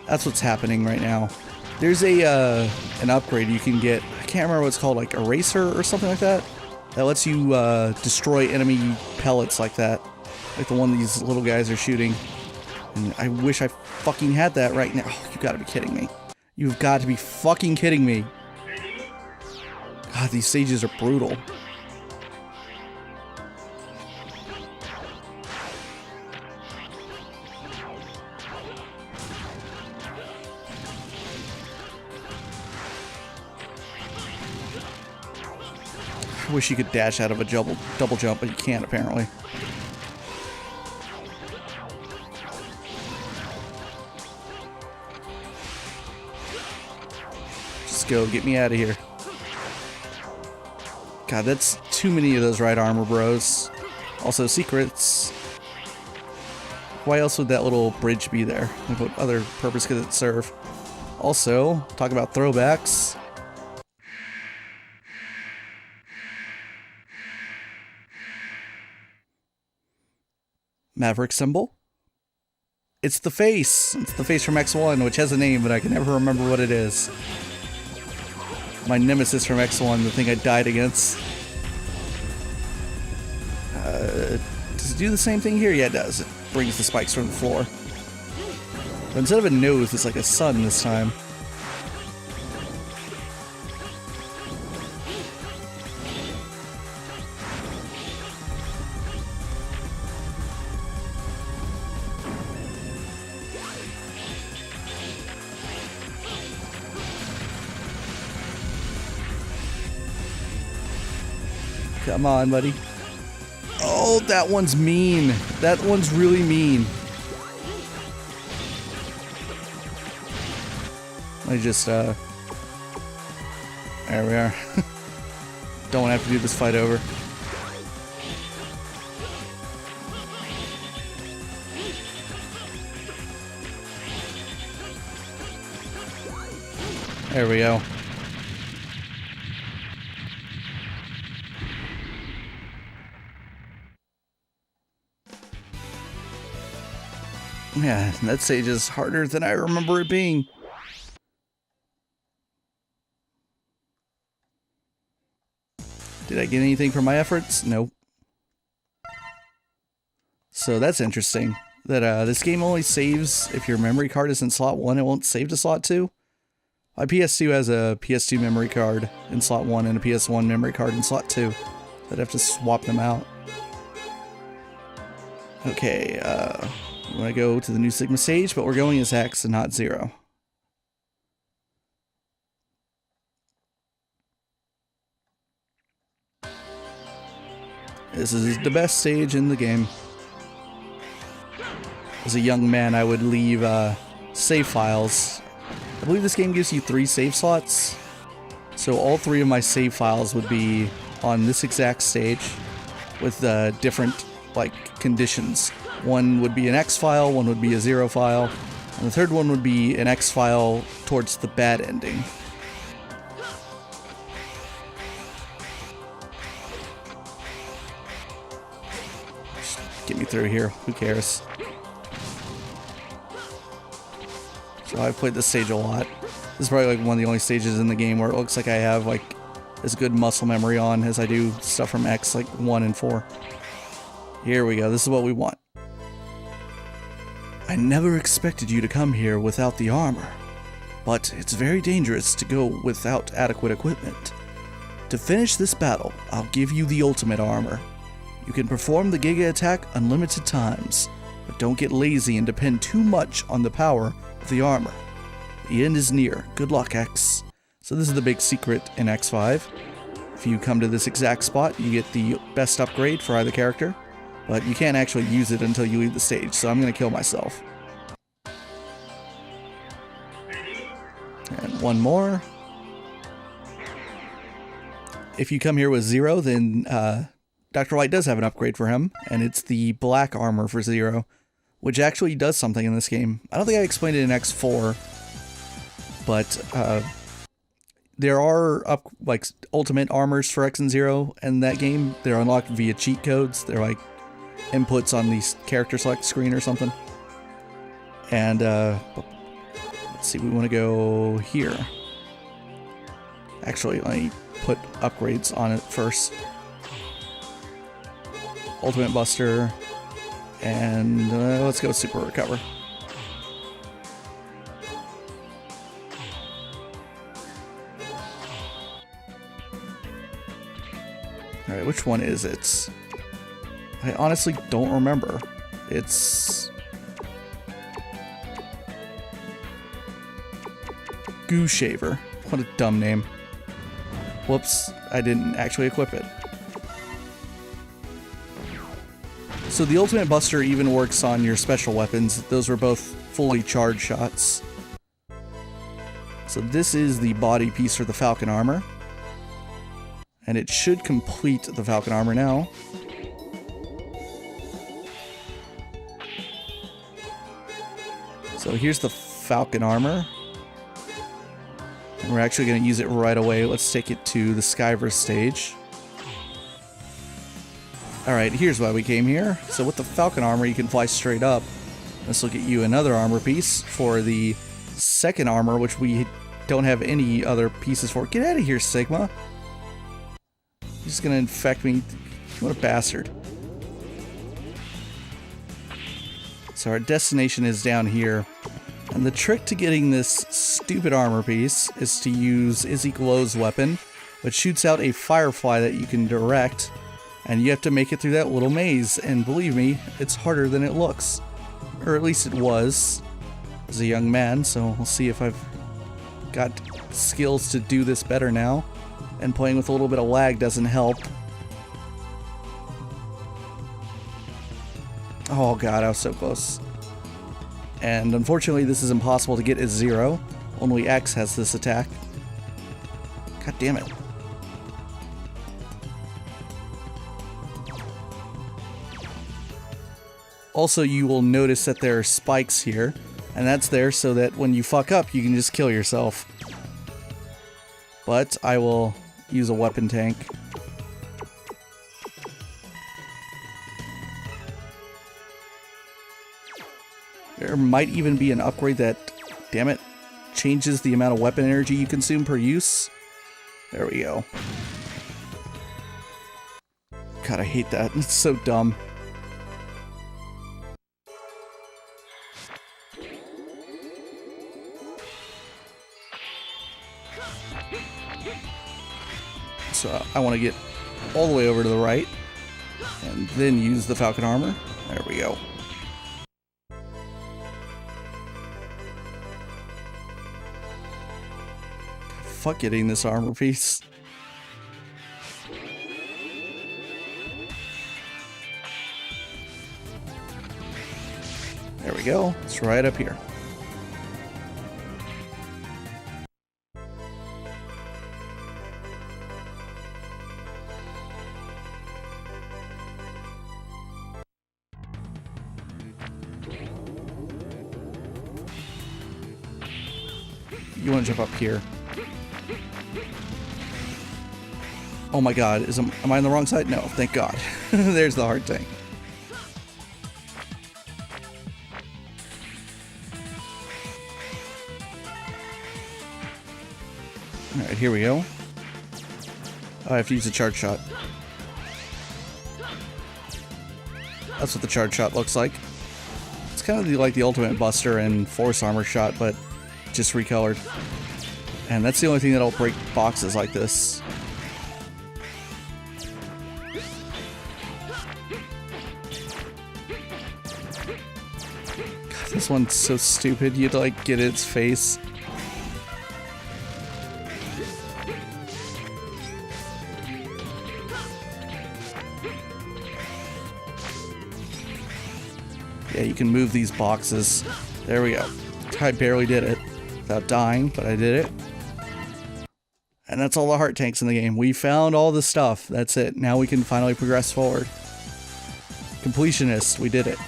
That's what's happening right now. There's an upgrade you can get. I can't remember what it's called, like Eraser or something like that. That lets you destroy enemy pellets like that. Like the one these little guys are shooting. And I wish I fucking had that right now. Oh, you gotta be kidding me. You've got to be fucking kidding me. God, these stages are brutal. I wish you could dash out of a double jump, but you can't apparently. Just go, get me out of here. God, that's too many of those right armor bros. Also secrets. Why else would that little bridge be there? Like, what other purpose could it serve? Also, talk about throwbacks. Maverick symbol. It's the face. It's the face from X1, which has a name, but I can never remember what it is. My nemesis from X1, the thing I died against. Does it do the same thing here? Yeah, it does. It brings the spikes from the floor. But instead of a nose, it's like a sun this time. Come on, buddy. Oh, that one's mean. That one's really mean. I just, there we are. Don't have to do this fight over. There we go. Yeah, that stage is harder than I remember it being. Did I get anything for my efforts? Nope. So that's interesting. That this game only saves if your memory card is in slot 1, it won't save to slot 2. My PS2 has a PS2 memory card in slot 1 and a PS1 memory card in slot 2. I'd have to swap them out. Okay, I'm gonna go to the new Sigma stage, but we're going as X and not 0. This is the best stage in the game. as a young man, I would leave save files. I believe this game gives you 3 save slots. So all 3 of my save files would be on this exact stage with different conditions. One would be an X file, one would be a 0 file, and the third one would be an X file towards the bad ending. Just get me through here, who cares? So I've played this stage a lot. This is probably one of the only stages in the game where it looks like I have as good muscle memory on as I do stuff from X 1 and 4. Here we go, this is what we want. I never expected you to come here without the armor, but it's very dangerous to go without adequate equipment. To finish this battle, I'll give you the ultimate armor. You can perform the Giga attack unlimited times, but don't get lazy and depend too much on the power of the armor. The end is near. Good luck, X. So this is the big secret in X5. If you come to this exact spot, you get the best upgrade for either character, but you can't actually use it until you leave the stage, so I'm going to kill myself. And one more. If you come here with Zero, then Dr. Light does have an upgrade for him, and it's the black armor for Zero, which actually does something in this game. I don't think I explained it in X4, but there are ultimate armors for X and Zero in that game. They're unlocked via cheat codes. They're inputs on the character select screen or something. And let's see, we want to go here. Actually, let me put upgrades on it first. Ultimate Buster, and let's go Super Recover. Alright, which one is it? I honestly don't remember. It's Goo Shaver. What a dumb name. Whoops, I didn't actually equip it. So the Ultimate Buster even works on your special weapons. Those were both fully charged shots. So this is the body piece for the Falcon armor. And it should complete the Falcon armor now. So here's the Falcon armor. And we're actually going to use it right away. Let's take it to the Skyverse stage. Alright, here's why we came here. So with the Falcon armor, you can fly straight up. Let's look at you another armor piece for the second armor, which we don't have any other pieces for. Get out of here, Sigma. He's just gonna infect me. What a bastard. So our destination is down here. And the trick to getting this stupid armor piece is to use Izzy Glow's weapon, which shoots out a firefly that you can direct. And you have to make it through that little maze, and believe me, it's harder than it looks. Or at least it was, as a young man, so we'll see if I've got skills to do this better now. And playing with a little bit of lag doesn't help. Oh god, I was so close. And unfortunately this is impossible to get as Zero. Only X has this attack. God damn it. Also, you will notice that there are spikes here, and that's there so that when you fuck up, you can just kill yourself. But I will use a weapon tank. There might even be an upgrade that, damn it, changes the amount of weapon energy you consume per use. There we go. God, I hate that. It's so dumb. So I want to get all the way over to the right and then use the Falcon armor. There we go. Fuck getting this armor piece. There we go. It's right up here. You want to jump up here. Oh my god, am I on the wrong side? No, thank god. There's the hard tank. Alright, here we go. Oh, I have to use a charge shot. That's what the charge shot looks like. It's kind of like the Ultimate Buster and Force Armor shot, but just recolored. And that's the only thing that'll break boxes like this. God, this one's so stupid. You'd like get its face. Yeah, you can move these boxes. There we go. I barely did it without dying, but I did it. And that's all the heart tanks in the game. We found all the stuff. That's it. Now we can finally progress forward. Completionist. We did it.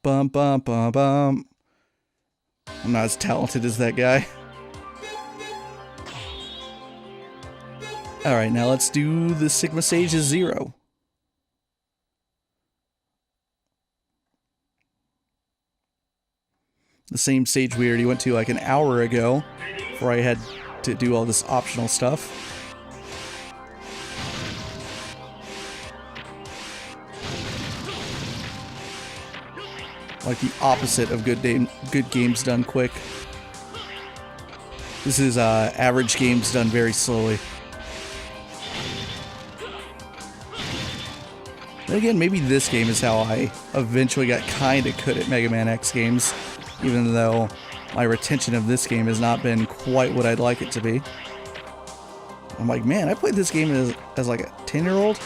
Bum, bum, bum, bum. I'm not as talented as that guy. Alright, now let's do the Sigma Sage as Zero. The same stage we already went to like an hour ago, where I had to do all this optional stuff. Like the opposite of good games done quick. This is average games done very slowly. And again, maybe this game is how I eventually got kinda good at Mega Man X games, even though my retention of this game has not been quite what I'd like it to be. I'm like, man, I played this game as like a 10-year-old.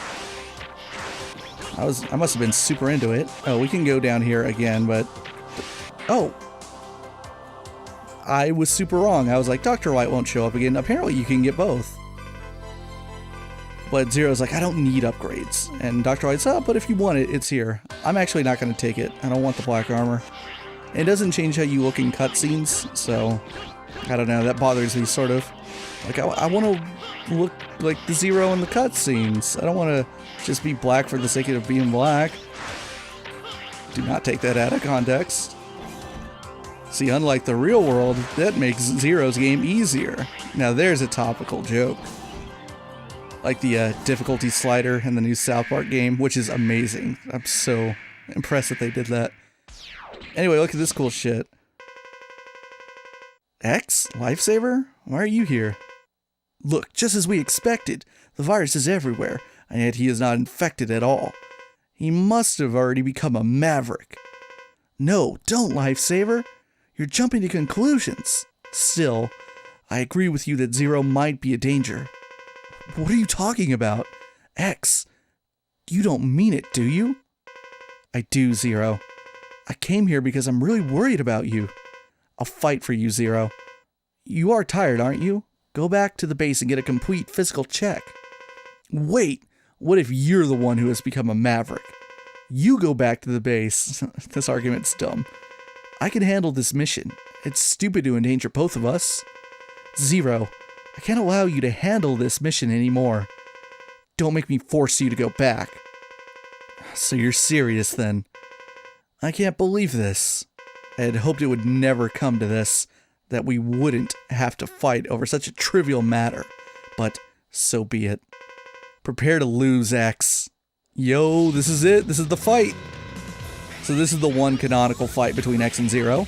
I must have been super into it. Oh, we can go down here again, but... Oh! I was super wrong. I was like, Dr. Light won't show up again. Apparently you can get both. But Zero's like, I don't need upgrades. And Dr. Light's, oh, but if you want it, it's here. I'm actually not going to take it. I don't want the black armor. It doesn't change how you look in cutscenes, so... I don't know, that bothers me, sort of. Like, I want to look like the Zero in the cutscenes. I don't want to just be black for the sake of being black. Do not take that out of context. See, unlike the real world, that makes Zero's game easier. Now there's a topical joke. Like the difficulty slider in the new South Park game, which is amazing. I'm so impressed that they did that. Anyway, look at this cool shit. X? Lifesaver? Why are you here? Look, just as we expected. The virus is everywhere, and yet he is not infected at all. He must have already become a Maverick. No, don't, Lifesaver. You're jumping to conclusions. Still, I agree with you that Zero might be a danger. What are you talking about? X, you don't mean it, do you? I do, Zero. I came here because I'm really worried about you. I'll fight for you, Zero. You are tired, aren't you? Go back to the base and get a complete physical check. Wait, what if you're the one who has become a Maverick? You go back to the base. This argument's dumb. I can handle this mission. It's stupid to endanger both of us. Zero, I can't allow you to handle this mission anymore. Don't make me force you to go back. So you're serious then? I can't believe this. I had hoped it would never come to this, that we wouldn't have to fight over such a trivial matter, but so be it. Prepare to lose, X. Yo, this is it. This is the fight. So this is the one canonical fight between X and Zero,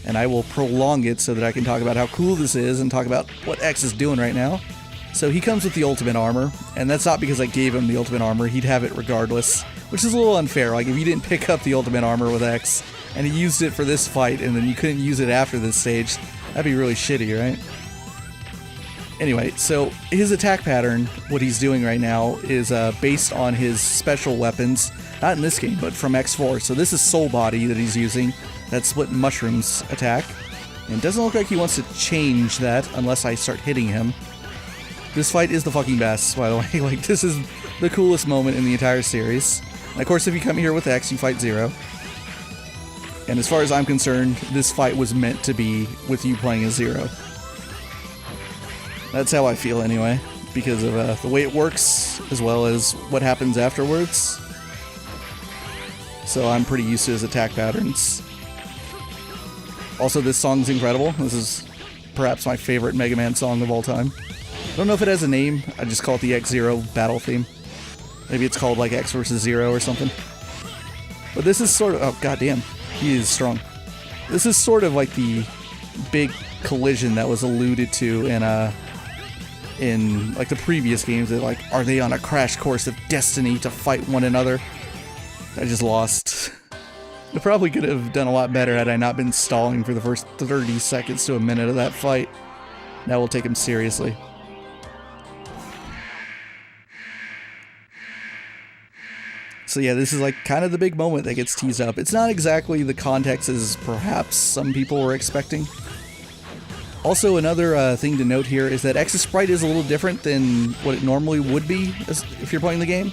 and I will prolong it so that I can talk about how cool this is and talk about what X is doing right now. So he comes with the ultimate armor, and that's not because I gave him the ultimate armor. He'd have it regardless, which is a little unfair. Like, if you didn't pick up the ultimate armor with X, and he used it for this fight, and then you couldn't use it after this stage, that'd be really shitty, right? Anyway, so his attack pattern, what he's doing right now, is based on his special weapons, not in this game, but from X4. So this is Soul Body that he's using, that split mushrooms attack. And it doesn't look like he wants to change that unless I start hitting him. This fight is the fucking best, by the way. Like, this is the coolest moment in the entire series. And of course, if you come here with X, you fight Zero. And as far as I'm concerned, this fight was meant to be with you playing as Zero. That's how I feel anyway, because of the way it works, as well as what happens afterwards. So I'm pretty used to his attack patterns. Also, this song's incredible. This is perhaps my favorite Mega Man song of all time. I don't know if it has a name, I just call it the X-Zero battle theme. Maybe it's called like X vs. Zero or something. But this is sort of, oh goddamn, he is strong. This is sort of like the big collision that was alluded to in like the previous games, that like, are they on a crash course of destiny to fight one another? I just lost. I probably could have done a lot better had I not been stalling for the first 30 seconds to a minute of that fight. Now we'll take him seriously. So yeah, this is like kind of the big moment that gets teased up. It's not exactly the context as perhaps some people were expecting. Also, another thing to note here is that X's sprite is a little different than what it normally would be if you're playing the game.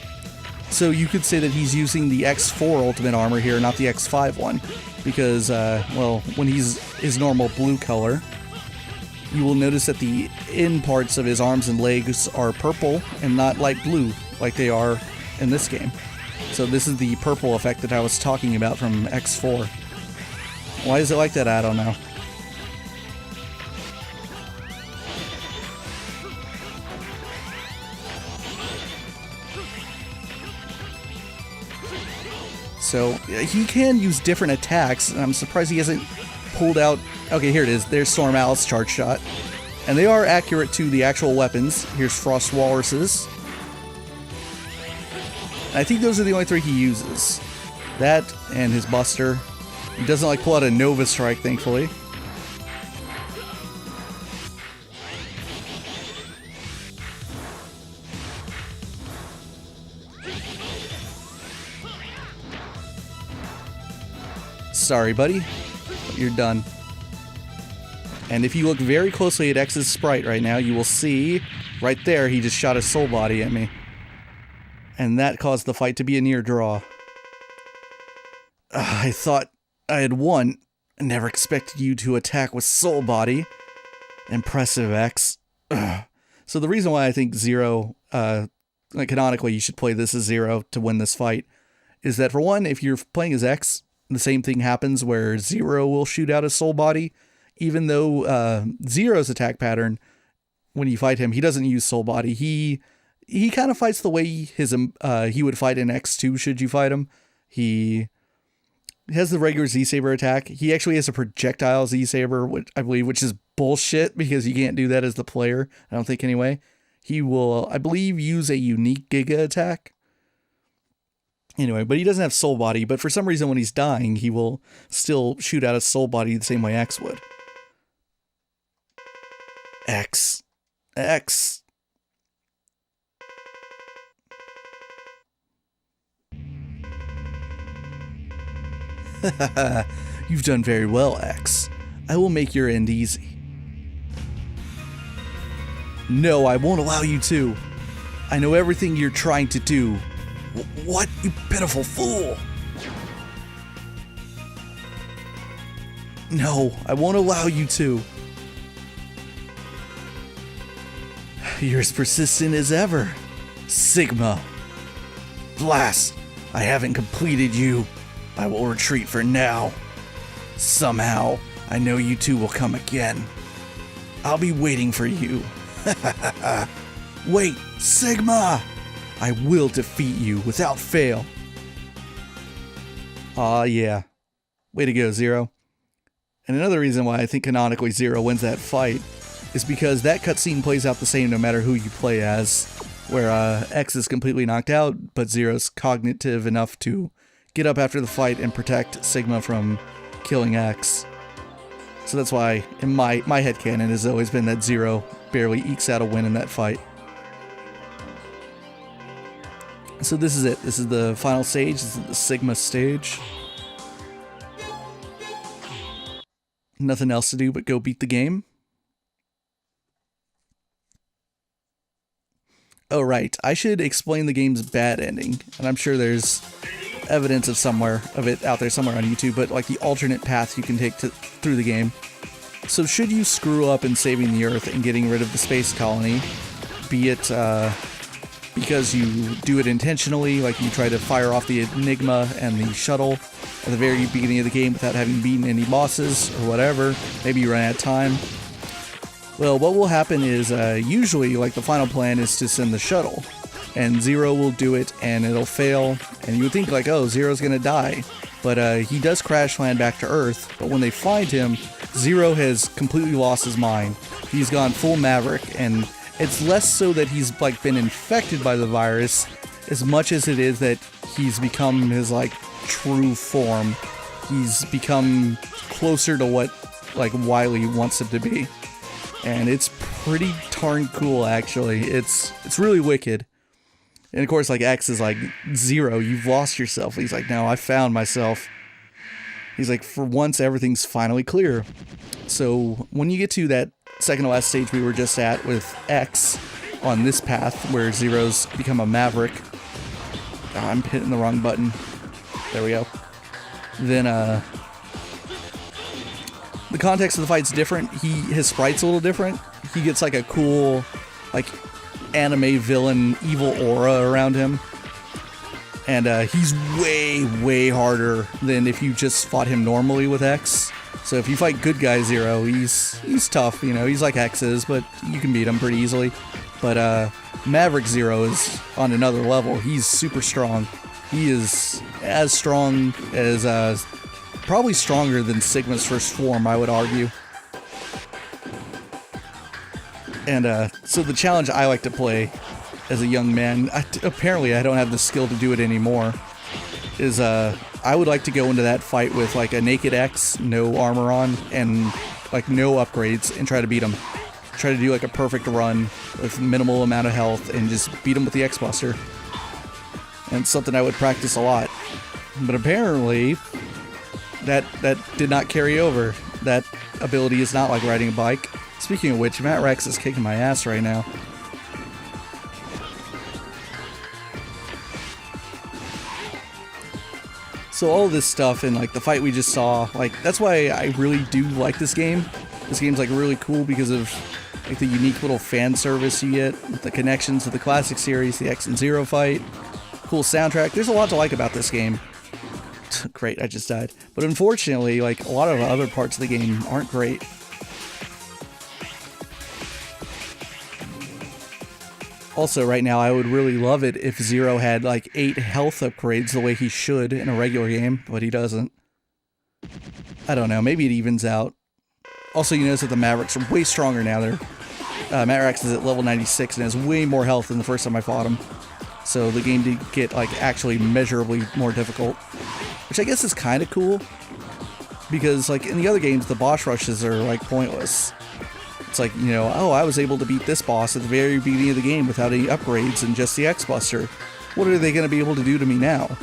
So you could say that he's using the X4 Ultimate Armor here, not the X5 one. Because, well, when he's his normal blue color, you will notice that the end parts of his arms and legs are purple and not light blue like they are in this game. So this is the purple effect that I was talking about from X4. Why is it like that? I don't know. So he can use different attacks, and I'm surprised he hasn't pulled out... Okay, here it is. There's Storm Owl's Charge Shot. And they are accurate to the actual weapons. Here's Frost Walrus's. And I think those are the only three he uses. That and his Buster. He doesn't like pull out a Nova Strike, thankfully. Sorry, buddy. You're done. And if you look very closely at X's sprite right now, you will see right there he just shot his Soul Body at me. And that caused the fight to be a near draw. I thought I had won. I never expected you to attack with Soul Body. Impressive, X. Ugh. So the reason why I think Zero, canonically you should play this as Zero to win this fight, is that for one, if you're playing as X, the same thing happens where Zero will shoot out his Soul Body, even though Zero's attack pattern, when you fight him, he doesn't use Soul Body. He kind of fights the way he would fight in X2 should you fight him. He has the regular Z-Saber attack. He actually has a projectile Z-Saber, I believe, which is bullshit because you can't do that as the player. I don't think anyway. He will, I believe, use a unique Giga attack. Anyway, but he doesn't have Soul Body, but for some reason when he's dying, he will still shoot out his Soul Body the same way X would. X. You've done very well, X. I will make your end easy. No, I won't allow you to. I know everything you're trying to do. What, you pitiful fool? No, I won't allow you to. You're as persistent as ever. Sigma. Blast! I haven't completed you. I will retreat for now. Somehow, I know you two will come again. I'll be waiting for you. Wait, Sigma! I will defeat you without fail. Aw, yeah. Way to go, Zero. And another reason why I think canonically Zero wins that fight is because that cutscene plays out the same no matter who you play as, where X is completely knocked out, but Zero's cognitive enough to get up after the fight and protect Sigma from killing X. So that's why, in my headcanon, has always been that Zero barely ekes out a win in that fight. So this is it. This is the final stage. This is the Sigma stage. Nothing else to do but go beat the game. Oh, right. I should explain the game's bad ending. And I'm sure there's evidence of it out there somewhere on YouTube, but like the alternate path you can take through the game. So should you screw up in saving the Earth and getting rid of the space colony, be it because you do it intentionally, like you try to fire off the Enigma and the shuttle at the very beginning of the game without having beaten any bosses or whatever, maybe you run out of time. Well, what will happen is usually, like, the final plan is to send the shuttle, and Zero will do it, and it'll fail, and you would think, like, oh, Zero's gonna die, but he does crash land back to Earth, but when they find him, Zero has completely lost his mind. He's gone full Maverick, and it's less so that he's, like, been infected by the virus, as much as it is that he's become his, like, true form. He's become closer to what, like, Wily wants him to be. And it's pretty darn cool, actually. It's really wicked. And of course, like, X is like, Zero, you've lost yourself. He's like, no, I found myself. He's like, for once, everything's finally clear. So when you get to that second to last stage we were just at with X on this path, where Zero's become a Maverick. Oh, I'm hitting the wrong button. There we go. Then, the context of the fight's different. His sprite's a little different. He gets like a cool, like, anime villain evil aura around him. And he's way, way harder than if you just fought him normally with X. So if you fight good guy Zero, he's tough, you know, he's like X is, but you can beat him pretty easily. But Maverick Zero is on another level. He's super strong. He is as strong as probably stronger than Sigma's first form, I would argue. And so the challenge I like to play as a young man, apparently I don't have the skill to do it anymore, is I would like to go into that fight with like a naked X, no armor on, and like no upgrades, and try to beat him. Try to do like a perfect run with minimal amount of health and just beat him with the X-Buster. And it's something I would practice a lot. But apparently that did not carry over. That ability is not like riding a bike. Speaking of which, Matt Rex is kicking my ass right now. So all this stuff and like the fight we just saw, like that's why I really do like this game. This game's like really cool because of like the unique little fan service you get, the connections to the classic series, the X and Zero fight, cool soundtrack. There's a lot to like about this game. Great, I just died. But unfortunately, like, a lot of other parts of the game aren't great. Also, right now, I would really love it if Zero had, like, 8 health upgrades the way he should in a regular game, but he doesn't. I don't know, maybe it evens out. Also, you notice that the Mavericks are way stronger now. Maverick is at level 96 and has way more health than the first time I fought him. So the game did get, like, actually measurably more difficult. Which I guess is kind of cool. Because, like, in the other games, the boss rushes are, like, pointless. It's like, you know, oh, I was able to beat this boss at the very beginning of the game without any upgrades and just the X-Buster. What are they going to be able to do to me now?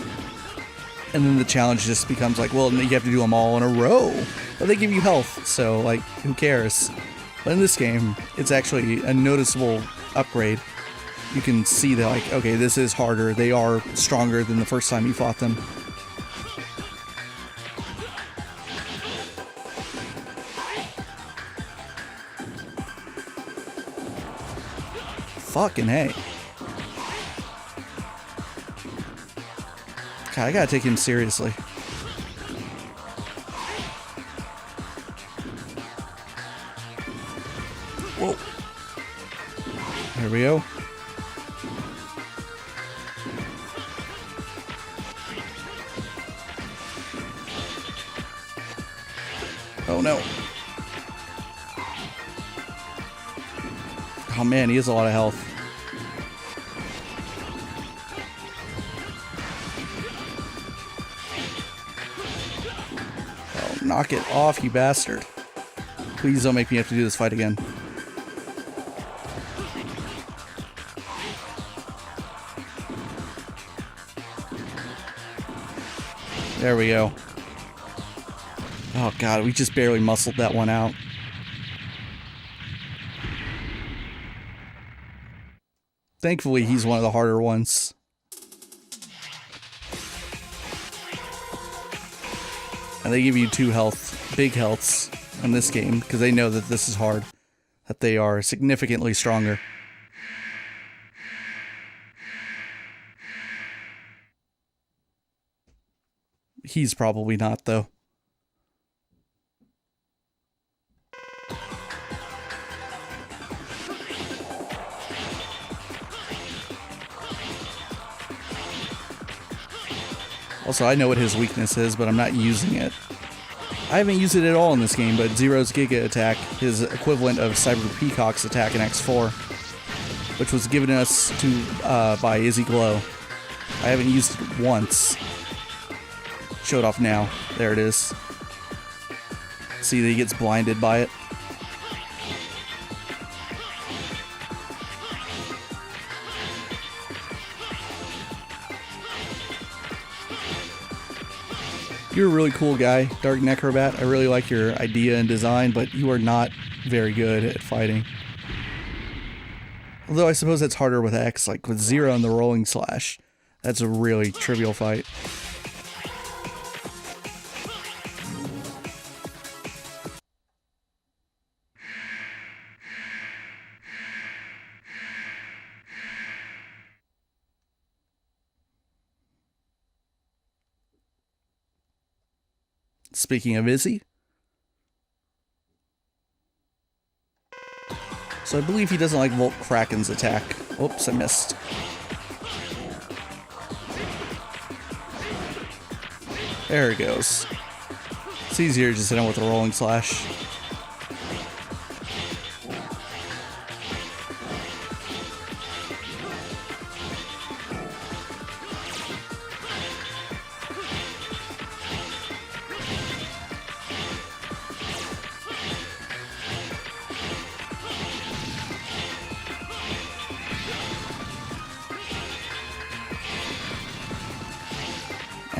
And then the challenge just becomes like, well, you have to do them all in a row. But they give you health, so, like, who cares? But in this game, it's actually a noticeable upgrade. You can see that, like, okay, this is harder. They are stronger than the first time you fought them. Fucking hey. God, I gotta take him seriously. Whoa. There we go. Oh no. Oh man, he has a lot of health. Oh, knock it off, you bastard. Please don't make me have to do this fight again. There we go. Oh god, we just barely muscled that one out. Thankfully, he's one of the harder ones. And they give you 2 health, big healths in this game, because they know that this is hard. That they are significantly stronger. He's probably not, though. Also, I know what his weakness is, but I'm not using it. I haven't used it at all in this game, but Zero's Giga attack, his equivalent of Cyber Peacock's attack in X4, which was given us to by Izzy Glow. I haven't used it once. Show it off now. There it is. See that he gets blinded by it. You're a really cool guy, Dark Necrobat. I really like your idea and design, but you are not very good at fighting. Although I suppose that's harder with X, like with Zero and the Rolling Slash. That's a really trivial fight. Speaking of Izzy. So I believe he doesn't like Volt Kraken's attack. Oops, I missed. There it goes. It's easier just to hit him with a Rolling Slash.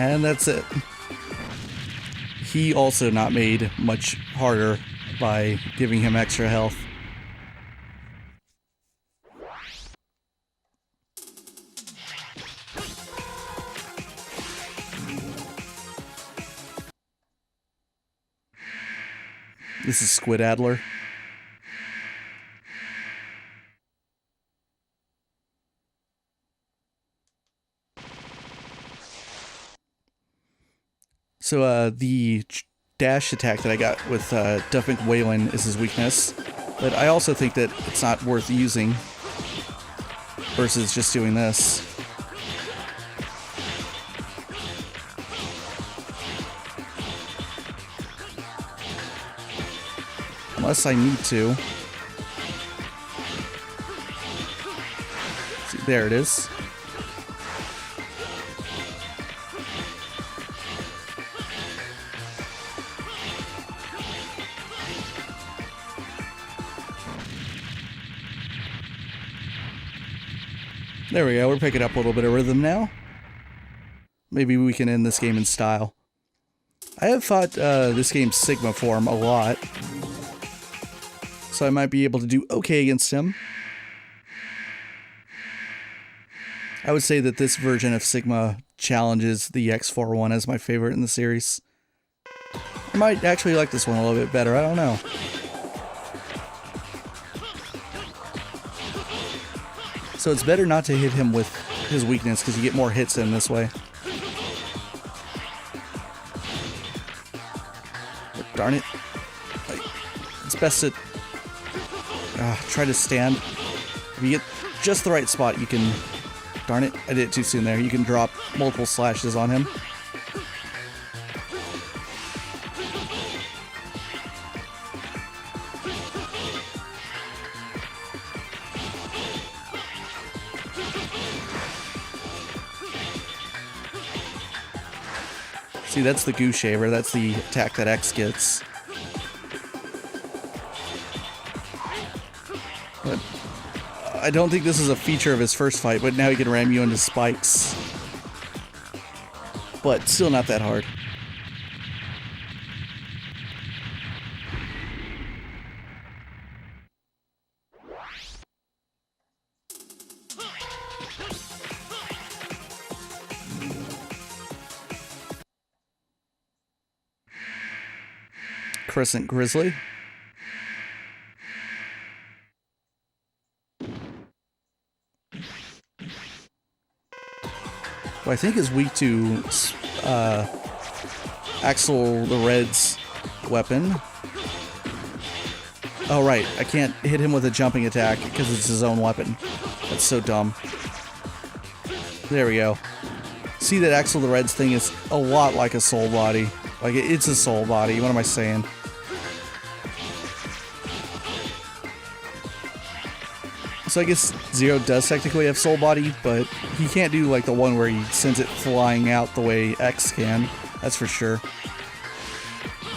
And that's it. He also not made much harder by giving him extra health. This is Squid Adler. So the dash attack that I got with Duff McWhalen is his weakness, but I also think that it's not worth using versus just doing this. Unless I need to. See, there it is. There we go, we're picking up a little bit of rhythm now. Maybe we can end this game in style. I have fought this game's Sigma form a lot, so I might be able to do okay against him. I would say that this version of Sigma challenges the X4 one as my favorite in the series. I might actually like this one a little bit better, I don't know. So it's better not to hit him with his weakness because you get more hits in this way. But darn it. It's best to try to stand. If you get just the right spot, you can... Darn it, I did it too soon there. You can drop multiple slashes on him. See, that's the Goo Shaver. That's the attack that X gets. But I don't think this is a feature of his first fight, but now he can ram you into spikes. but still not that hard. Crescent Grizzly. Who I think is weak to Axel the Red's weapon. Oh right, I can't hit him with a jumping attack because it's his own weapon. That's so dumb. There we go. See that Axel the Red's thing is a lot like a soul body. Like, it's a soul body. What am I saying? So I guess Zero does technically have soul body, but he can't do like the one where he sends it flying out the way X can. That's for sure.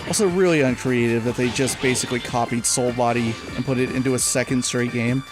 Also really uncreative that they just basically copied soul body and put it into a second straight game.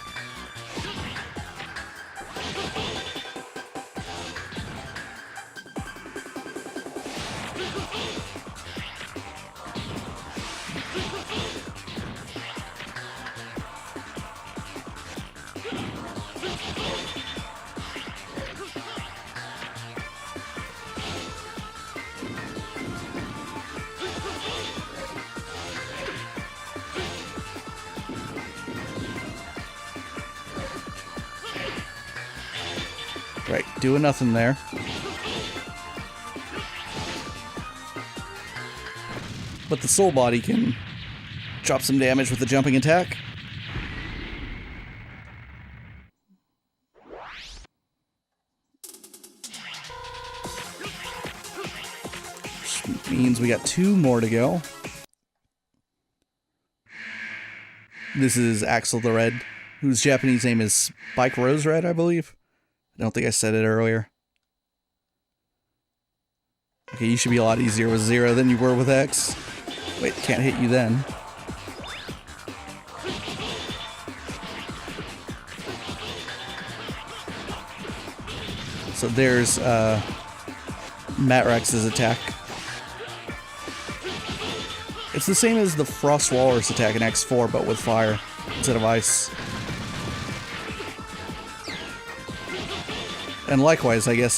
Right, doing nothing there. But the soul body can drop some damage with the jumping attack. Which means we got 2 more to go. This is Axel the Red, whose Japanese name is Spike Rose Red, I believe. I don't think I said it earlier. Okay, you should be a lot easier with Zero than you were with X. Wait, can't hit you then. So there's Matrix's attack. It's the same as the Frost Walrus attack in X4, but with fire instead of ice. And likewise, I guess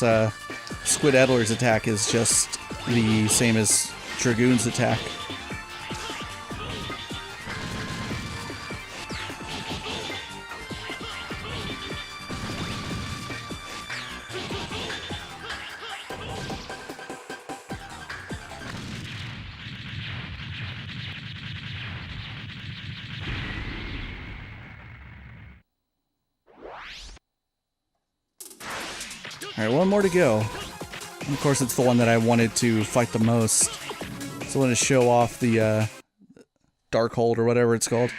Squid Adler's attack is just the same as Dragoon's attack. Alright, one more to go. And of course, it's the one that I wanted to fight the most. So I want to show off the Darkhold or whatever it's called.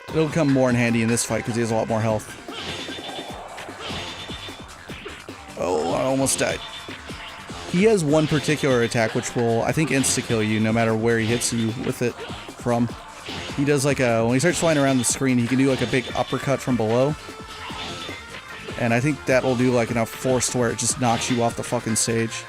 It'll come more in handy in this fight because he has a lot more health. Oh, I almost died. He has one particular attack which will, I think, insta-kill you no matter where he hits you with it from. He does like a, when he starts flying around the screen, he can do like a big uppercut from below. And I think that'll do like enough force to where it just knocks you off the fucking stage.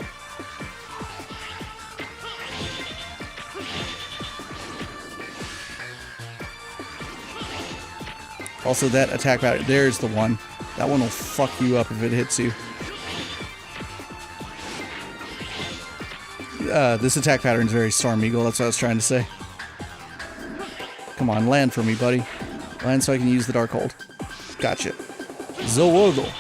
Also, that attack pattern, there's the one. That one will fuck you up if it hits you. This attack pattern is very Storm Eagle, that's what I was trying to say. Come on, land for me, buddy. Land so I can use the Darkhold. Gotcha. Zowogo.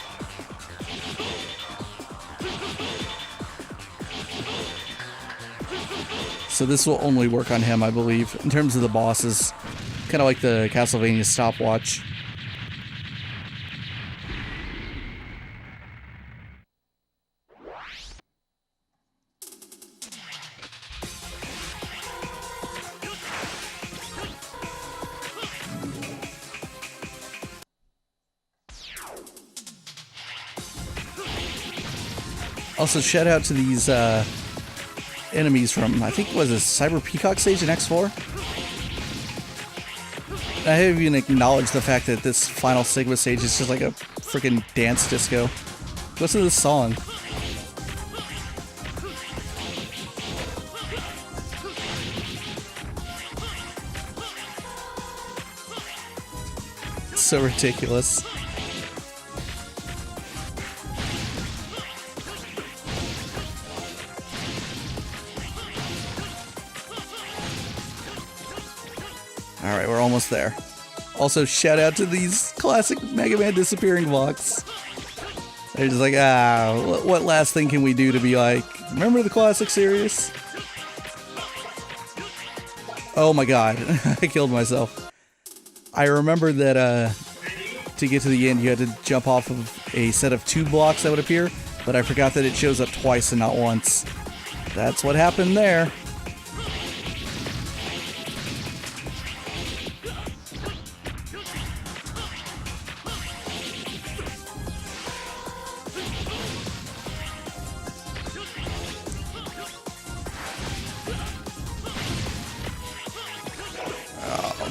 So this will only work on him, I believe. In terms of the bosses, kind of like the Castlevania stopwatch. Also, shout out to these enemies from, I think, was a Cyber Peacock stage in X4? I haven't even acknowledged the fact that this final Sigma stage is just like a freaking dance disco. Listen to this song. It's so ridiculous. Alright, we're almost there. Also, shout out to these classic Mega Man disappearing blocks. They're just like, what last thing can we do to be like, remember the classic series? Oh my god, I killed myself. I remember that to get to the end you had to jump off of a set of 2 blocks that would appear, but I forgot that it shows up twice and not once. That's what happened there.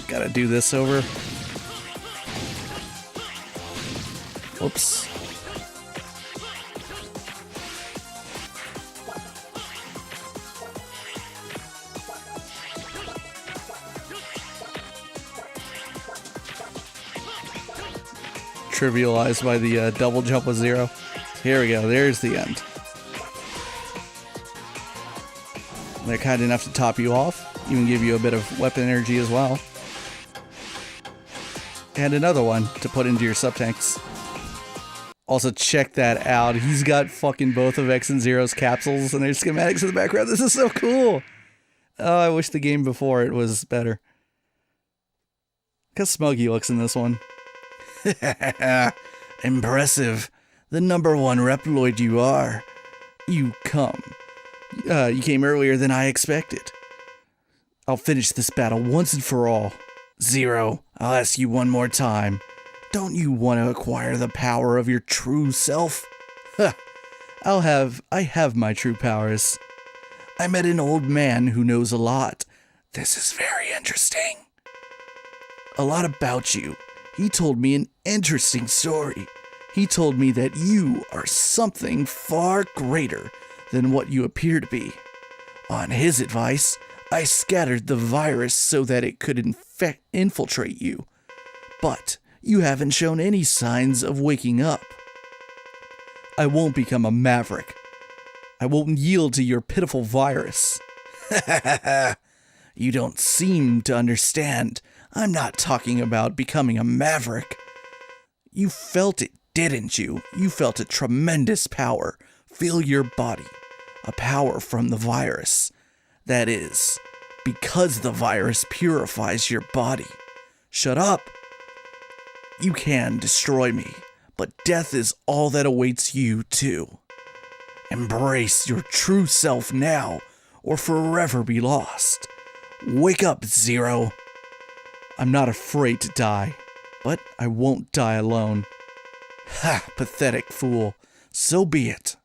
Gotta do this over. Whoops. Trivialized by the double jump with Zero. Here we go, there's the end. They're kind enough to top you off, even give you a bit of weapon energy as well. And another one to put into your sub-tanks. Also, check that out. He's got fucking both of X and Zero's capsules and their schematics in the background. This is so cool. Oh, I wish the game before it was better. Look how smug he looks in this one. Impressive. The #1 Reploid you are. You came earlier than I expected. I'll finish this battle once and for all. Zero, I'll ask you one more time. Don't you want to acquire the power of your true self? Huh. I have my true powers. I met an old man who knows a lot. This is very interesting. A lot about you. He told me an interesting story. He told me that you are something far greater than what you appear to be. On his advice, I scattered the virus so that it could infiltrate you. But you haven't shown any signs of waking up. I won't become a maverick. I won't yield to your pitiful virus. You don't seem to understand. I'm not talking about becoming a maverick. You felt it, didn't you? You felt a tremendous power fill your body. A power from the virus. That is, because the virus purifies your body. Shut up. You can destroy me, but death is all that awaits you too. Embrace your true self now, or forever be lost. Wake up, Zero. I'm not afraid to die, but I won't die alone. Ha, pathetic fool. So be it.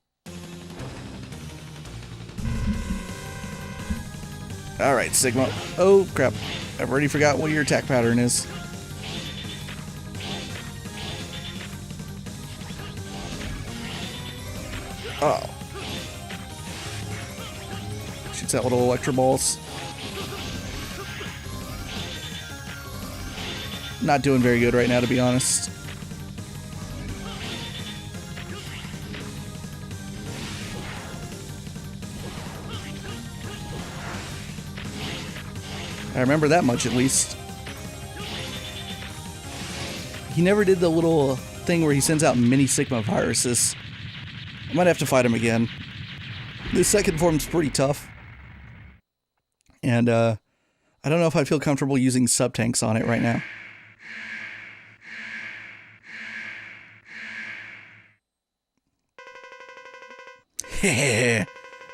Alright, Sigma. Oh, crap. I've already forgot what your attack pattern is. Oh. Shoots out little electro balls. Not doing very good right now, to be honest. I remember that much, at least. He never did the little thing where he sends out mini Sigma viruses. I might have to fight him again. This second form's pretty tough. And, I don't know if I feel comfortable using sub-tanks on it right now. Hehehe,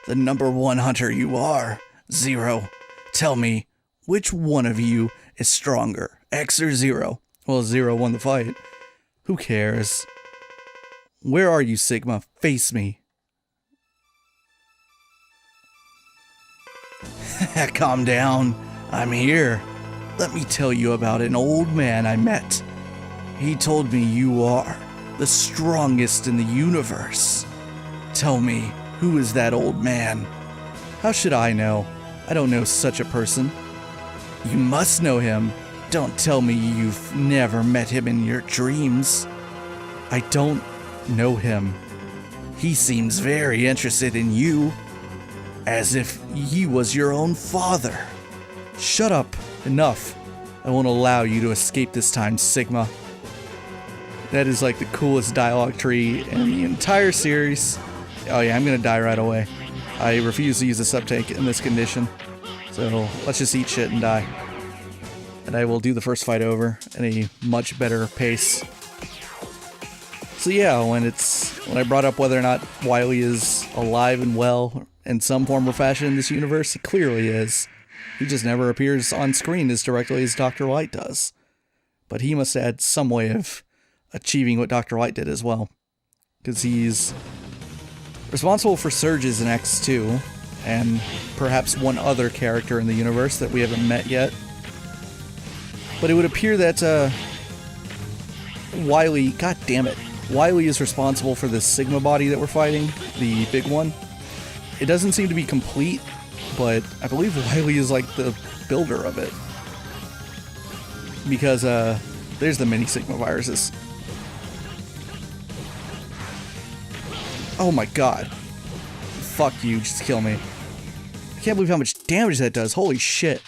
the #1 hunter you are, Zero. Tell me, which one of you is stronger, X or Zero? Well, Zero won the fight. Who cares? Where are you, Sigma? Face me. Calm down. I'm here. Let me tell you about an old man I met. He told me you are the strongest in the universe. Tell me, who is that old man? How should I know? I don't know such a person. You must know him. Don't tell me you've never met him in your dreams. I don't know him. He seems very interested in you, as if he was your own father. Shut up. Enough. I won't allow you to escape this time, Sigma. That is like the coolest dialogue tree in the entire series. Oh yeah, I'm gonna die right away. I refuse to use the sub-tank in this condition. So let's just eat shit and die. And I will do the first fight over at a much better pace. So yeah, when I brought up whether or not Wily is alive and well in some form or fashion in this universe, he clearly is. He just never appears on screen as directly as Dr. Light does. But he must have had some way of achieving what Dr. Light did as well. Because he's responsible for surges in X2, and perhaps one other character in the universe that we haven't met yet. But it would appear that Wily, god damn it, Wily is responsible for the Sigma body that we're fighting, the big one. It doesn't seem to be complete, but I believe Wily is like the builder of it. Because there's the mini Sigma viruses. Oh my god. Fuck you, just kill me. I can't believe how much damage that does, holy shit.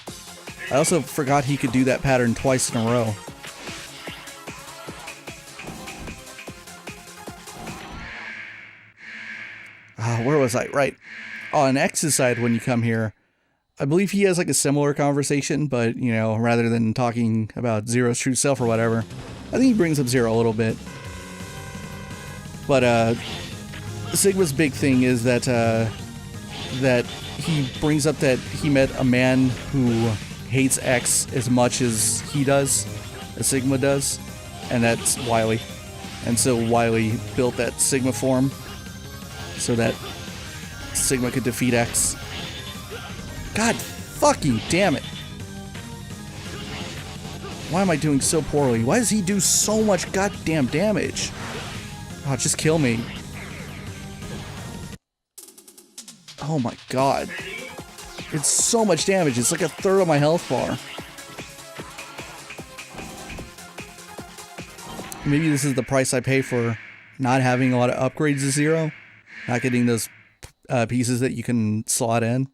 I also forgot he could do that pattern twice in a row. Where was I? Right. On X's side, when you come here, I believe he has like a similar conversation, but, you know, rather than talking about Zero's true self or whatever, I think he brings up Zero a little bit. But, Sigma's big thing is that, that he brings up that he met a man who hates X as much as he does, as Sigma does, and that's Wily. And so Wily built that Sigma form so that Sigma could defeat X. God fucking damn it. Why am I doing so poorly? Why does he do so much goddamn damage? Oh, just kill me. Oh my god. It's so much damage. It's like a third of my health bar. Maybe this is the price I pay for not having a lot of upgrades to Zero. Not getting those pieces that you can slot in.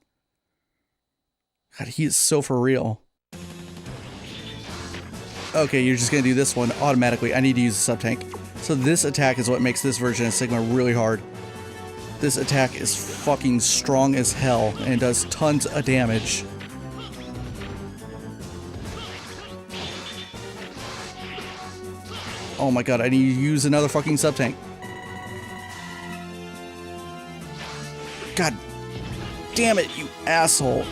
God, he is so for real. Okay, you're just gonna do this one automatically. I need to use a sub-tank. So this attack is what makes this version of Sigma really hard. This attack is fucking strong as hell, and it does tons of damage. Oh my god, I need to use another fucking sub-tank. God damn it, you asshole.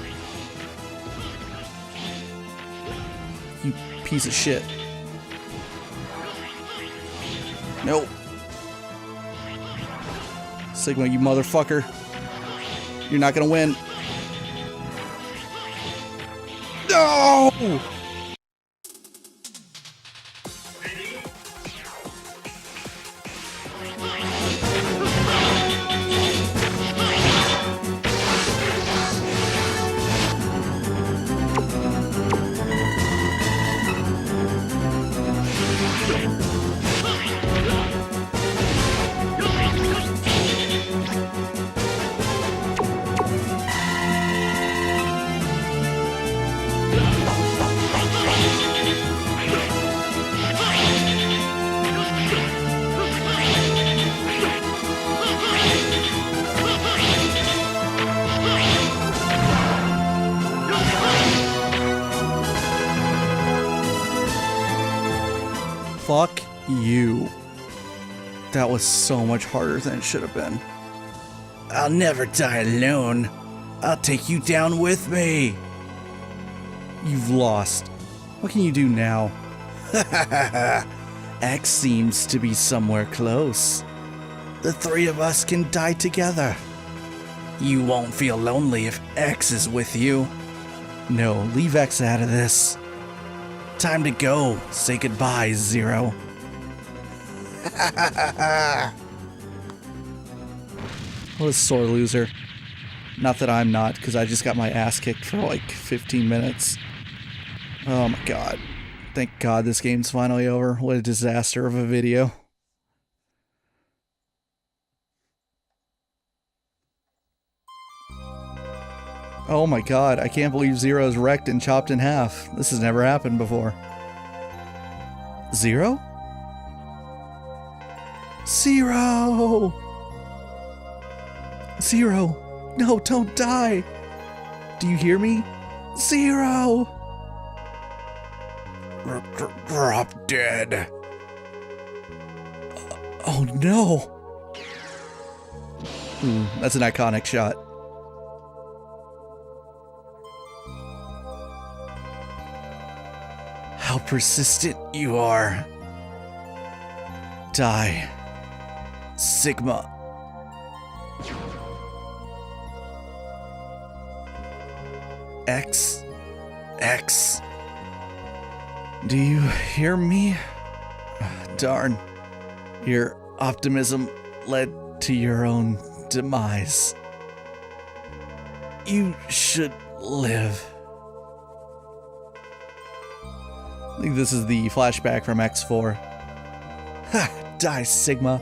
You piece of shit. Nope. Sigma, you motherfucker. You're not gonna win. No! Fuck you. That was so much harder than it should have been. I'll never die alone. I'll take you down with me. You've lost. What can you do now? X seems to be somewhere close. The three of us can die together. You won't feel lonely if X is with you. No, leave X out of this. Time to go. Say goodbye, Zero. What a sore loser. Not that I'm not, because I just got my ass kicked for like 15 minutes. Oh my god. Thank god this game's finally over. What a disaster of a video. Oh my god, I can't believe Zero's wrecked and chopped in half. This has never happened before. Zero? Zero! Zero! No, don't die! Do you hear me? Zero! Drop dead. Oh no! That's an iconic shot. How persistent you are. Die. Sigma. X. Do you hear me? Darn. Your optimism led to your own demise. You should live. I think this is the flashback from X4. Ha! Die, Sigma.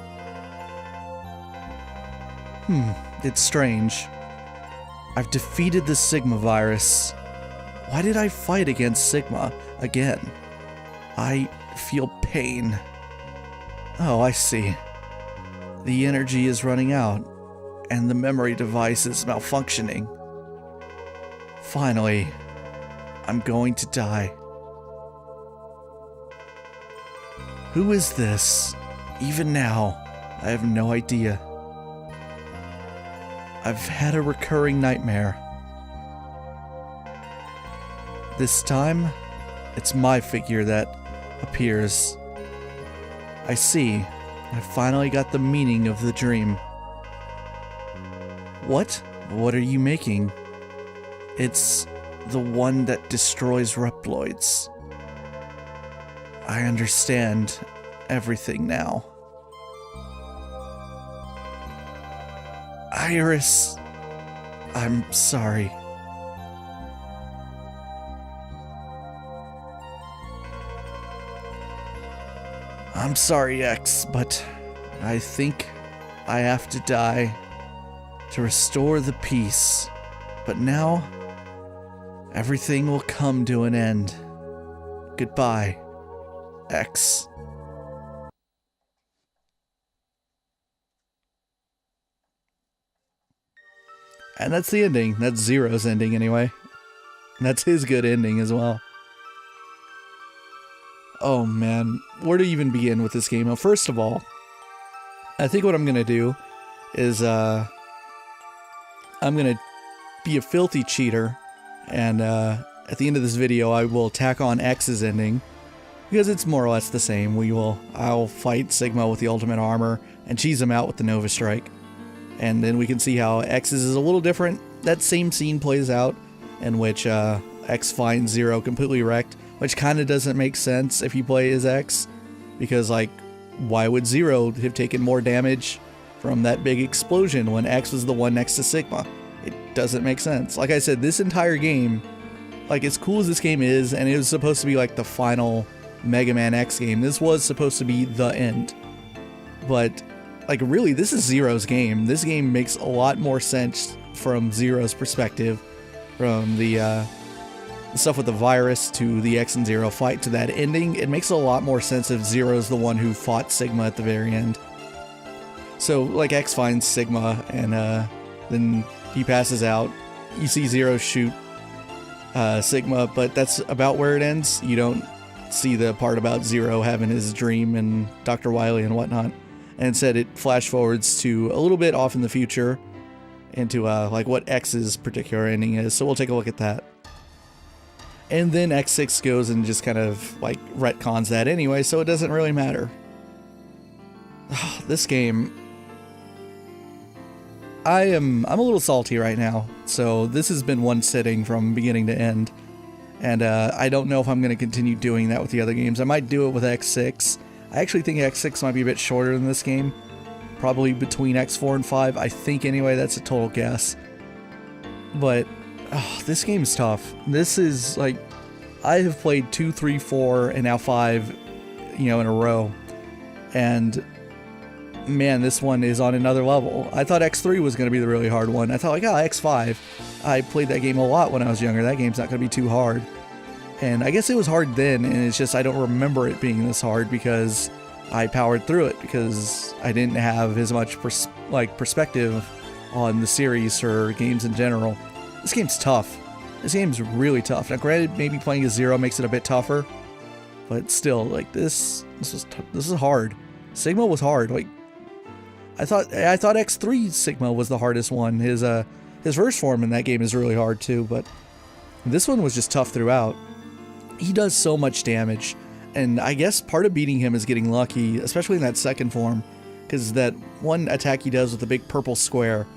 It's strange. I've defeated the Sigma virus. Why did I fight against Sigma again? I feel pain. Oh, I see. The energy is running out, and the memory device is malfunctioning. Finally, I'm going to die. Who is this? Even now, I have no idea. I've had a recurring nightmare. This time, it's my figure that appears. I see. I finally got the meaning of the dream. What? What are you making? It's the one that destroys Reploids. I understand everything now. Iris, I'm sorry. I'm sorry, X, but I think I have to die to restore the peace. But now, everything will come to an end. Goodbye, X. And that's the ending. That's Zero's ending anyway. And that's his good ending as well. Oh man, where to even begin with this game? Well, first of all, I think what I'm gonna do is I'm gonna be a filthy cheater, and at the end of this video I will tack on X's ending, because it's more or less the same. I'll fight Sigma with the ultimate armor and cheese him out with the Nova Strike. And then we can see how X's is a little different. That same scene plays out in which X finds Zero completely wrecked, which kind of doesn't make sense if you play as X, because like, why would Zero have taken more damage from that big explosion when X was the one next to Sigma? It doesn't make sense. Like I said, this entire game, like as cool as this game is, and it was supposed to be like the final Mega Man X game, this was supposed to be the end. But like really, this is Zero's game. This game makes a lot more sense from Zero's perspective, from the stuff with the virus to the X and Zero fight to that ending. It makes a lot more sense if Zero's the one who fought Sigma at the very end. So like X finds Sigma, and then he passes out. You see Zero shoot Sigma, but that's about where it ends. You don't see the part about Zero having his dream and Dr. Wily and whatnot. And instead it flash forwards to a little bit off in the future into like what X's particular ending is. So we'll take a look at that. And then X6 goes and just kind of like retcons that anyway, so it doesn't really matter. This game, I'm a little salty right now. So this has been one sitting from beginning to end. And I don't know if I'm going to continue doing that with the other games. I might do it with X6. I actually think X6 might be a bit shorter than this game. Probably between X4 and 5, I think anyway, that's a total guess. But, this game's tough. This is, like, I have played 2, 3, 4, and now 5, in a row. And, man, this one is on another level. I thought X3 was going to be the really hard one. I thought, like, X5. I played that game a lot when I was younger. That game's not going to be too hard. And I guess it was hard then, and it's just I don't remember it being this hard because I powered through it because I didn't have as much perspective on the series or games in general. This game's tough. This game's really tough. Now, granted, maybe playing a Zero makes it a bit tougher, but still, like this is hard. Sigma was hard. Like I thought X3 Sigma was the hardest one. His first form in that game is really hard too, but this one was just tough throughout. He does so much damage, and I guess part of beating him is getting lucky, especially in that second form, because that one attack he does with the big purple square,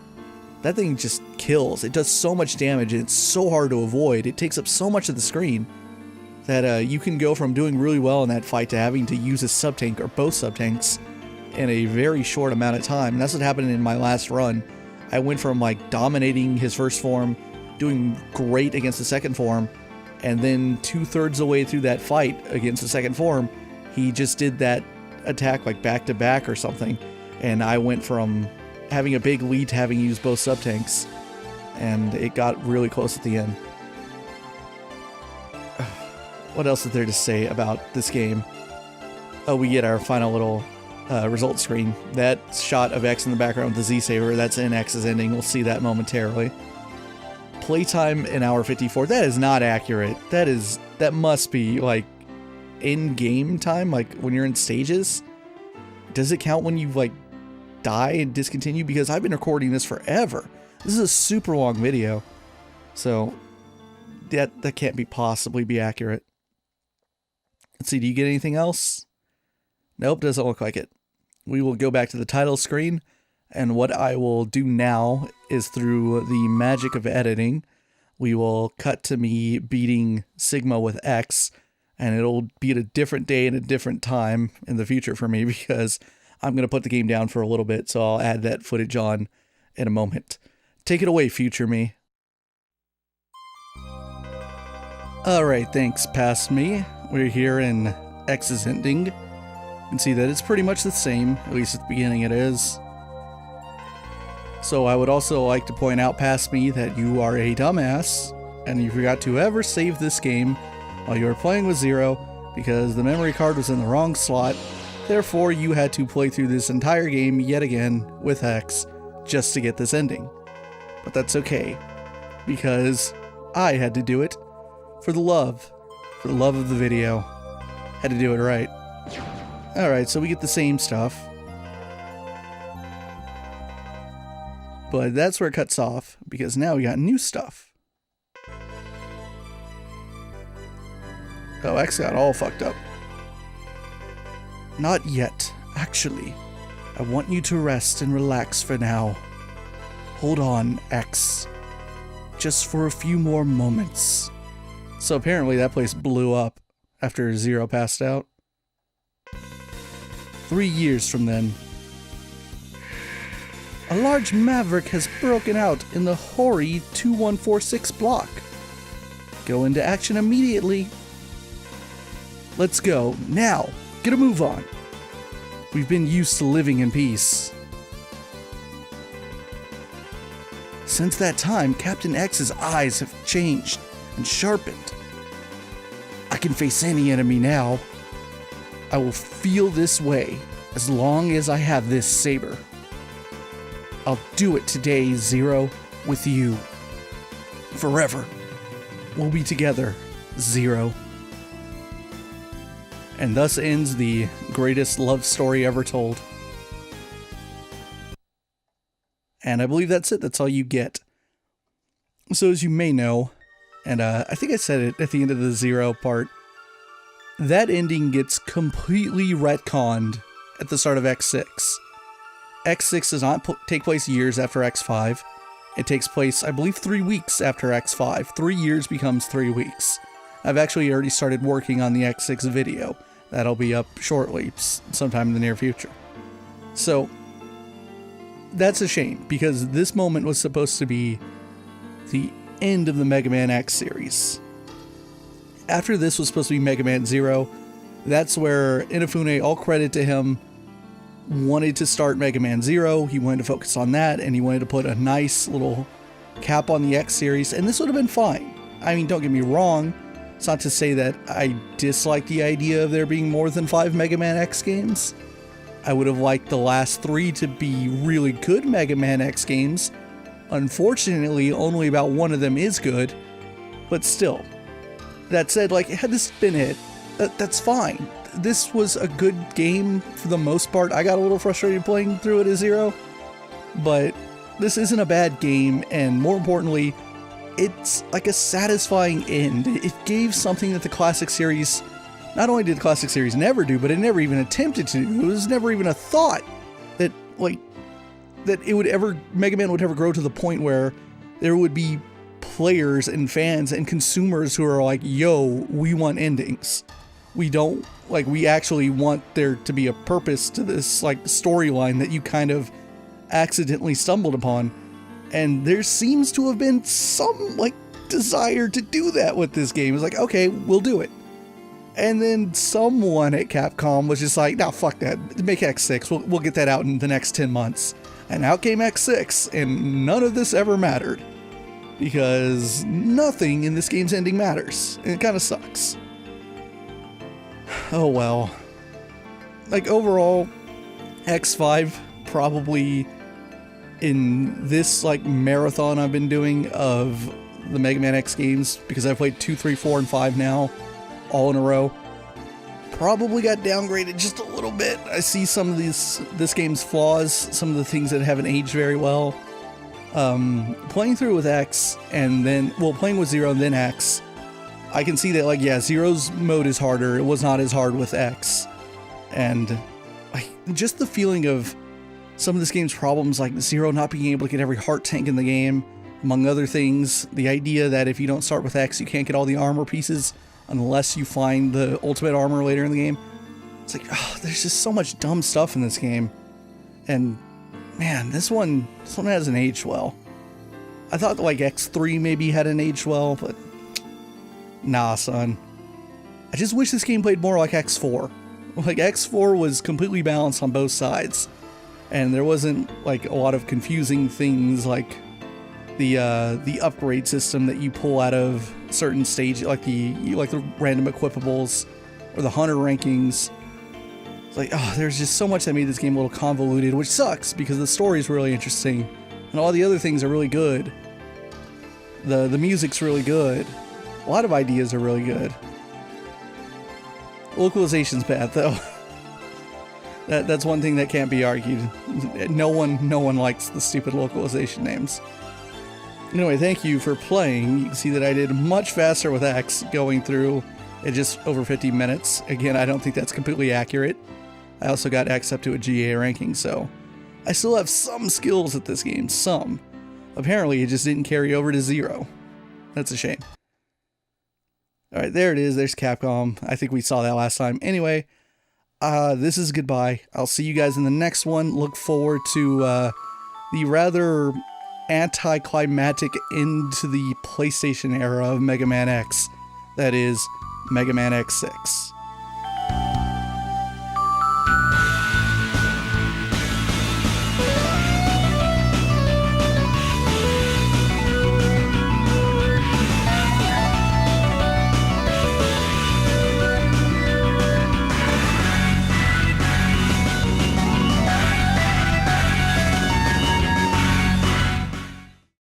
that thing just kills. It does so much damage, and it's so hard to avoid. It takes up so much of the screen that you can go from doing really well in that fight to having to use a sub-tank or both sub-tanks in a very short amount of time. And that's what happened in my last run. I went from like dominating his first form, doing great against the second form, and then 2/3 of the way through that fight against the second form, he just did that attack like back to back or something, and I went from having a big lead to having used both sub-tanks, and it got really close at the end. What else is there to say about this game? Oh, we get our final little result screen. That shot of X in the background with the Z-Saber, that's in X's ending. We'll see that momentarily. Playtime an hour 54. That is not accurate. That must be like in-game time, like when you're in stages. Does it count when you like die and discontinue? Because I've been recording this forever. This is a super long video, so that can't possibly be accurate. Let's see, do you get anything else? Nope, doesn't look like it. We will go back to the title screen, and what I will do now is through the magic of editing, we will cut to me beating Sigma with X, and it'll be at a different day and a different time in the future for me because I'm going to put the game down for a little bit, so I'll add that footage on in a moment. Take it away, future me. Alright, thanks, past me. We're here in X's ending. You can see that it's pretty much the same, at least at the beginning it is. So I would also like to point out past me that you are a dumbass, and you forgot to ever save this game while you were playing with Zero, because the memory card was in the wrong slot. Therefore, you had to play through this entire game yet again with X just to get this ending. But that's okay, because I had to do it for the love of the video. Had to do it right. Alright, so we get the same stuff. But that's where it cuts off, because now we got new stuff. Oh, X got all fucked up. Not yet, actually. I want you to rest and relax for now. Hold on, X. Just for a few more moments. So apparently that place blew up after Zero passed out. 3 years from then. A large Maverick has broken out in the Hori 2146 block. Go into action immediately. Let's go, now! Get a move on! We've been used to living in peace. Since that time, Captain X's eyes have changed and sharpened. I can face any enemy now. I will feel this way as long as I have this saber. I'll do it today, Zero, with you. Forever. We'll be together, Zero. And thus ends the greatest love story ever told. And I believe that's it. That's all you get. So as you may know, and I think I said it at the end of the Zero part, that ending gets completely retconned at the start of X6. X6 does not take place years after X5. It takes place, I believe, 3 weeks after X5. 3 years becomes 3 weeks. I've actually already started working on the X6 video. That'll be up shortly, sometime in the near future. So, that's a shame, because this moment was supposed to be the end of the Mega Man X series. After this was supposed to be Mega Man Zero. That's where Inafune, all credit to him, wanted to start Mega Man Zero. He wanted to focus on that, and he wanted to put a nice little cap on the X series, and this would have been fine. I mean, don't get me wrong. It's not to say that I dislike the idea of there being more than 5 Mega Man X games. I would have liked the last 3 to be really good Mega Man X games. Unfortunately, only about 1 of them is good, but still. That said, like, had this been it, that's fine. This was a good game for the most part. I got a little frustrated playing through it at Zero, but this isn't a bad game, and more importantly, it's like a satisfying end. It gave something that the classic series, not only did the classic series never do, but it never even attempted to do. It was never even a thought that, like, that it would ever, Mega Man would ever grow to the point where there would be players and fans and consumers who are like, yo, we want endings. We don't, like, we actually want there to be a purpose to this, like, storyline that you kind of accidentally stumbled upon. And there seems to have been some, like, desire to do that with this game. It's like, okay, we'll do it. And then someone at Capcom was just like, nah, fuck that. Make X6. We'll get that out in the next 10 months. And out came X6, and none of this ever mattered. Because nothing in this game's ending matters. And it kind of sucks. Oh well. Like, overall, X5 probably, in this, like, marathon I've been doing of the Mega Man X games, because I've played 2, 3, 4, and 5 now, all in a row, probably got downgraded just a little bit. I see some of this game's flaws, some of the things that haven't aged very well. Playing through with X, and then, well, playing with Zero and then X, I can see that, like, yeah, Zero's mode is harder. It was not as hard with X. And just the feeling of some of this game's problems, like Zero not being able to get every heart tank in the game, among other things. The idea that if you don't start with X, you can't get all the armor pieces unless you find the ultimate armor later in the game. It's like, oh, there's just so much dumb stuff in this game. And man, this one hasn't aged well. I thought, like, X3 maybe hadn't aged well, but nah, son. I just wish this game played more like X4. Like, X4 was completely balanced on both sides. And there wasn't, like, a lot of confusing things like the upgrade system that you pull out of certain stages, like the random equipables or the hunter rankings. It's like, oh, there's just so much that made this game a little convoluted, which sucks because the story's really interesting and all the other things are really good. The music's really good. A lot of ideas are really good. Localization's bad though. That's one thing that can't be argued. No one likes the stupid localization names. Anyway, thank you for playing. You can see that I did much faster with X, going through in just over 50 minutes. Again, I don't think that's completely accurate. I also got X up to a GA ranking, so I still have some skills at this game, some. Apparently, it just didn't carry over to Zero. That's a shame. Alright, there it is. There's Capcom. I think we saw that last time. Anyway, this is goodbye. I'll see you guys in the next one. Look forward to the rather anticlimactic end to the PlayStation era of Mega Man X. That is, Mega Man X6.